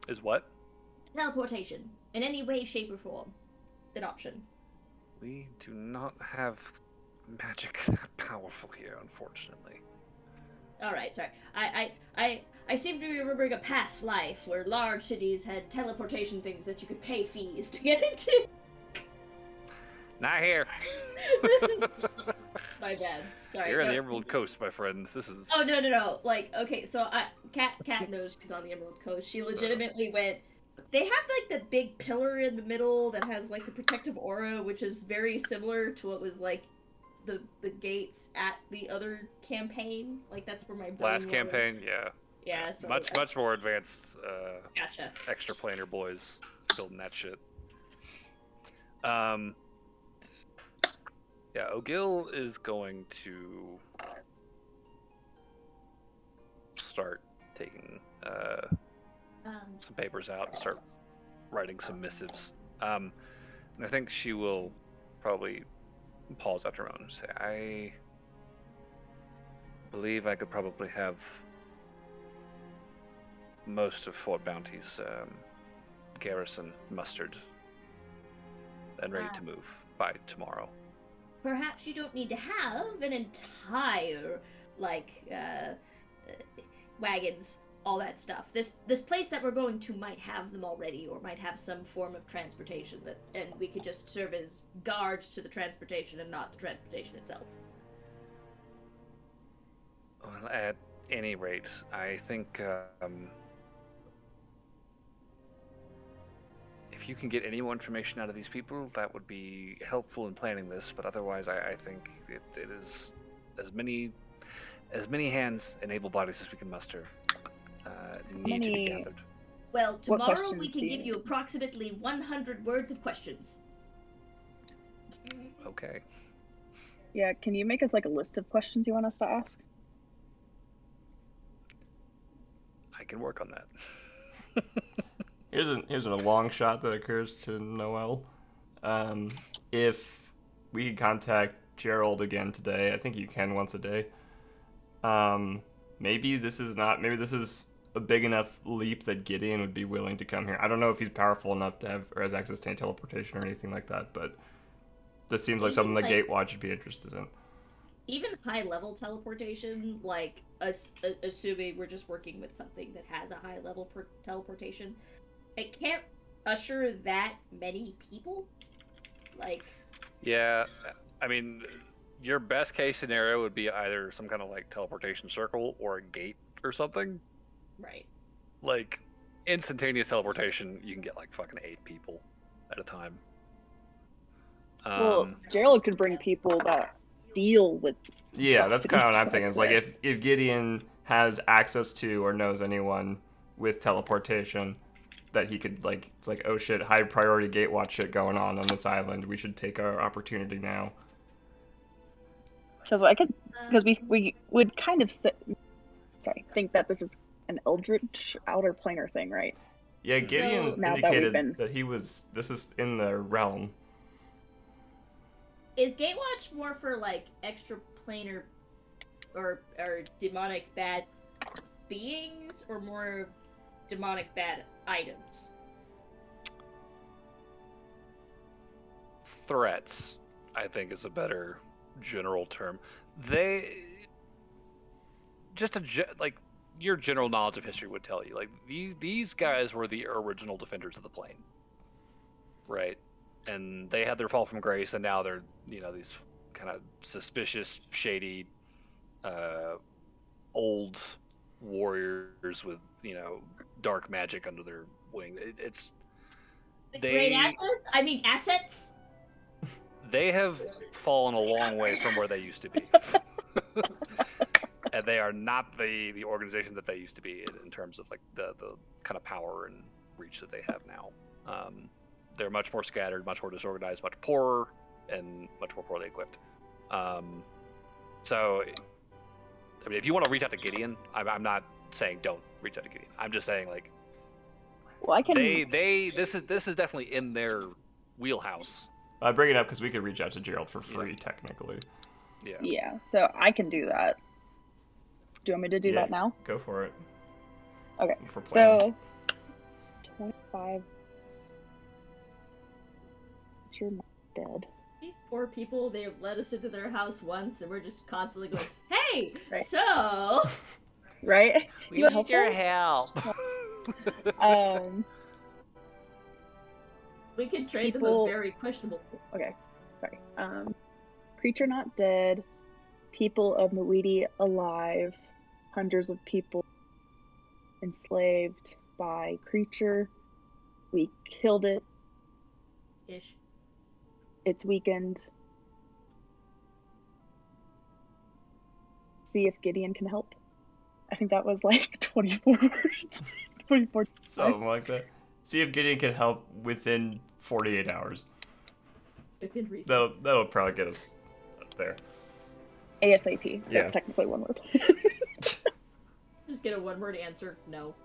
Is what? Teleportation, in any way, shape, or form, an option. We do not have magic that powerful here, unfortunately. All right, sorry. I seem to be remembering a past life where large cities had teleportation things that you could pay fees to get into. Not here. My bad. Sorry. You're in the no. Emerald Coast, my friend. This is. Oh no. Like, okay, so Kat knows she's on the Emerald Coast. She legitimately went. They have like the big pillar in the middle that has like the protective aura, which is very similar to what was like the gates at the other campaign. Like that's where my brain Last was. campaign, yeah. Yeah. So Much more advanced. Gotcha. Extra planar boys building that shit. Yeah, O'Gill is going to start taking some papers out and start writing some missives. And I think she will probably pause after a moment and say, I believe I could probably have most of Fort Bounty's garrison mustered and ready to move by tomorrow. Perhaps you don't need to have an entire, like, wagons, all that stuff. This place that we're going to might have them already, or might have some form of transportation that, and we could just serve as guards to the transportation and not the transportation itself. Well, at any rate, I think if you can get any more information out of these people, that would be helpful in planning this. But otherwise, I think it is as many hands and able bodies as we can muster need to be gathered. Well, tomorrow we questions can do give you you approximately 100 words of questions. Okay. Yeah, can you make us like a list of questions you want us to ask? I can work on that. Here's a long shot that occurs to Noel. If we could contact Gerald again today, I think you can once a day. Maybe this is a big enough leap that Gideon would be willing to come here. I don't know if he's powerful enough to have or has access to teleportation or anything like that, but this seems like something the Gatewatch would be interested in. Even high-level teleportation, like, assuming we're just working with something that has a high-level teleportation, it can't assure that many people. Like... Yeah, I mean, your best case scenario would be either some kind of, like, teleportation circle or a gate or something. Right. Like, instantaneous teleportation, you can get, like, fucking 8 people at a time. Well, Gerald could bring people that deal with. Yeah, that's kind of what I'm like thinking. It's like this. if Gideon has access to or knows anyone with teleportation that he could, like, it's like, oh shit, high priority Gatewatch shit going on this island. We should take our opportunity now. Because I could, because we would kind of think that this is an eldritch outer planar thing, right? Yeah, Gideon Now that indicated that this is in the realm. Is Gatewatch more for, like, extra planar or demonic bad beings, or more demonic bad items? Threats, I think, is a better general term. Like, your general knowledge of history would tell you, like, these guys were the original defenders of the plane, right? And they had their fall from grace, and now they're, these kind of suspicious, shady, old warriors with dark magic under their wing. It's Great assets. I mean assets. They have fallen a long way from where they used to be. And they are not the organization that they used to be in terms of like the kind of power and reach that they have now. They're much more scattered, much more disorganized, much poorer, and much more poorly equipped. So, I mean, if you want to reach out to Gideon, I'm not saying don't reach out to Gideon. I'm just saying like, well, I can. This is definitely in their wheelhouse. I bring it up because we could reach out to Gerald for free, technically. Yeah. Yeah, so I can do that. Do you want me to do that now? Go for it. Okay. So 25. You're not dead. These poor people, they've let us into their house once, and we're just constantly going, hey, Right. so... Right? We need your help. We could trade them People- a very questionable... Okay, sorry. Creature not dead. People of Mawidi alive. Hundreds of people enslaved by creature. We killed it. Ish. It's weakened. See if Gideon can help. I think that was like 24 words. 24. Something like that. See if Gideon can help within 48 hours. Within reason. That'll probably get us up there. ASAP. Yeah. That's technically one word. Just get a one-word answer. No.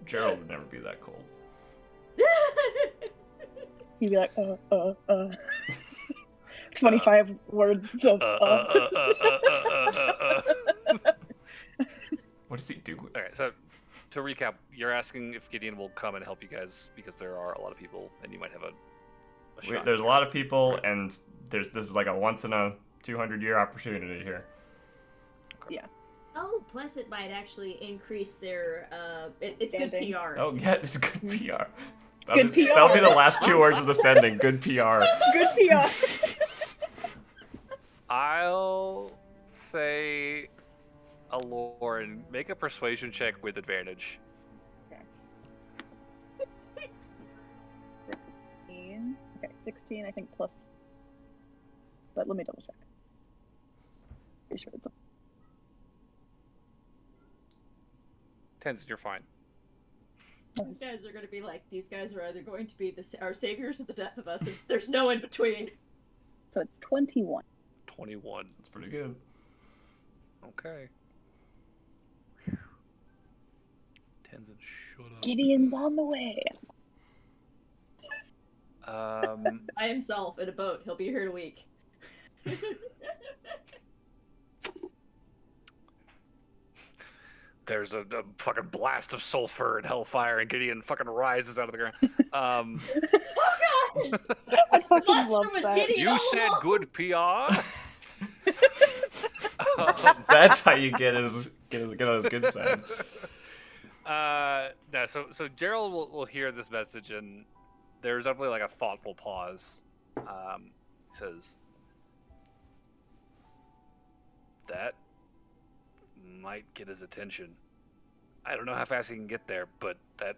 Gerald would never be that cold. He'd be like, 25 words of, What does he do? Okay, so to recap, you're asking if Gideon will come and help you guys because there are a lot of people and you might have a shot. There's a lot of people, and this is like a once in a 200-year opportunity here. yeah. Oh, plus it might actually increase their, it's good Standing. PR. Oh, yeah, it's good PR. Good PR. That'll be the last two words of the sending. Good PR. Good PR. I'll say, Lauren, make a persuasion check with advantage. 16. Okay, 16, I think, plus. But let me double check. Pretty sure it's a... Tens, you're fine. These guys are going to be like, these guys are either going to be our saviors or the death of us. There's no in between. So it's 21. 21. That's pretty good. Okay. Tens and shut up. Gideon's on the way. By himself in a boat. He'll be here in a week. There's a fucking blast of sulfur and hellfire, and Gideon fucking rises out of the ground. Oh god! I fucking Monster love was that. Gideon You all said along. good PR. That's how you get on his good side. No, so Gerald will hear this message, and there's definitely like a thoughtful pause. He says, "That might get his attention. I don't know how fast he can get there, but that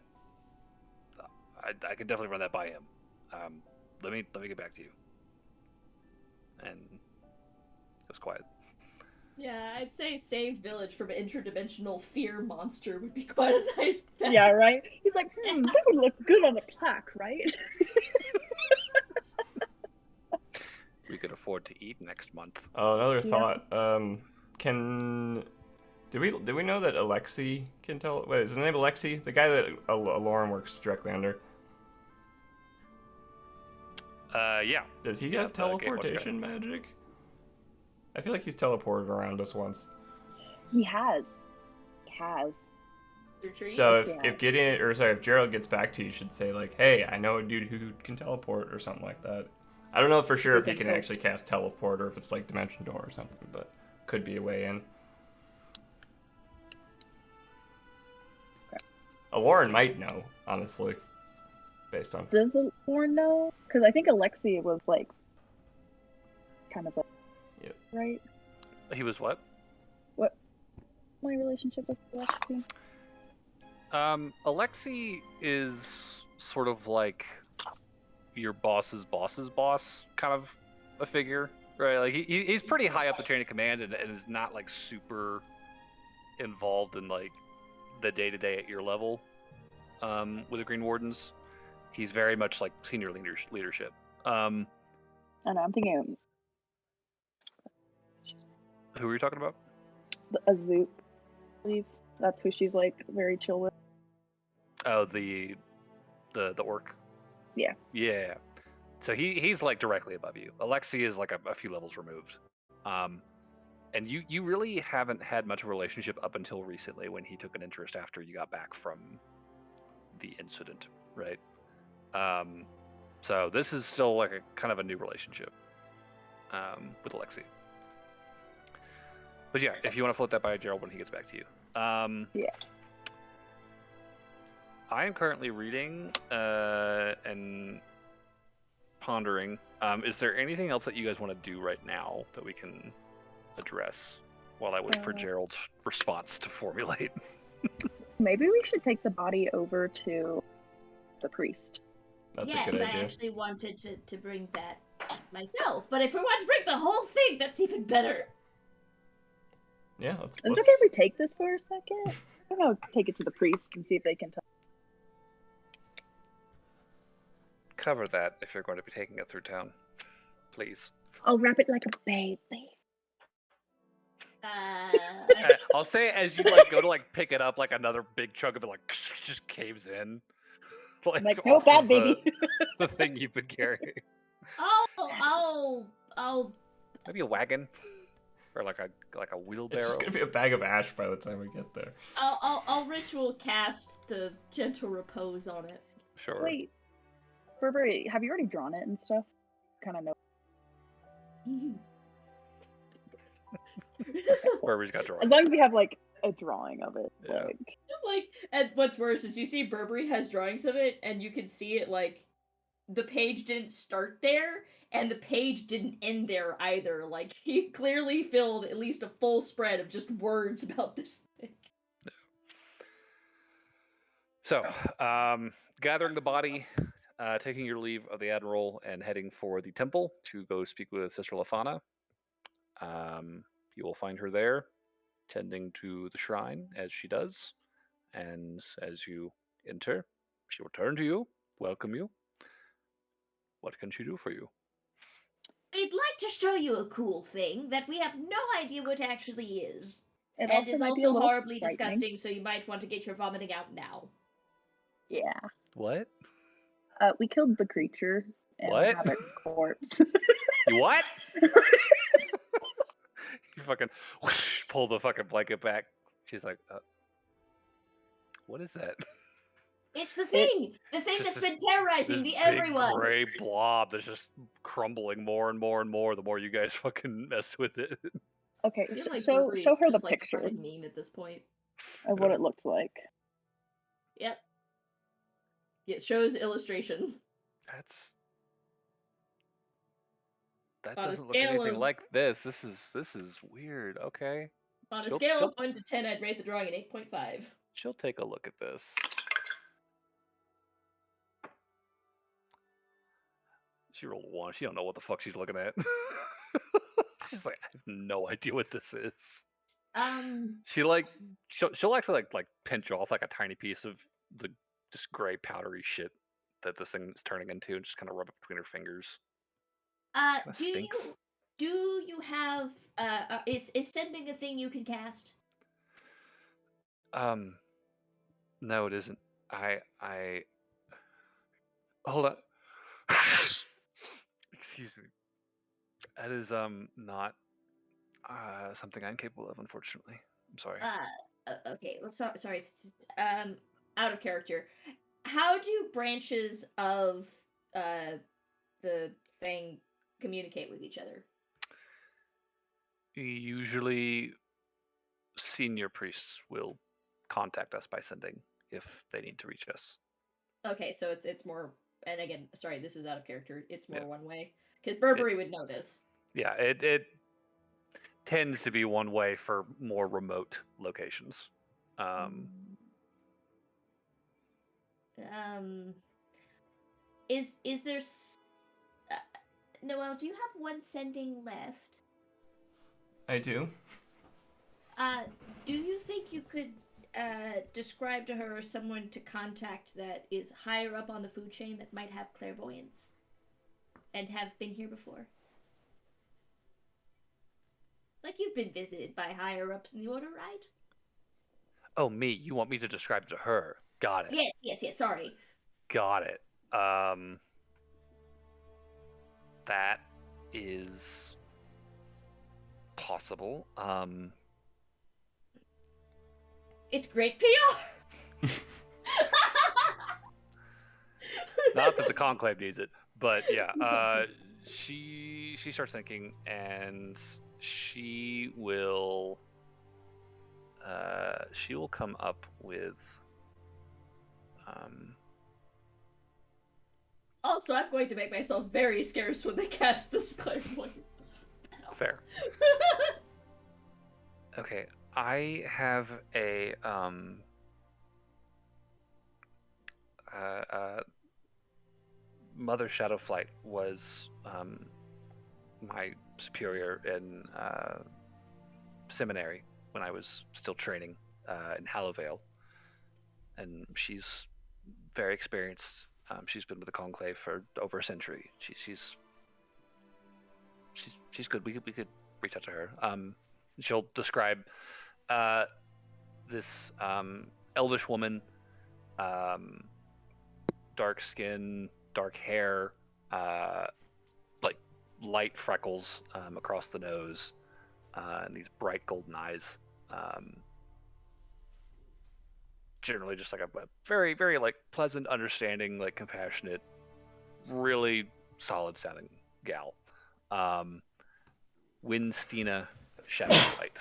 I can definitely run that by him. Let me get back to you." And it was quiet. Yeah, I'd say saved village from an interdimensional fear monster would be quite a nice thing. Yeah, right? He's like, that would look good on a plaque, right? We could afford to eat next month. Oh, another Yeah. thought. Do we know that Alexi can tell? Wait, is his name Alexi? The guy that Lauren works directly under. Yeah. Does he Yeah, have the Gatewatch guy. teleportation magic? I feel like he's teleported around us once. He has. Retreat. So Yeah. if Gerald gets back to you, you should say like, "Hey, I know a dude who can teleport" or something like that. I don't know for sure if he can can help. actually cast teleport or if it's like dimension door or something, but could be a way in. Lauren might know, honestly, based on. Does Lauren know? Because I think Alexi was like kind of a Yep. right. He was what? my relationship with Alexi? Alexi is sort of like your boss's boss, kind of a figure, right? Like he's pretty high up the chain of command and is not like super involved in like the day-to-day at your level with the Green Wardens. He's very much like senior leadership. I know, I'm thinking Who were you talking about? a Zoop, I believe. That's who she's like very chill with. Oh, the orc. Yeah. Yeah. So he's like directly above you. Alexi is like a few levels removed. And you really haven't had much of a relationship up until recently when he took an interest after you got back from the incident, right? So this is still like a kind of a new relationship with Alexi. But yeah, if you want to float that by Gerald when he gets back to you. Yeah. I am currently reading and pondering. Is there anything else that you guys want to do right now that we can address while I wait for Gerald's response to formulate? Maybe we should take the body over to the priest. That's yes, a good I idea. actually wanted to bring that myself, but if we want to bring the whole thing, that's even better. Yeah, Is it okay if we take this for a second? I'm gonna take it to the priest and see if they can tell. Cover that if you're going to be taking it through town, please. I'll wrap it like a baby. I'll say as you like go to like pick it up, like another big chunk of it like just caves in, like no off bad of baby. the thing you've been carrying. I'll Maybe a wagon or like a wheelbarrow. It's just gonna be a bag of ash by the time we get there. I'll ritual cast the gentle repose on it. Sure. Wait, Burberry, have you already drawn it and stuff? Kind of know. Burberry's got drawings. As long as we have like a drawing of it, Yeah. And what's worse is you see Burberry has drawings of it, and you can see it like the page didn't start there, and the page didn't end there either. Like he clearly filled at least a full spread of just words about this thing. So, gathering the body, taking your leave of the Admiral, and heading for the temple to go speak with Sister Lafana. You will find her there, tending to the shrine as she does. And as you enter, she will turn to you, welcome you. What can she do for you? I'd like to show you a cool thing that we have no idea what actually is. It And is might be a also little horribly frightening. disgusting, so you might want to get your vomiting out now. Yeah. What? We killed the creature and What? have its corpse. You what? You fucking whoosh, pull the fucking blanket back. She's like, what is that? It's the thing! The thing Just that's this- been terrorizing This everyone! big gray blob that's just crumbling more and more and more the more you guys fucking mess with it. Okay, I feel like show Burberry her is the just, like, picture fucking meme at this point. of what it looked like. Yep. It shows illustration. That On a doesn't look scale anything of- like this. This is weird. Okay. On a She'll- scale she'll- of 1 to 10, I'd rate the drawing an 8.5. She'll take a look at this. She rolled a 1. She don't know what the fuck she's looking at. She's like, I have no idea what this is. She'll actually like pinch off like a tiny piece of the just gray powdery shit that this thing is turning into and just kind of rub it between her fingers. Kinda stinks. Do you have, is sending a thing you can cast? No, it isn't. I hold on. Excuse me. That is not something I'm capable of, unfortunately. I'm sorry. Okay, well, sorry, out of character. How do branches of, the thing communicate with each other? Usually, senior priests will contact us by sending if they need to reach us. Okay, so it's more, and again, sorry, this was out of character. It's more Yeah. one way because Burberry would know this. Yeah, it tends to be one way for more remote locations. Is there Noel, do you have one sending left? I do. Do you think you could describe to her someone to contact that is higher up on the food chain that might have clairvoyance and have been here before? Like you've been visited by higher ups in the order, right? Oh, me? You want me to describe to her? Got it. Yes. Sorry. Got it. That is possible. It's great PR. Not that the conclave needs it, but yeah. She starts thinking, and she will come up with. Also, I'm going to make myself very scarce when they cast this clairvoyance. Fair. Okay, I have a Mother Shadowflight was my superior in seminary when I was still training in Hallowvale, and she's very experienced. She's been with the Conclave for over a century. She's good. We could reach out to her. She'll describe this elvish woman, dark skin, dark hair, like light freckles across the nose, and these bright golden eyes. Generally just like a very, very like pleasant, understanding, like compassionate, really solid sounding gal. Winstina Shadowlight.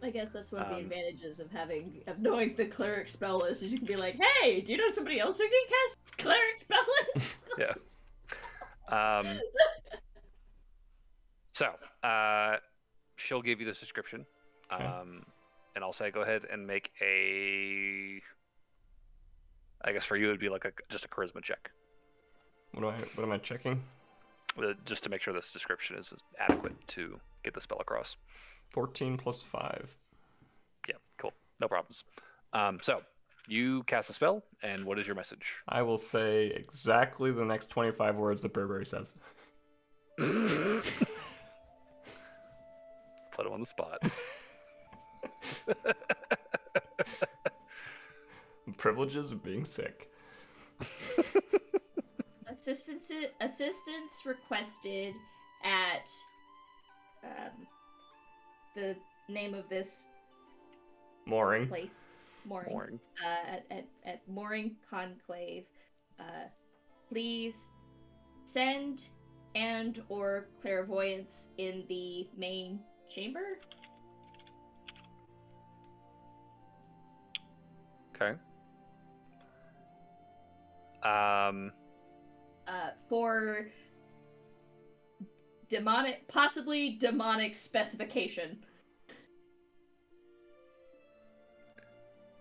I guess that's one of the advantages of knowing the cleric spell list, is you can be like, hey, do you know somebody else who can cast cleric spell list? Yeah. So, she'll give you this description. Okay. And I'll say, go ahead and make a. I guess for you, it'd be like just a charisma check. What am I checking? Just to make sure this description is adequate to get the spell across. 14 plus 5. Yeah, cool. No problems. So, you cast a spell, and what is your message? I will say exactly the next 25 words that Burberry says. Put him on the spot. Privileges of being sick. Assistance requested at the name of this mooring place. Mooring. At Mooring Conclave. Please send and or clairvoyance in the main chamber. Okay. For possibly demonic specification.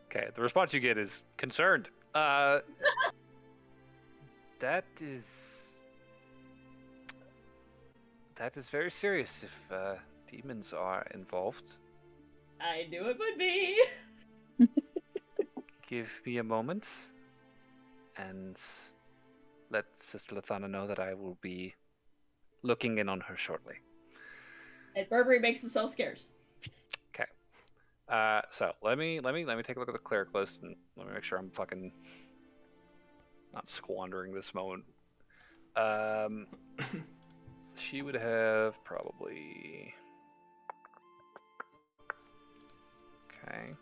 Okay, the response you get is concerned. That is very serious if demons are involved. I knew it would be. Give me a moment, and let Sister Lathana know that I will be looking in on her shortly. And Burberry makes himself scarce. Okay. So let me take a look at the cleric list, and let me make sure I'm fucking not squandering this moment. She would have probably. Okay.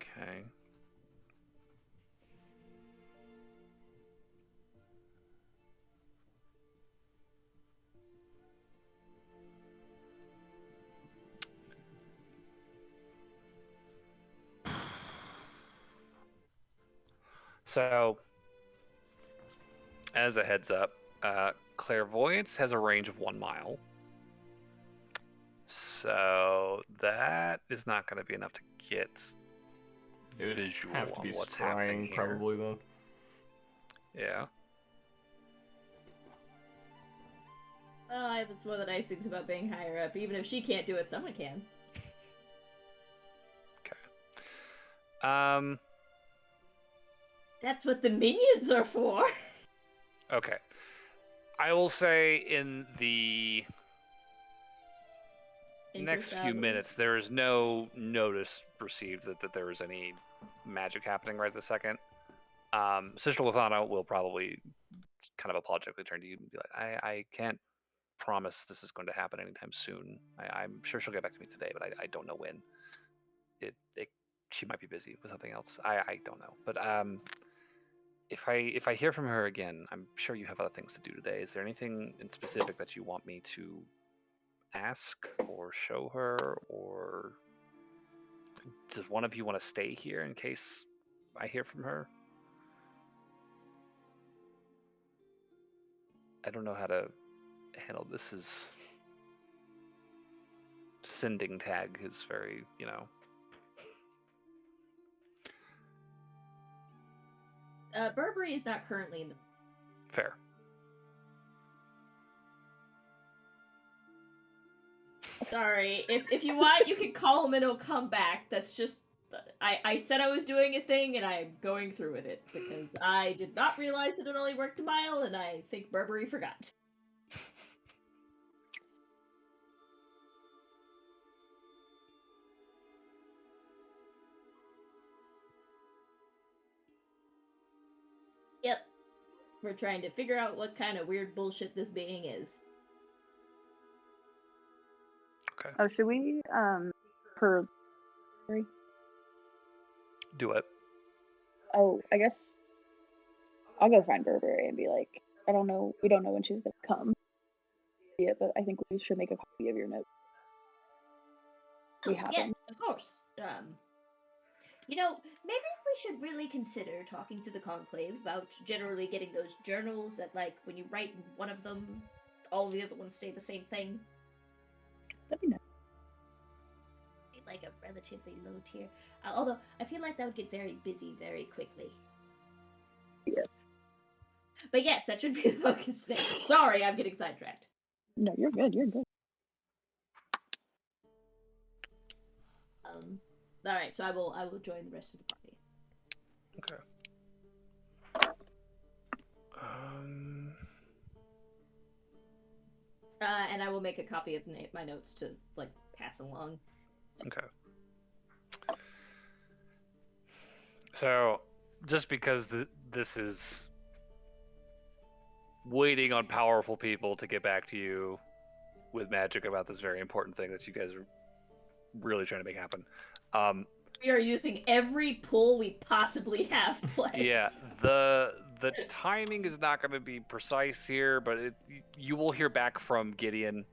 Okay. So, as a heads up, clairvoyance has a range of 1 mile. So that is not going to be enough to get It would visual have to on be what's happening scrying, here. probably, then. Yeah. That's one of the nice things about being higher up. Even if she can't do it, someone can. Okay. That's what the minions are for. Okay. I will say in the next few minutes, there is no notice received that there is any magic happening right this second. Sister Lathana will probably kind of apologetically turn to you and be like, I can't promise this is going to happen anytime soon. I'm sure she'll get back to me today, but I don't know when. She might be busy with something else. I don't know. But if I hear from her again, I'm sure you have other things to do today. Is there anything in specific that you want me to ask or show her, or does one of you want to stay here in case I hear from her? I don't know how to handle this. Is sending tag is very, Burberry is not currently in the... Fair. Sorry, if you want, you can call him and he'll come back. That's just... I said I was doing a thing, and I'm going through with it, because I did not realize that it only worked a mile, and I think Burberry forgot. Yep. We're trying to figure out what kind of weird bullshit this being is. Okay. Oh, should we, per... Do it. Oh, I guess I'll go find Burberry and be like, we don't know when she's gonna come. Yeah, but I think we should make a copy of your notes. We have yes, them. of course. Maybe we should really consider talking to the Conclave about generally getting those journals that, like, when you write one of them, all the other ones say the same thing. Let me know. Like a relatively low tier. Although, I feel like that would get very busy very quickly. Yeah. But yes, that should be the focus today. Sorry, I'm getting sidetracked. No, you're good. Alright, so I will join the rest of the party. Okay. And I will make a copy of my notes to, like, pass along. Okay. So, just because this is waiting on powerful people to get back to you with magic about this very important thing that you guys are really trying to make happen. We are using every pull we possibly have played. Yeah, the timing is not going to be precise here, but you will hear back from Gideon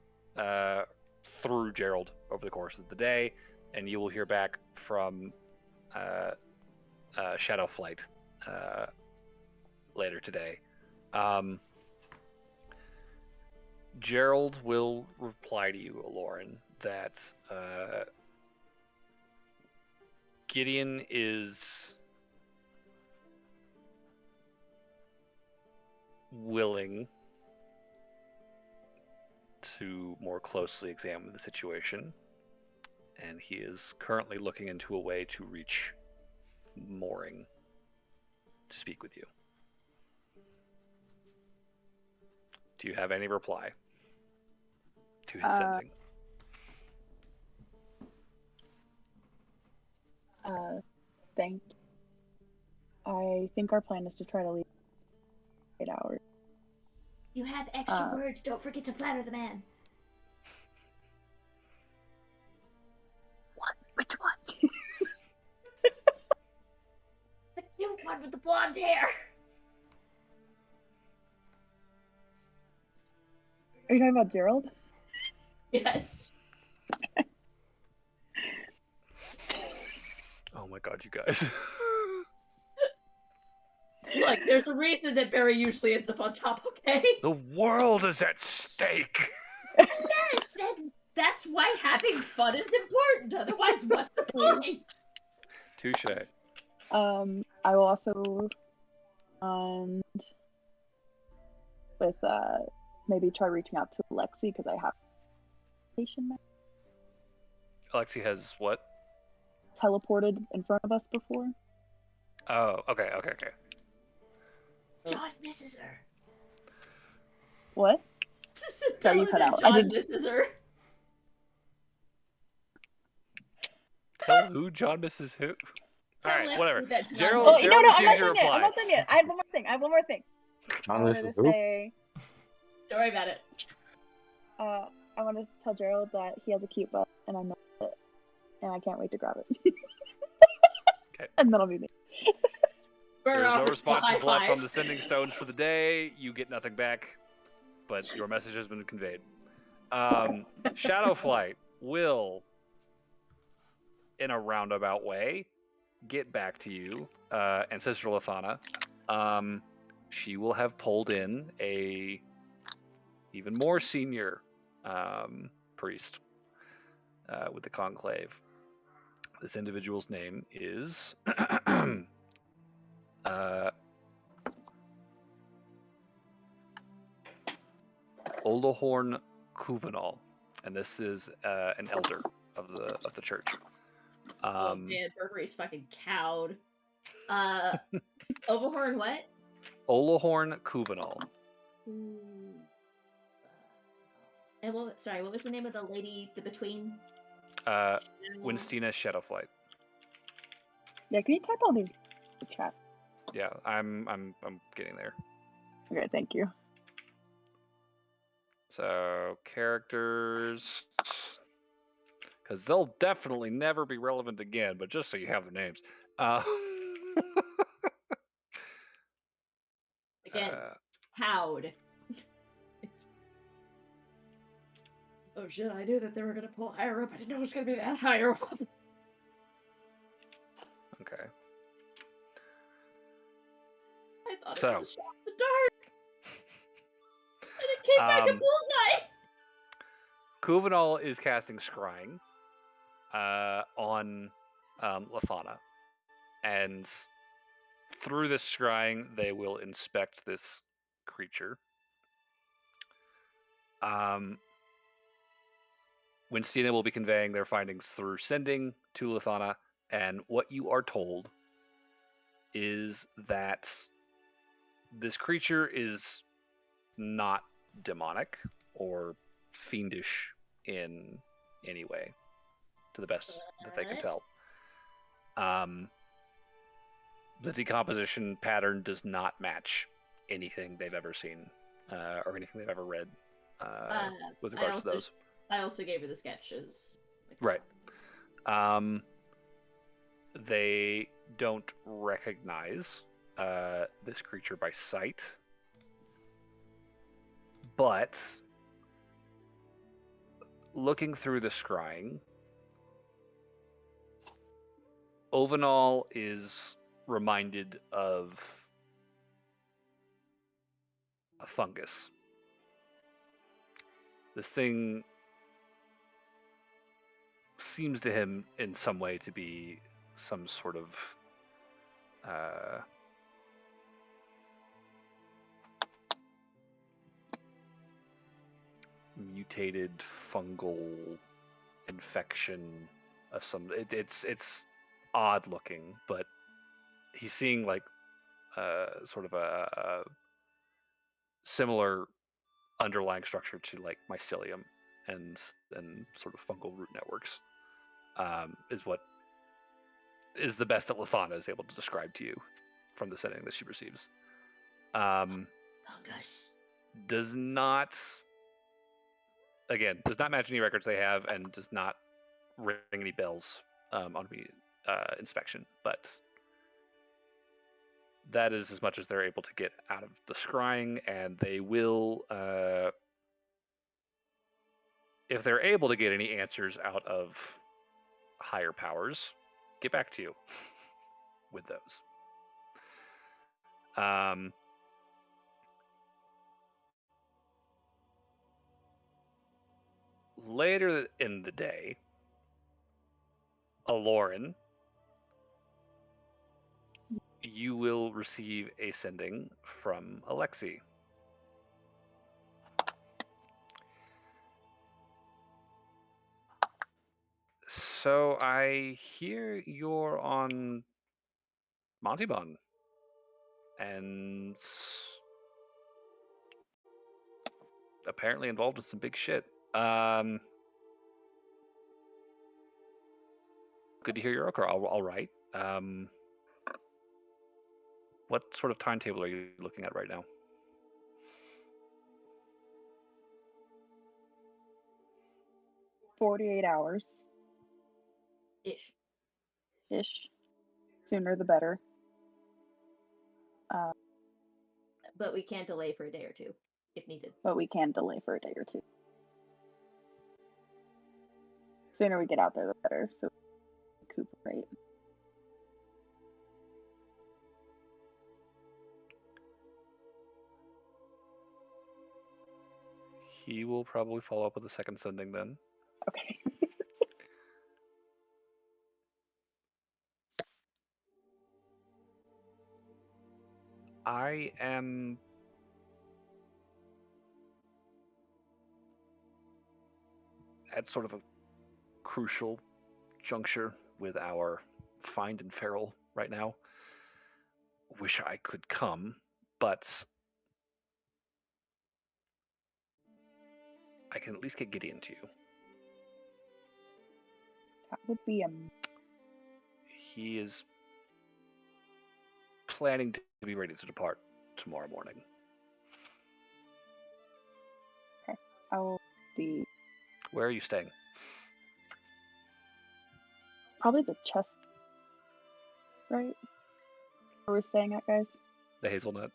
through Gerald over the course of the day, and you will hear back from Shadow Flight later today. Gerald will reply to you, Aloran, that Gideon is willing to more closely examine the situation, and he is currently looking into a way to reach Mooring to speak with you. Do you have any reply to his sending? Thank you. I think our plan is to try to leave 8 hours. You have extra words. Don't forget to flatter the man. What? Which one? The cute one with the blonde hair. Are you talking about Gerald? Yes. Oh my god, you guys. Look, there's a reason that Barry usually ends up on top, okay? The world is at stake. Yes, and that's why having fun is important. Otherwise, what's the point? Touche. I will also with maybe try reaching out to Alexi because I have patient Alexi has what? teleported in front of us before. Oh, okay. John misses her. What? Tell you her cut that out. I John didn't- misses her. Tell who John misses who? Tell Alright, Lexi whatever. that John Gerald, Oh, misses Gerald no, I'm receives not your done yet. I'm reply. not done yet. I have one more thing. I John, wanted this to is who? say, Don't worry about it. I want to tell Gerald that he has a cute butt, and I know it, and I can't wait to grab it. Okay. And that'll be me. There's no High responses left five. on the sending stones for the day. You get nothing back, but your message has been conveyed. Shadow Flight will, in a roundabout way, get back to you, and Sister Lithana. She will have pulled in a even more senior priest with the conclave. This individual's name is Olahorn Kuvanal, and this is an elder of the church. Oh man, Burberry's fucking cowed. Overhorn what? Olahorn Kuvanal. And what was the name of the lady, the between? Winstina Shadowflight. Yeah, can you type all these in the chat? Yeah, I'm getting there. Okay, thank you. So characters, because they'll definitely never be relevant again. But just so you have their names. Again, cowed. Oh shit, I knew that they were gonna pull higher up. I didn't know it was gonna be that higher up. Okay. I thought So. it was a shot in the dark. And it came back a bullseye. Kuvanal is casting Scrying on Lithana. And through this Scrying, they will inspect this creature. Winstina will be conveying their findings through sending to Lithana, and what you are told is that this creature is not demonic or fiendish in any way, to the best that they can tell. The decomposition pattern does not match anything they've ever seen or anything they've ever read with regards to those. I also gave her the sketches. Right. They don't recognize this creature by sight, but looking through the scrying, Ovenal is reminded of a fungus. This thing seems to him in some way to be some sort of mutated fungal infection of some. It's odd looking, but he's seeing like sort of a similar underlying structure to like mycelium and sort of fungal root networks. Is what is the best that Lithana is able to describe to you from the setting that she receives. Fungus. Does not match any records they have, and does not ring any bells on inspection. But that is as much as they're able to get out of the scrying, and they will, if they're able to get any answers out of higher powers, get back to you with those. Later in the day, Aloran, you will receive a sending from Alexi. So I hear you're on Montybon and apparently involved in some big shit. Good to hear you're okay. All right. What sort of timetable are you looking at right now? $48 hours Ish. ish. Sooner the better. But we can't delay for a day or two if needed. But we can delay for a day or two. Sooner we get out there, the better. So recuperate. He will probably follow up with a second sending then. Okay. I am at sort of a crucial juncture with our find and feral right now. Wish I could come, but I can at least get Gideon to you. That would be He is planning to be ready to depart tomorrow morning. okay. I will be Where are you staying? probably the chest, right? Where we're staying at, guys? The Hazelnut.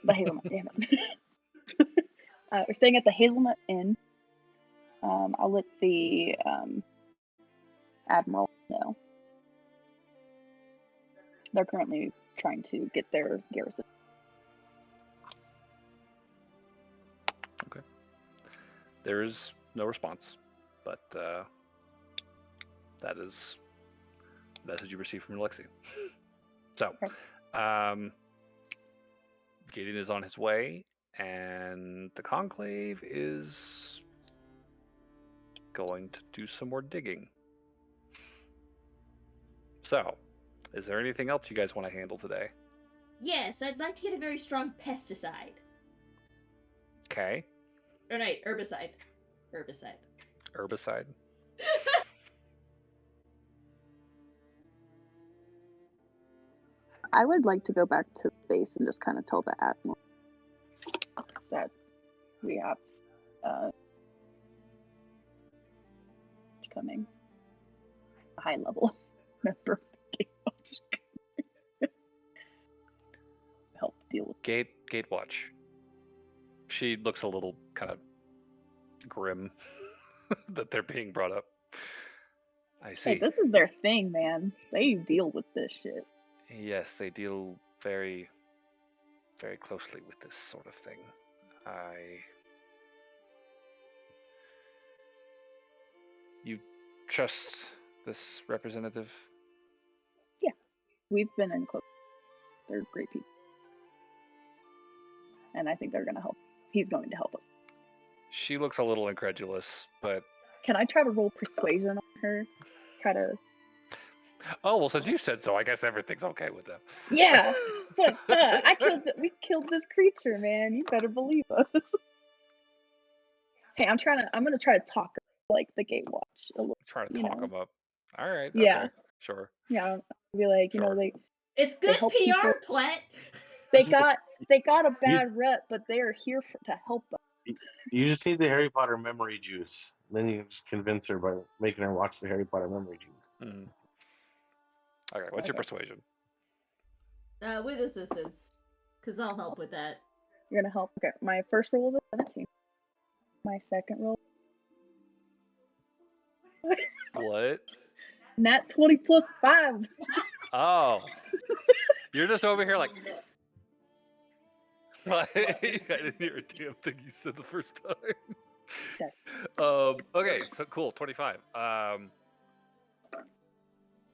The Hazelnut, damn it. We're staying at the Hazelnut Inn. I'll let the Admiral know. They're currently trying to get their garrison. Okay. There is no response, but that is the message you received from Alexi. So, Okay. Gideon is on his way, and the Conclave is going to do some more digging. So, is there anything else you guys want to handle today? Yes, I'd like to get a very strong pesticide. Okay. Or no, herbicide. Herbicide. Herbicide. I would like to go back to base and just kind of tell the Admiral that we have coming. A high level member of the Gatewatch. Help deal with Gatewatch. She looks a little kind of grim that they're being brought up. I see. Hey, this is their thing, man. They deal with this shit. Yes, they deal very, very closely with this sort of thing. You trust this representative? Yeah, we've been in close. They're great people, and I think they're gonna help. He's going to help us. She looks a little incredulous, but can I try to roll persuasion on her? Try to. Oh well, since you said so, I guess everything's okay with them. Yeah. So we killed this creature, man. You better believe us. Hey, I'm gonna try to talk like the Gatewatch a little. Trying to talk them up. All right. Yeah. Okay, sure. Yeah. I'll be like, you know, it's good PR, people. Plant. They got a bad rep, but they are here to help them. You just need the Harry Potter memory juice. Then you can just convince her by making her watch the Harry Potter memory juice. Mm-hmm. Okay, what's your persuasion? With assistance, because I'll help with that. You're gonna help. Okay, my first roll was a 17. My second roll. What? Nat 20 plus 5. Oh. You're just over here like. I didn't hear a damn thing you said the first time. Yes. Okay, so cool, 25.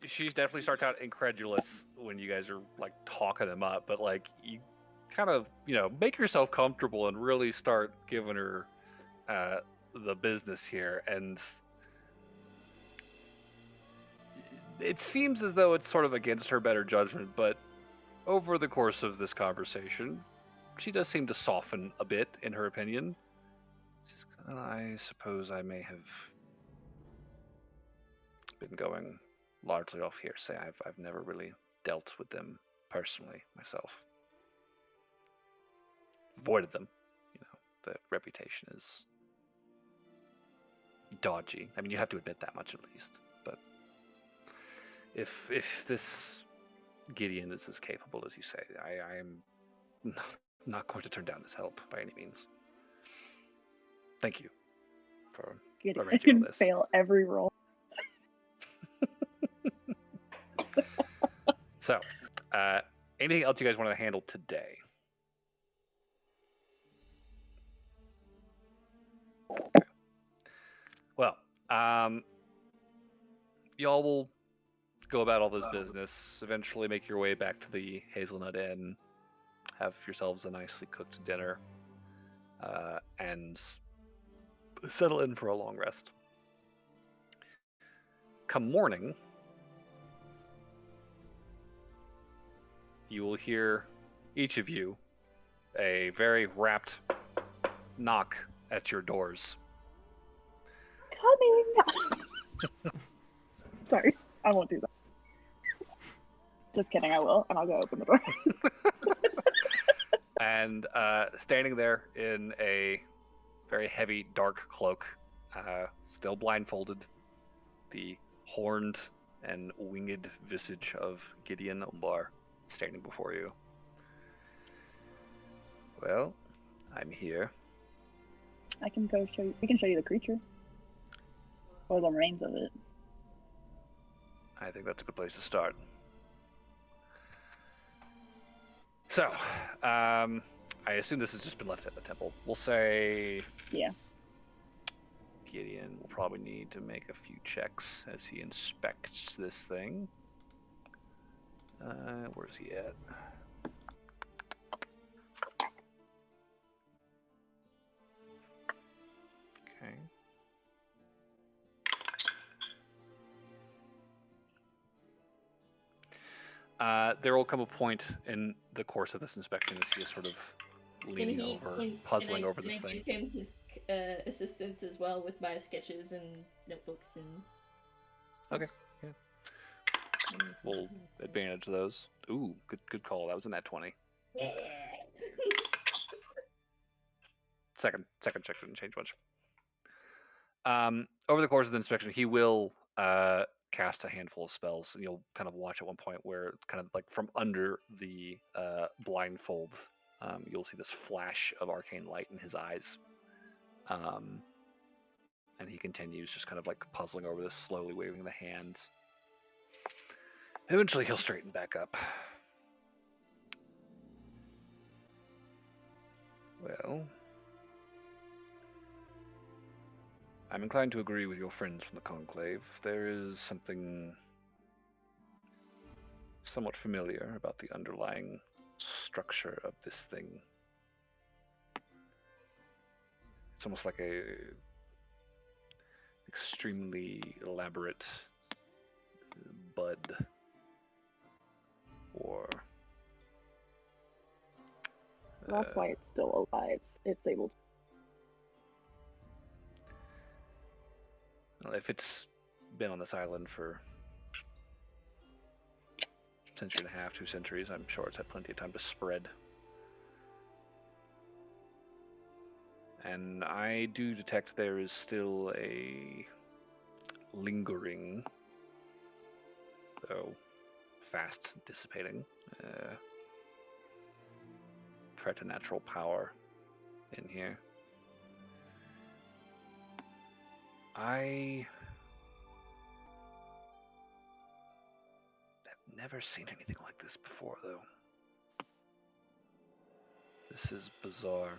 She definitely starts out incredulous when you guys are like talking them up, but like you kind of, make yourself comfortable and really start giving her the business here, and it seems as though it's sort of against her better judgment, but over the course of this conversation, she does seem to soften a bit in her opinion. I suppose I may have been going largely off hearsay. I've never really dealt with them personally myself. Avoided them. The reputation is dodgy. I mean, you have to admit that much at least. But if this Gideon is as capable as you say, I am not going to turn down his help by any means. Thank you for arranging all this. Fail every roll. So, anything else you guys want to handle today? Okay. Well, y'all will go about all this business, eventually make your way back to the Hazelnut Inn, have yourselves a nicely cooked dinner, and settle in for a long rest. Come morning, you will hear, each of you, a very rapt knock at your doors. Coming! Sorry, I won't do that. Just kidding, I will, and I'll go open the door. And standing there in a very heavy, dark cloak, still blindfolded, the horned and winged visage of Gideon Umbar standing before you. Well, I'm here. I can go show you. We can show you the creature. Or the remains of it. I think that's a good place to start. So, I assume this has just been left at the temple. We'll say... Yeah. Gideon will probably need to make a few checks as he inspects this thing. Where's he at? Okay. There will come a point in the course of this inspection as he is sort of leaning over, puzzling over this thing. Can I give him his assistance as well with my sketches and notebooks and... Okay, yeah. We'll advantage those. Ooh, good call. That was in that 20. Yeah. Second check didn't change much. Over the course of the inspection, he will cast a handful of spells, and you'll kind of watch at one point where, kind of like from under the blindfold, you'll see this flash of arcane light in his eyes. And he continues just kind of like puzzling over this, slowly waving the hands. Eventually he'll straighten back up. Well, I'm inclined to agree with your friends from the Conclave. There is something somewhat familiar about the underlying structure of this thing. It's almost like a extremely elaborate bud or That's why it's still alive. It's able to. Well, if it's been on this island for a century and a half, 2 centuries, I'm sure it's had plenty of time to spread. And I do detect there is still a lingering, though fast dissipating, preternatural power in here. I have never seen anything like this before, though. This is bizarre.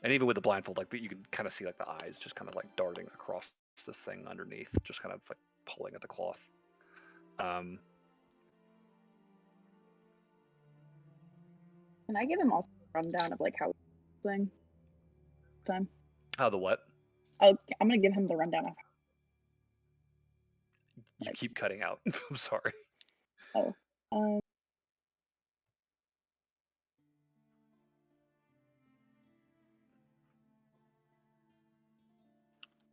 And even with the blindfold, like you can kind of see like the eyes just kind of like darting across this thing underneath, just kind of like pulling at the cloth. Can I give him also a rundown of like how thing time? How the what? I'm gonna give him the rundown of. You keep cutting out. I'm sorry. Oh. I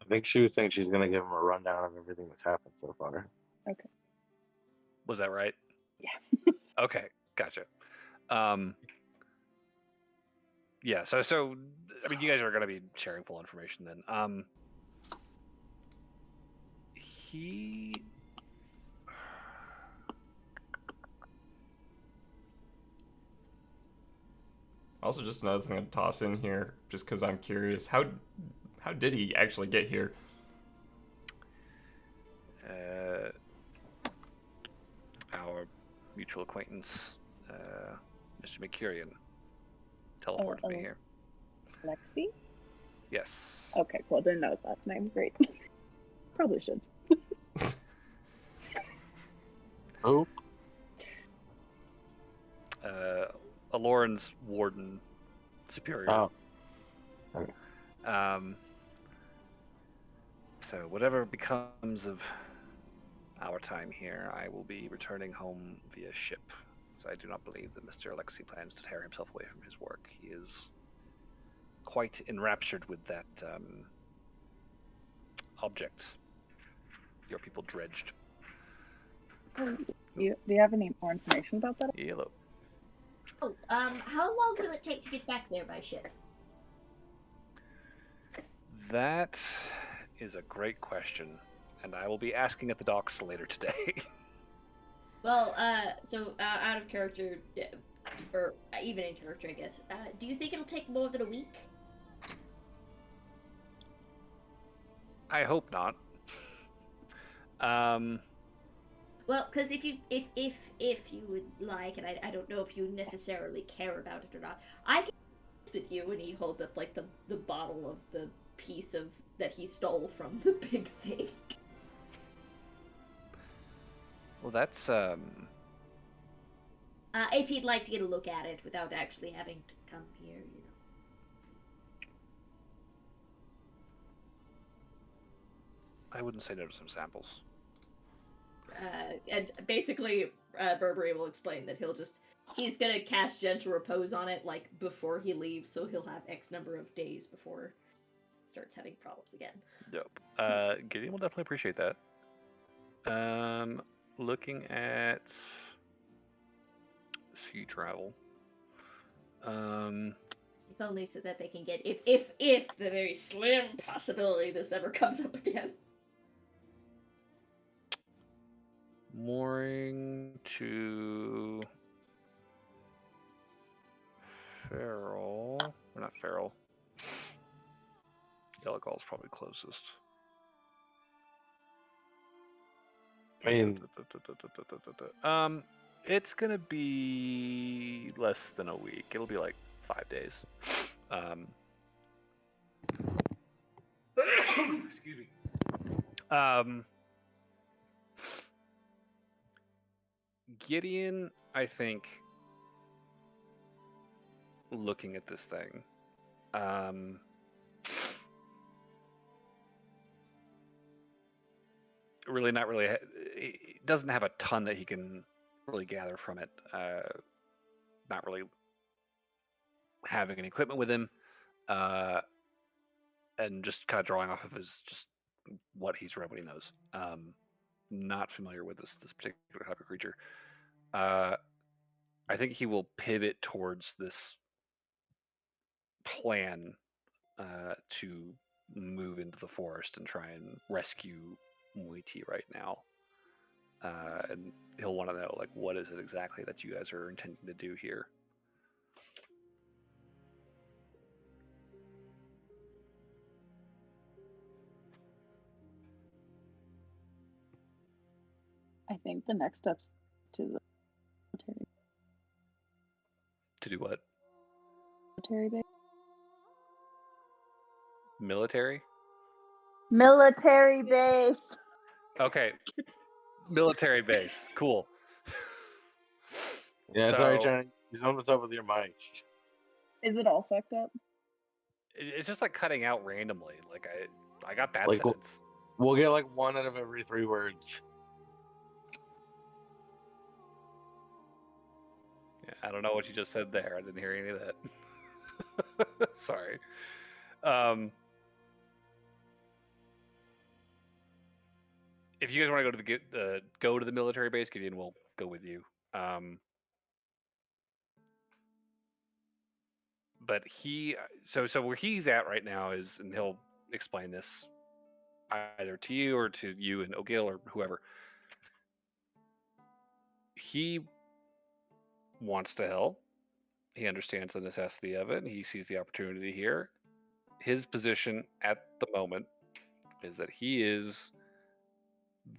think she was saying she's gonna give him a rundown of everything that's happened so far. Okay. Was that right? Yeah. Okay, gotcha. Yeah, so I mean, you guys are going to be sharing full information then. He Also, just another thing to toss in here, just because I'm curious, how did he actually get here? Our mutual acquaintance, Mr. McCurian, teleported me here. Lexi? Yes. Okay, cool. Didn't know his last name. Great. Probably should. Oh. Aloran's warden superior. Oh. Okay. So whatever becomes of our time here, I will be returning home via ship. So I do not believe that Mr. Alexei plans to tear himself away from his work. He is quite enraptured with that object your people dredged. Do you have any more information about that? Yellow. Oh, how long will it take to get back there by ship? That is a great question, and I will be asking at the docks later today. Well, out of character, or even in character, I guess. Do you think it'll take more than a week? I hope not. Well, because if you would like, and I don't know if you necessarily care about it or not, I can with you. And he holds up like the bottle of the piece of that he stole from the big thing. Well, that's If you'd like to get a look at it without actually having to come here, you know. I wouldn't say no to some samples. And basically, Burberry will explain that he's gonna cast Gentle Repose on it, like, before he leaves, so he'll have X number of days before he starts having problems again. Yep. Gideon will definitely appreciate that. Looking at sea travel. If only so that they can get, if the very slim possibility this ever comes up again. Mooring to Feral. Or not Feral. Yellowgall's probably closest. I mean, It's gonna be less than a week. It'll be like 5 days. Excuse me. Gideon, I think, looking at this thing, really not really. He doesn't have a ton that he can really gather from it. Not really having any equipment with him, and just kind of drawing off of his just what he's read, what he knows. Not familiar with this particular type of creature. I think he will pivot towards this plan to move into the forest and try and rescue Muiti right now. And he'll want to know, like, what is it exactly that you guys are intending to do here? I think the next steps to the To do what? Military base. Military? Military base. Okay. Military base. Cool. Yeah, So, sorry, Johnny. What's up with your mic? Is it all fucked up? it's just like cutting out randomly. Like I got that Like, sentence. We'll get like 1 out of every 3 words. Yeah, I don't know what you just said there. I didn't hear any of that. Sorry. If you guys want to go to the military base, Gideon will go with you. But so where he's at right now is, and he'll explain this either to you or to you and O'Gill or whoever. He wants to help. He understands the necessity of it, and he sees the opportunity here. His position at the moment is that he is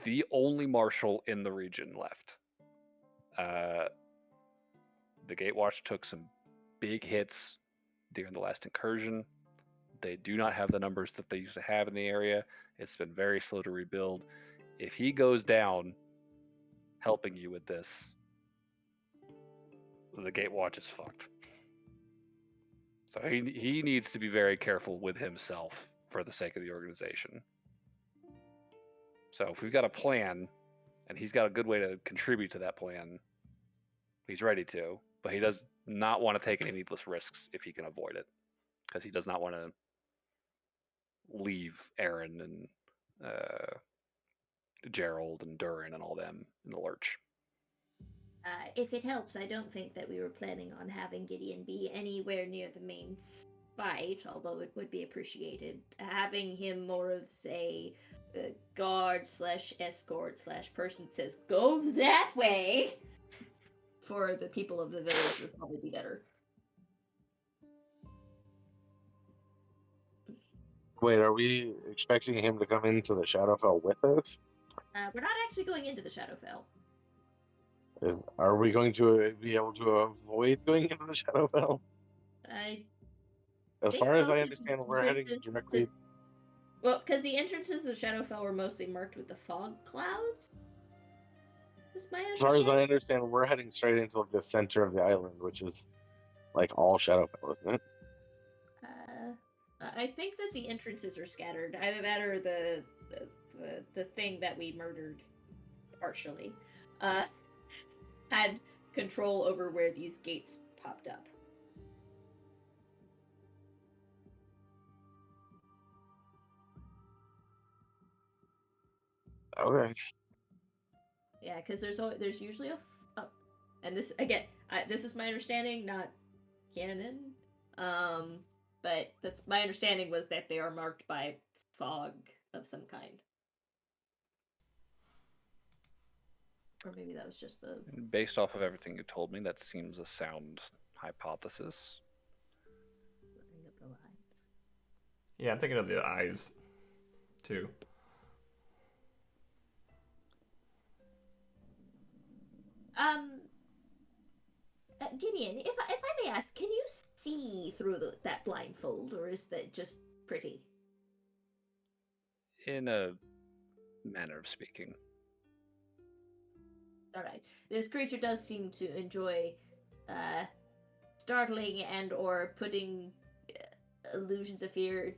the only marshal in the region left. The Gatewatch took some big hits during the last incursion. They do not have the numbers that they used to have in the area. It's been very slow to rebuild. If he goes down helping you with this, the Gatewatch is fucked. So he needs to be very careful with himself for the sake of the organization. So if we've got a plan, and he's got a good way to contribute to that plan, he's ready to. But he does not want to take any needless risks if he can avoid it, because he does not want to leave Aaron and Gerald and Durin and all them in the lurch. If it helps, I don't think that we were planning on having Gideon be anywhere near the main fight, although it would be appreciated. Having him more of, say, guard / escort / person that says, go that way, for the people of the village would probably be better. Wait, are we expecting him to come into the Shadowfell with us? We're not actually going into the Shadowfell. Are we going to be able to avoid going into the Shadowfell? As far as I understand, we're heading directly. Well, because the entrances to the Shadowfell were mostly marked with the fog clouds. Is my As far as I understand, we're heading straight into like, the center of the island, which is like all Shadowfell, isn't it? I think that the entrances are scattered. Either that or the thing that we murdered partially had control over where these gates popped up. Okay. Yeah, because there's usually and this again, this is my understanding, not canon. But that's my understanding was that they are marked by fog of some kind. Or maybe that was just the... Based off of everything you told me, that seems a sound hypothesis. Looking up the lines. Yeah, I'm thinking of the eyes, too. Gideon, if I may ask, can you see through that blindfold, or is that just pretty? In a manner of speaking. Alright. This creature does seem to enjoy startling and or putting illusions of fear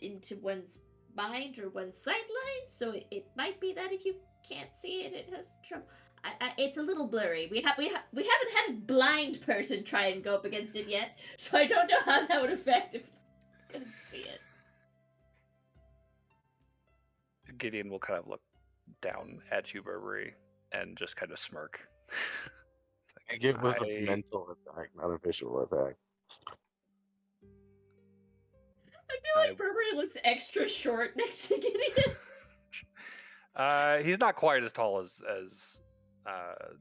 into one's mind or one's sight lines, so it might be that if you can't see it, it has trouble. It's a little blurry. We haven't had a blind person try and go up against it yet, so I don't know how that would affect if it's gonna see it. Gideon will kind of look down at you, Burberry, and just kind of smirk. I give was a mental attack, not a visual attack. I feel like Burberry looks extra short next to Gideon. He's not quite as tall as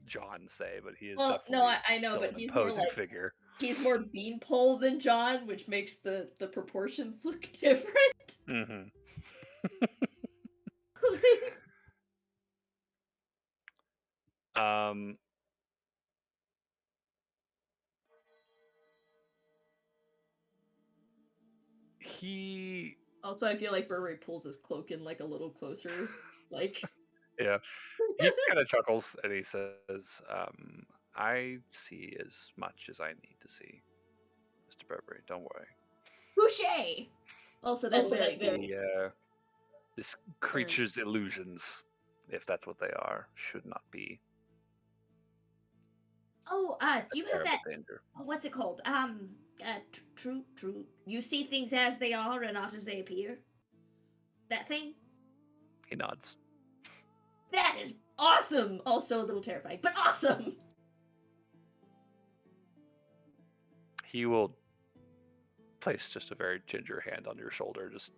John, say, but he is definitely no, I know, still but an he's more imposing like figure. he's more beanpole than John, which makes the proportions look different. Mm-hmm. Also, I feel like Burberry pulls his cloak in like a little closer, like. Yeah. He kind of chuckles and he says, I see as much as I need to see, Mr. Burberry. Don't worry. Boucher! Also, that's very. This creature's illusions, if that's what they are, should not be Oh, do you have terrible that? danger. What's it called? True. You see things as they are and not as they appear. That thing? He nods. That is awesome! Also a little terrifying, but awesome! He will place just a very ginger hand on your shoulder, just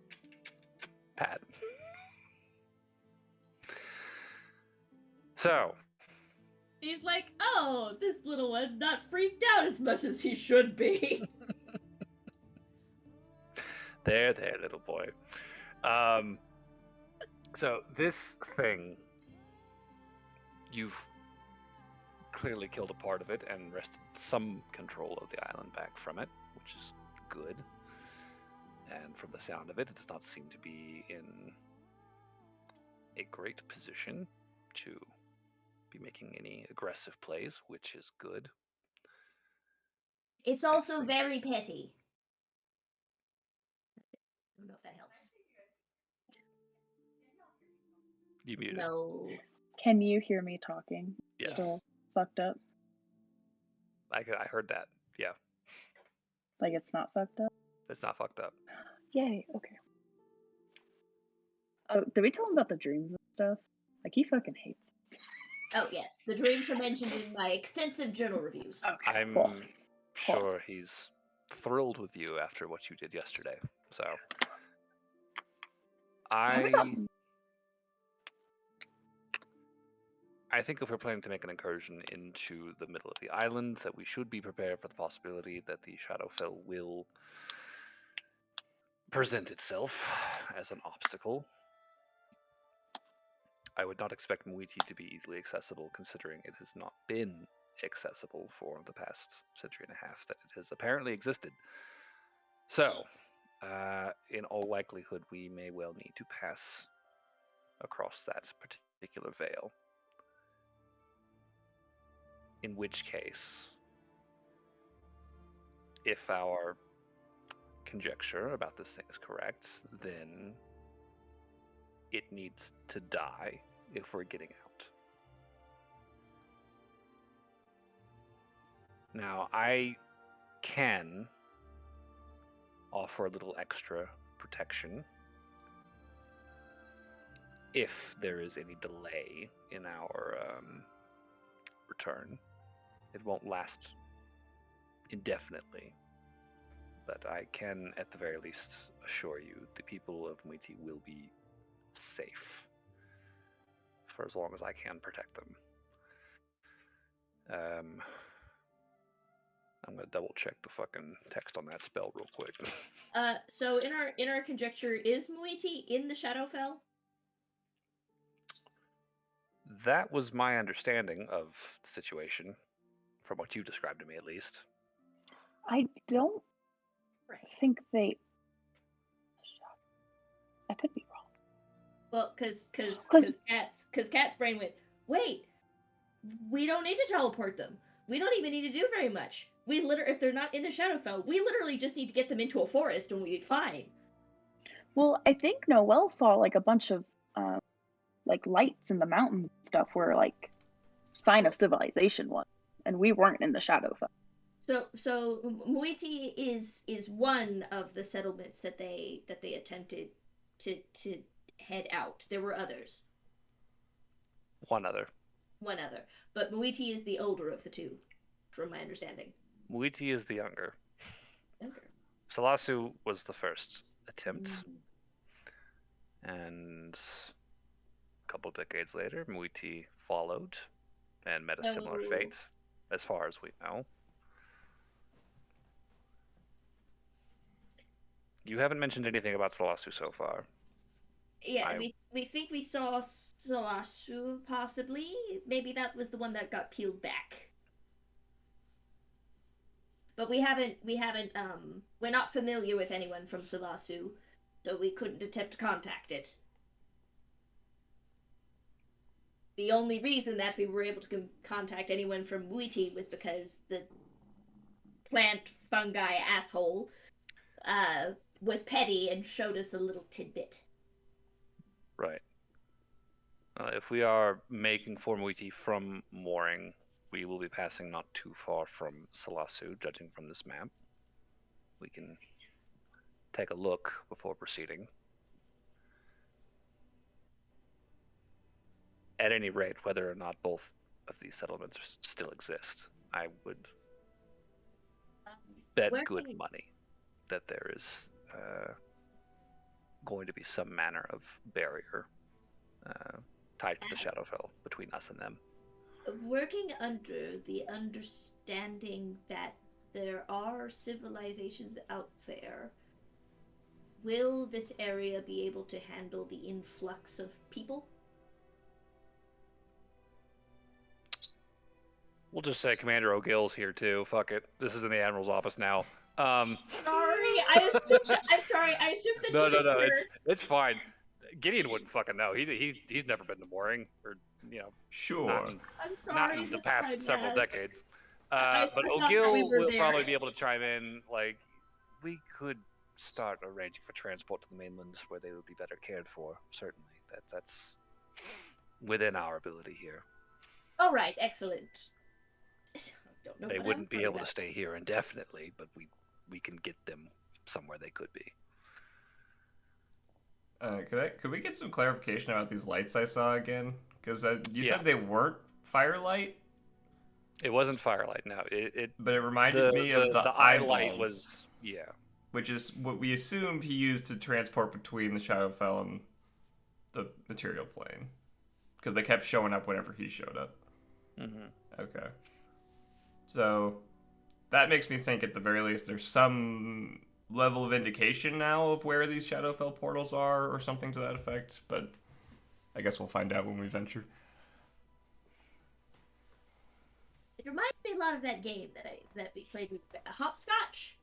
pat. So, He's like, oh, this little one's not freaked out as much as he should be. there, little boy. So this thing, you've clearly killed a part of it and wrested some control of the island back from it, which is good. And from the sound of it, it does not seem to be in a great position to be making any aggressive plays, which is good. It's also very petty. I don't know if that helps. You muted. No. Can you hear me talking? Yes. Still fucked up? I heard that. Yeah. Like it's not fucked up? It's not fucked up. Yay, okay. Oh, did we tell him about the dreams and stuff? Like, he fucking hates us. Oh, yes. The dreams were mentioned in my extensive journal reviews. Okay, I'm cool. sure he's thrilled with you after what you did yesterday. So I think if we're planning to make an incursion into the middle of the island, that we should be prepared for the possibility that the Shadowfell will present itself as an obstacle. I would not expect Muiti to be easily accessible, considering it has not been accessible for the past century and a half that it has apparently existed. So, in all likelihood, we may well need to pass across that particular veil. In which case, if our conjecture about this thing is correct, then it needs to die if we're getting out. Now, I can offer a little extra protection if there is any delay in our return. It won't last indefinitely, but I can at the very least assure you the people of Muiti will be safe for as long as I can protect them. I'm gonna double check the fucking text on that spell real quick. So in our conjecture, is Muiti in the Shadowfell? That was my understanding of the situation, from what you described to me at least. I don't think they... I could be wrong. Well, because Cat's brain went, wait, we don't need to teleport them. We don't even need to do very much. If they're not in the Shadowfell, we literally just need to get them into a forest and we'll be fine. Well, I think Noelle saw like a bunch of like lights in the mountains and stuff where like sign of civilization was, and we weren't in the Shadowfell. So Muiti is one of the settlements that they attempted to head out. There were others. One other. But Muiti is the older of the two, from my understanding. Muiti is the younger. Younger. Salasu was the first attempt. And a couple decades later, Muiti followed and met a similar fate, as far as we know. You haven't mentioned anything about Salasu so far. Yeah, we think we saw Salasu, possibly. Maybe that was the one that got peeled back. But we're not familiar with anyone from Salasu, so we couldn't attempt to contact it. The only reason that we were able to contact anyone from Muiti was because the plant fungi asshole was petty and showed us a little tidbit. Right. If we are making for Muiti from mooring, we will be passing not too far from Salasu, judging from this map. We can take a look before proceeding. At any rate, whether or not both of these settlements still exist, I would bet good money that there is going to be some manner of barrier tied to the Shadowfell between us and them. Working under the understanding that there are civilizations out there, will this area be able to handle the influx of people? We'll just say Commander O'Gill's here too. Fuck it. This is in the Admiral's office now. Sorry, I assumed that No, she was here. it's fine. Gideon wouldn't fucking know. He's never been to mooring, or Sure. not in the past several decades. But O'Gill will probably be able to chime in. Like, we could start arranging for transport to the mainland where they would be better cared for. Certainly, that's within our ability here. All right, excellent. Don't know They what wouldn't I'm be able to about. stay here indefinitely, but we can get them somewhere they could be. Could we get some clarification about these lights I saw again? Because you Yeah. said they weren't firelight, It wasn't firelight. No, but it reminded me of the eye eyeballs, light was which is what we assumed he used to transport between the Shadowfell and the material plane, because they kept showing up whenever he showed up. Mm-hmm. Okay, so that makes me think at the very least there's some level of indication now of where these Shadowfell portals are, or something to that effect. But I guess we'll find out when we venture. It reminds me a lot of that game that we played with Hopscotch.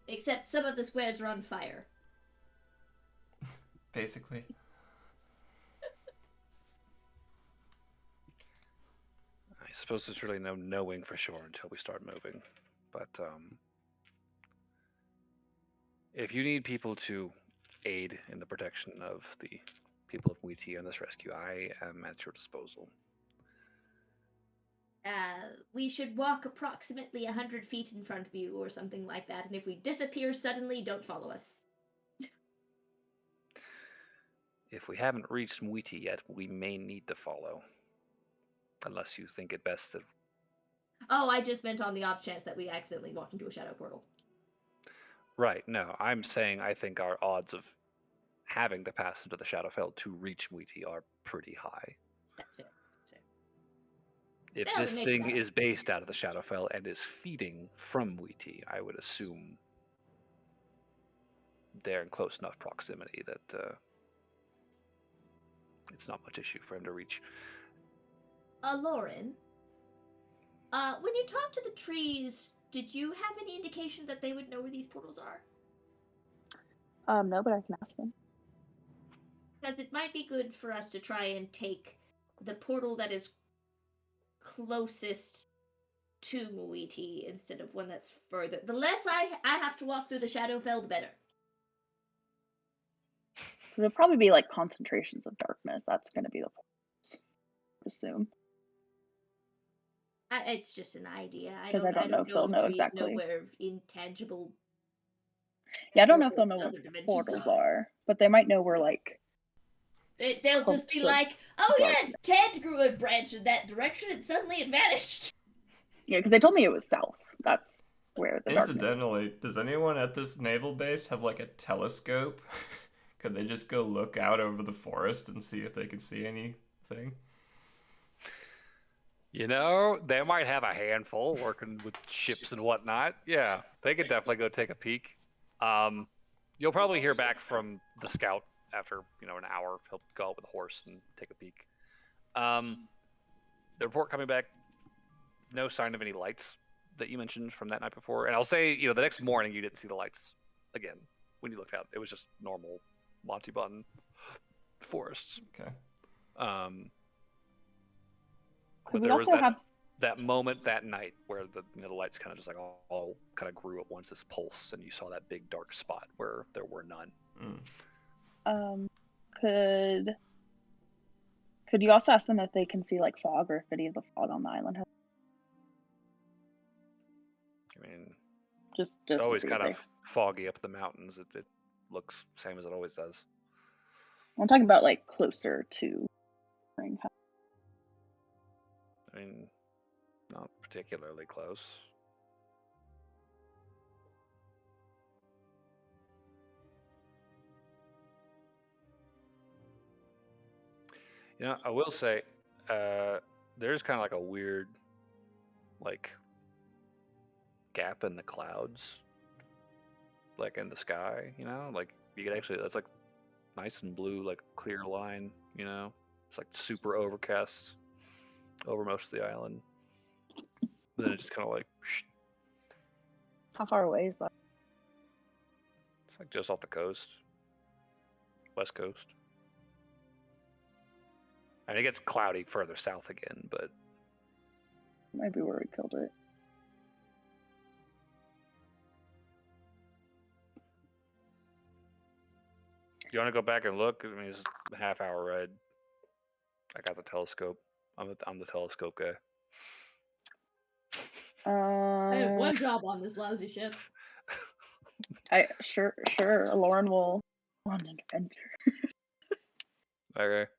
Except some of the squares are on fire. Basically. I suppose there's really no knowing for sure until we start moving. But if you need people to aid in the protection of the people of Muiti in this rescue, I am at your disposal. We should walk approximately 100 feet in front of you or something like that, and if we disappear suddenly, don't follow us. If we haven't reached Muiti yet, we may need to follow. Unless you think it best that... Oh, I just meant on the off chance that we accidentally walked into a shadow portal. Right, no, I'm saying I think our odds of having to pass into the Shadowfell to reach Muiti are pretty high. That's fair. If Well, this maybe thing not. is based out of the Shadowfell and is feeding from Muiti, I would assume they're in close enough proximity that it's not much issue for him to reach. Lauren, when you talk to the trees, did you have any indication that they would know where these portals are? No, but I can ask them. Because it might be good for us to try and take the portal that is closest to Muiti instead of one that's further. The less I have to walk through the Shadowfell, the better. There'll probably be like concentrations of darkness. That's going to be the point, I assume. It's just an idea. I 'Cause I don't know if they'll know trees exactly. know where intangible. Yeah, I don't know if they'll know portals what in other dimensions portals are, but they might know where like. They'll just be Clumps of like, "Oh yes, darkness. Ted grew a branch in that direction, and suddenly it vanished." Yeah, because they told me it was south. That's where the darkness. Incidentally, does anyone at this naval base have like a telescope? Could they just go look out over the forest and see if they can see anything? You know, they might have a handful working with ships and whatnot. Yeah, they could definitely go take a peek. You'll probably hear back from the scout after, an hour. He'll go out with a horse and take a peek. The report coming back, no sign of any lights that you mentioned from that night before. And I'll say, the next morning you didn't see the lights again, when you looked out. It was just normal Monty Button forests. Okay. But there was that moment that night where the lights kind of just like all kind of grew at once, this pulse, and you saw that big dark spot where there were none. Could you also ask them if they can see like fog, or if any of the fog on the island has? I mean, just it's always kind of foggy up the mountains. It looks same as it always does. I'm talking about like closer to. I mean, not particularly close. You know, I will say, there's kind of like a weird, like, gap in the clouds, like in the sky. You know, like you could actually, that's like nice and blue, like clear line. You know, it's like super overcast over most of the island. Then it just kind of like. How far away is that? It's like just off the coast, west coast. I mean, it gets cloudy further south again, but Might be where we killed it. you want to go back and look? I mean, it's a half-hour ride. I got the telescope. I'm the telescope guy. I have one job on this lousy ship. Sure. Lauren will on an adventure. Okay,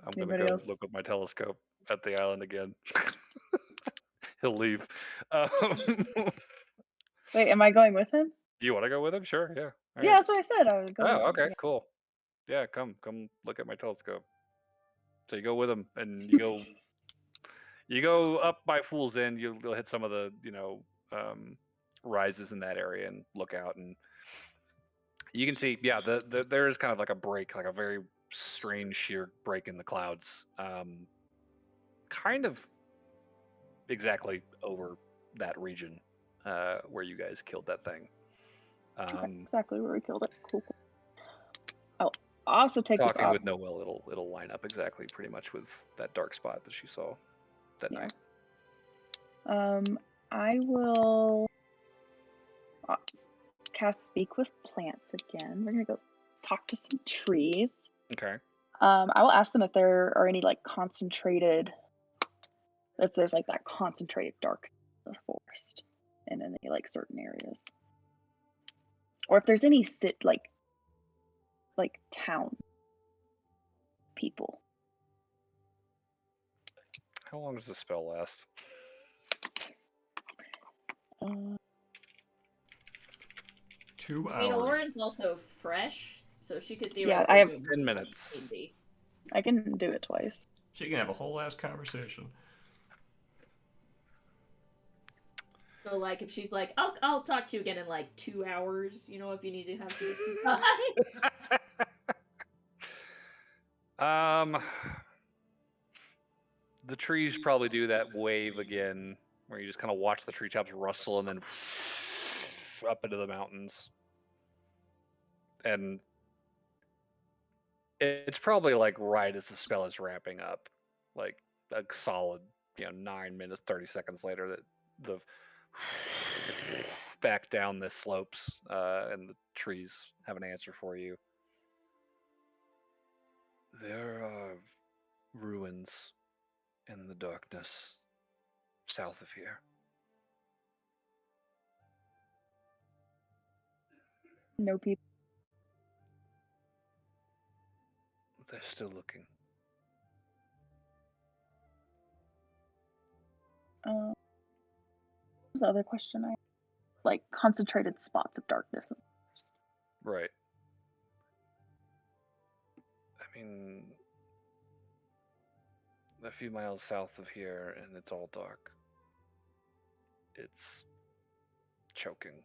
I'm Anybody gonna go else? look with my telescope at the island again. He'll leave. Wait, am I going with him? Do you want to go with him? Sure. Yeah. All Yeah, right. that's what I said. I would go. Oh, with okay, him. cool. Yeah, come look at my telescope. So you go with him, and you go, you go up by Fool's End. You'll hit some of the rises in that area and look out, and you can see, yeah, there is kind of like a break, like a very strange sheer break in the clouds, kind of exactly over that region where you guys killed that thing. Exactly where we killed it. Cool. I'll also take this Talking off. with Noelle, it'll line up exactly pretty much with that dark spot that she saw that night. I will cast Speak with Plants again. We're gonna go talk to some trees. Okay. I will ask them if there are any like concentrated, if there's like that concentrated dark in the forest in any like certain areas, or if there's any like town people. How long does the spell last? 2 I mean, hours. Lauren's also fresh, so she could Yeah, theoretically I have do it 10 more minutes. maybe. I can do it twice. She can have a whole ass conversation. So, like, if she's like, I'll talk to you again in like 2 hours, you know, if you need to have some The trees probably do that wave again, where you just kind of watch the tree tops rustle and then up into the mountains. And it's probably like right as the spell is wrapping up, like a solid, 9 minutes, 30 seconds later, that the back down the slopes, and the trees have an answer for you. There are ruins in the darkness south of here. No people. They're still looking. What's the other question? I like concentrated spots of darkness. Right. I mean, a few miles south of here, and it's all dark. It's choking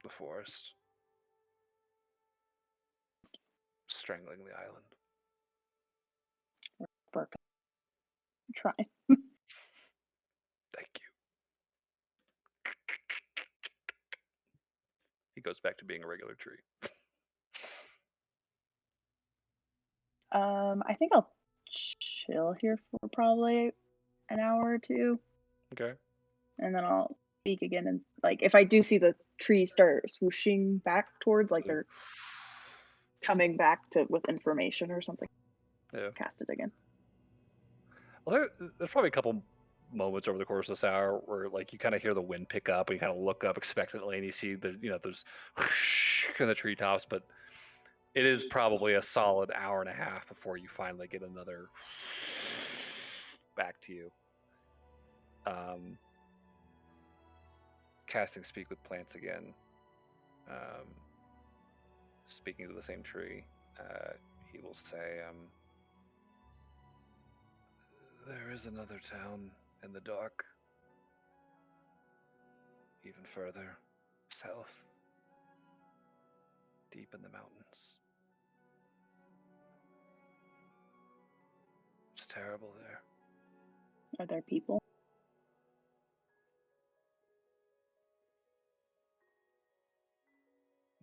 the forest, strangling the island. Work. Try. Thank you. it goes back to being a regular tree. I think I'll chill here for probably an hour or two, Okay. and then I'll speak again. And like, if I do see the trees start swooshing back towards, like they're coming back to with information or something, Yeah. cast it again. Well, there's probably a couple moments over the course of this hour where like you kind of hear the wind pick up and you kind of look up expectantly and you see there's in the treetops, but it is probably a solid hour and a half before you finally get another back to you. Casting Speak with Plants again. Speaking to the same tree, he will say, there is another town in the dark, even further south, deep in the mountains. It's terrible there. Are there people?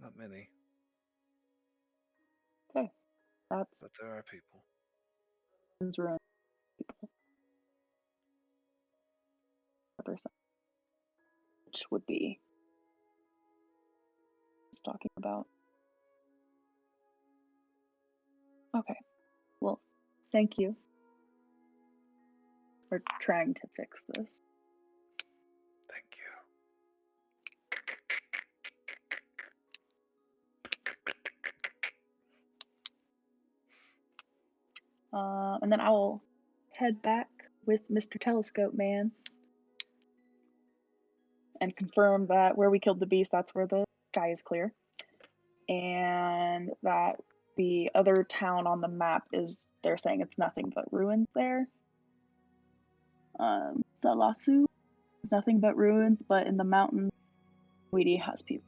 Not many, Okay, that's but there are people. ruin people. Other side, which would be just talking about. Okay, well, thank you for trying to fix this. Thank you. And then I will head back with Mr. Telescope Man and confirm that where we killed the beast, that's where the sky is clear. And that the other town on the map they're saying it's nothing but ruins there. Salasu is nothing but ruins, but in the mountains, Weedy has people.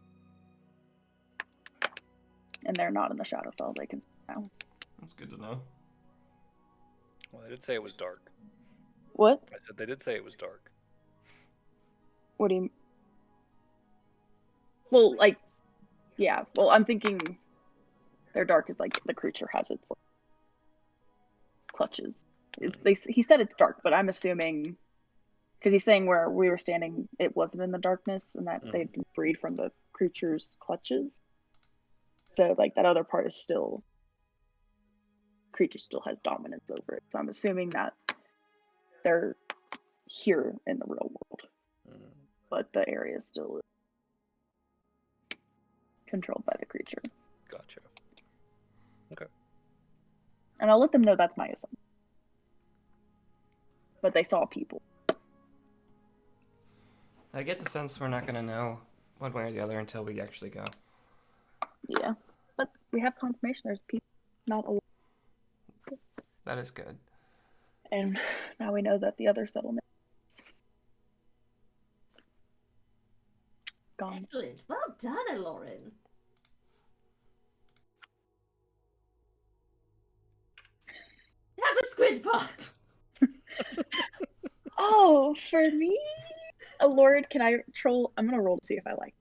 And they're not in the Shadowfell, they can see now. That's good to know. Well, they did say it was dark. What? I said they did say it was dark. What do you... Well, like, yeah, well, I'm thinking their dark is like the creature has its clutches. He said it's dark, but I'm assuming, because he's saying where we were standing, it wasn't in the darkness, and that they'd been freed from the creature's clutches. So, like, that other part is still, creature still has dominance over it. So I'm assuming that they're here in the real world, but the area still is controlled by the creature. Gotcha. Okay. And I'll let them know that's my assumption. But they saw people. I get the sense we're not going to know one way or the other until we actually go. Yeah. But we have confirmation there's people, not a lot. That is good. And now we know that the other settlement is gone. Excellent. Well done, Lauren. Have a squid pop. Oh, for me? Lord, can I troll? I'm gonna roll to see if I like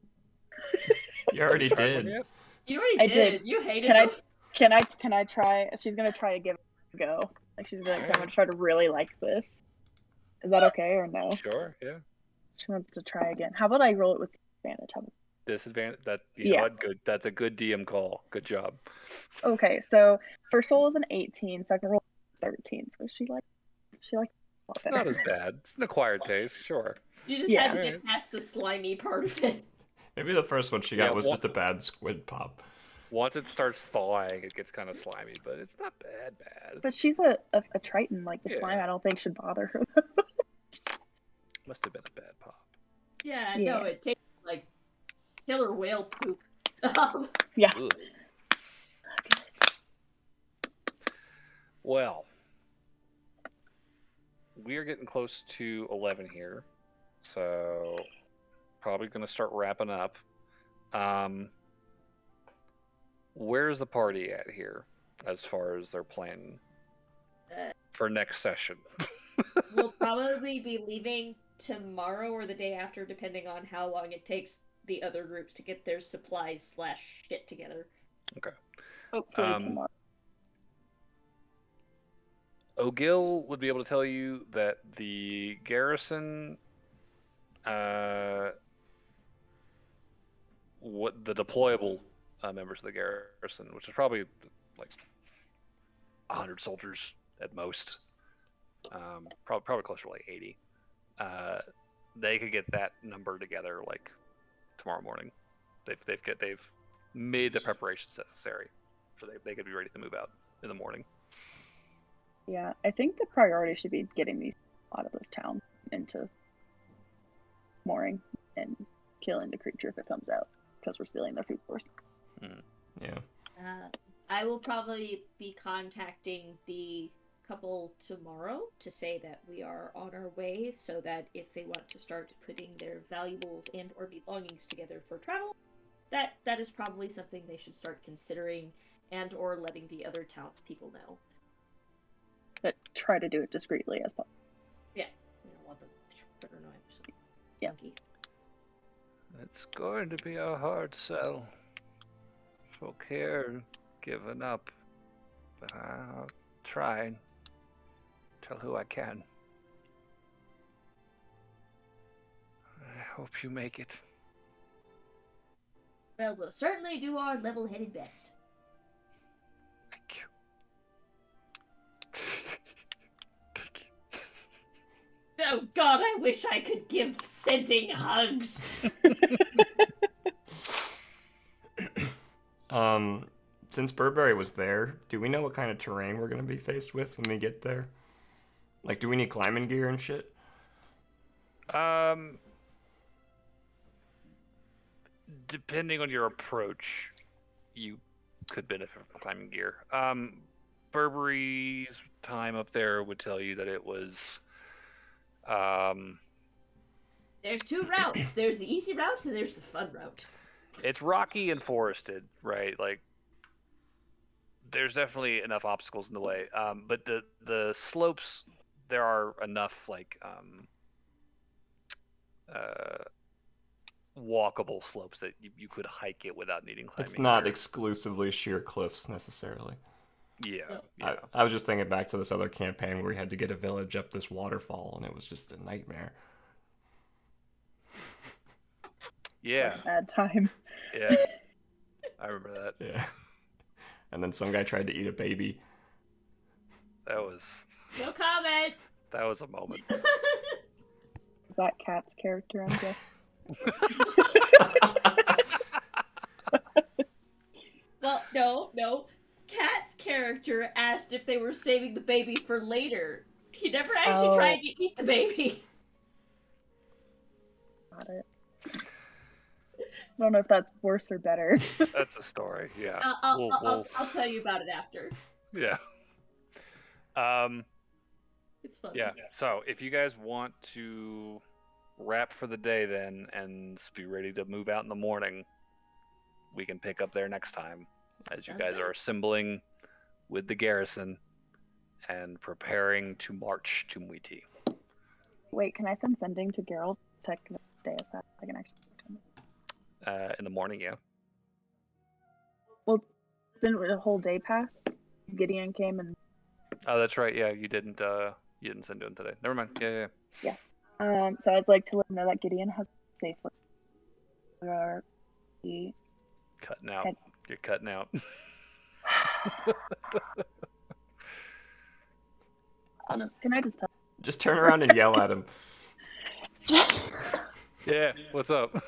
it. You already did. You already I did. did. You hated Can I? them. Can I try? She's gonna try to give it a go. Like she's gonna, I'm gonna try to really like this. Is that okay or no? Sure, yeah. She wants to try again. How about I roll it with advantage? Disadvantage. That Yeah. Good. That's a good DM call. Good job. Okay, so first roll was an 18, second roll was 13. So she liked a lot It's better. not as bad. It's an acquired taste, sure. You just Yeah. had to get past the slimy part of it. Maybe the first one she got was just a bad squid pop. Once it starts thawing, it gets kind of slimy, but it's not bad. But she's a Triton, like the slime. I don't think should bother her. Must have been a bad pop. Yeah, Yeah. no, it tastes like killer whale poop. Yeah. Ugh. Well, we are getting close to 11 here, so probably going to start wrapping up. Where's the party at here as far as their plan for next session? We'll probably be leaving tomorrow or the day after, depending on how long it takes the other groups to get their supplies / shit together. Okay. Hopefully tomorrow. O'Gill would be able to tell you that the garrison, what the deployable members of the garrison, which is probably like 100 soldiers at most, probably closer to like 80. They could get that number together like tomorrow morning. They've made the preparations necessary, so they could be ready to move out in the morning. Yeah, I think the priority should be getting these out of this town into mooring and killing the creature if it comes out, because we're stealing their food source. Yeah. I will probably be contacting the couple tomorrow to say that we are on our way, so that if they want to start putting their valuables and or belongings together for travel, that is probably something they should start considering and or letting the other townspeople know. But try to do it discreetly as possible. Yeah, we don't want them to annoy them. Yeah. It's going to be a hard sell. Folk here giving up, but I'll try and tell who I can. I hope you make it. Well, we'll certainly do our level-headed best. Thank you. Thank you. Oh god, I wish I could give scenting hugs. Since Burberry was there, do we know what kind of terrain we're going to be faced with when we get there? Like, do we need climbing gear and shit? Depending on your approach, you could benefit from climbing gear. Burberry's time up there would tell you that it was, There's two routes. There's the easy route and there's the fun route. it's rocky and forested, right? Like, there's definitely enough obstacles in the way. But the slopes, there are enough like walkable slopes that you could hike it without needing climbing. It's not gear. exclusively sheer cliffs necessarily. Yeah, yeah. I was just thinking back to this other campaign where we had to get a village up this waterfall, and it was just a nightmare. Yeah, Bad time. yeah. I remember that. Yeah. And then some guy tried to eat a baby. That was No comment. that was a moment. Is that Kat's character, I'm guessing? Well, no. Kat's character asked if they were saving the baby for later. He never actually tried to eat the baby. Got it. I don't know if that's worse or better. That's the story. Yeah. I'll tell you about it after. Yeah. It's fun. Yeah. So if you guys want to wrap for the day then and be ready to move out in the morning, we can pick up there next time as you Sounds guys good. are assembling with the garrison and preparing to march to Muiti. Wait, can I send sending to Geralt? Check the day as fast as I can actually. In the morning, yeah. Well, didn't the whole day pass? Gideon came and. Oh, that's right. Yeah, you didn't send to him today. Never mind. Yeah. So I'd like to let him know that Gideon has safely. Cutting out. And- You're cutting out. Can I just tell? Just turn around and yell at him. Yeah. What's up?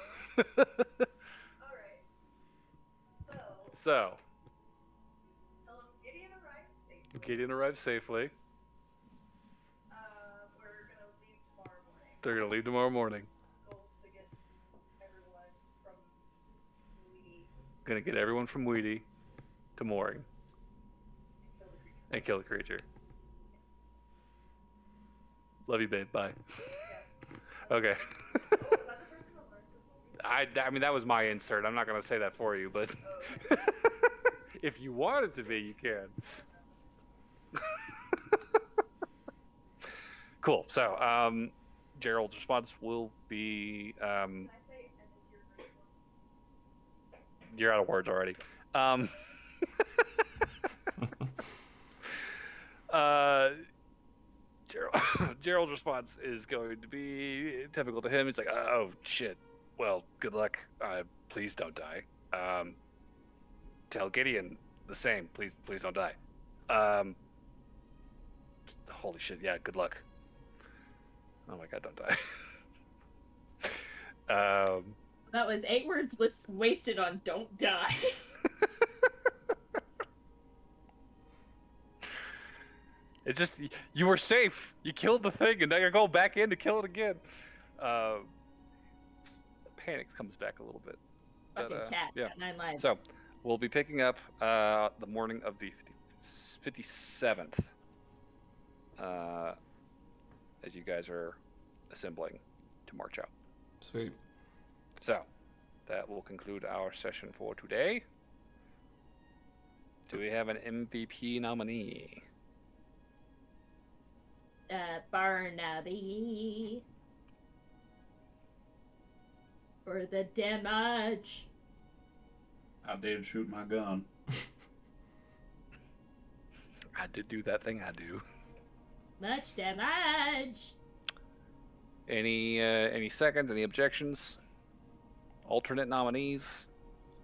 So, Gideon arrived safely. They're gonna leave tomorrow morning. Gonna get everyone from Weedy to mooring and kill the creature. Love you, babe. Bye. Okay. I mean, that was my insert. I'm not going to say that for you, but if you want it to be, you can. Cool. So, Gerald's response will be, you're out of words already. Gerald's response is going to be typical to him. He's like, "Oh shit. Well, good luck. Please don't die. Tell Gideon the same. Please don't die. Holy shit. Yeah. Good luck. Oh my god, don't die." That was 8 words wasted on "don't die." It's just, you were safe. You killed the thing, and now you're going back in to kill it again. Panic comes back a little bit. Fucking cat. Yeah. Got 9 lives. So, we'll be picking up the morning of the 57th as you guys are assembling to march out. Sweet. So, that will conclude our session for today. Do we have an MVP nominee? Barnaby. For the damage. I did shoot my gun. I did do that thing I do. Much damage. Any seconds? Any objections? Alternate nominees?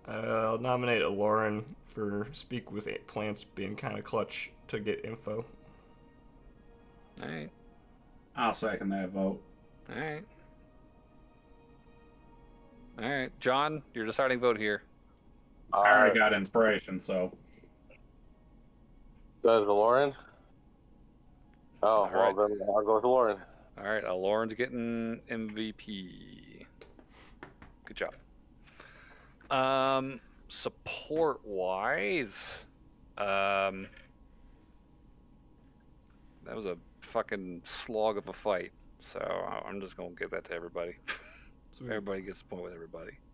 I'll nominate Lauren for speak with plants being kind of clutch to get info. All right. I'll second that vote. All right. All right. John, your deciding vote here. I already got inspiration, so. Does Lauren? Oh, All well right. then I'll go with Lauren. All right. Lauren's getting MVP. Good job. Support wise, that was a fucking slog of a fight. So I'm just gonna give that to everybody. So everybody gets a point with everybody.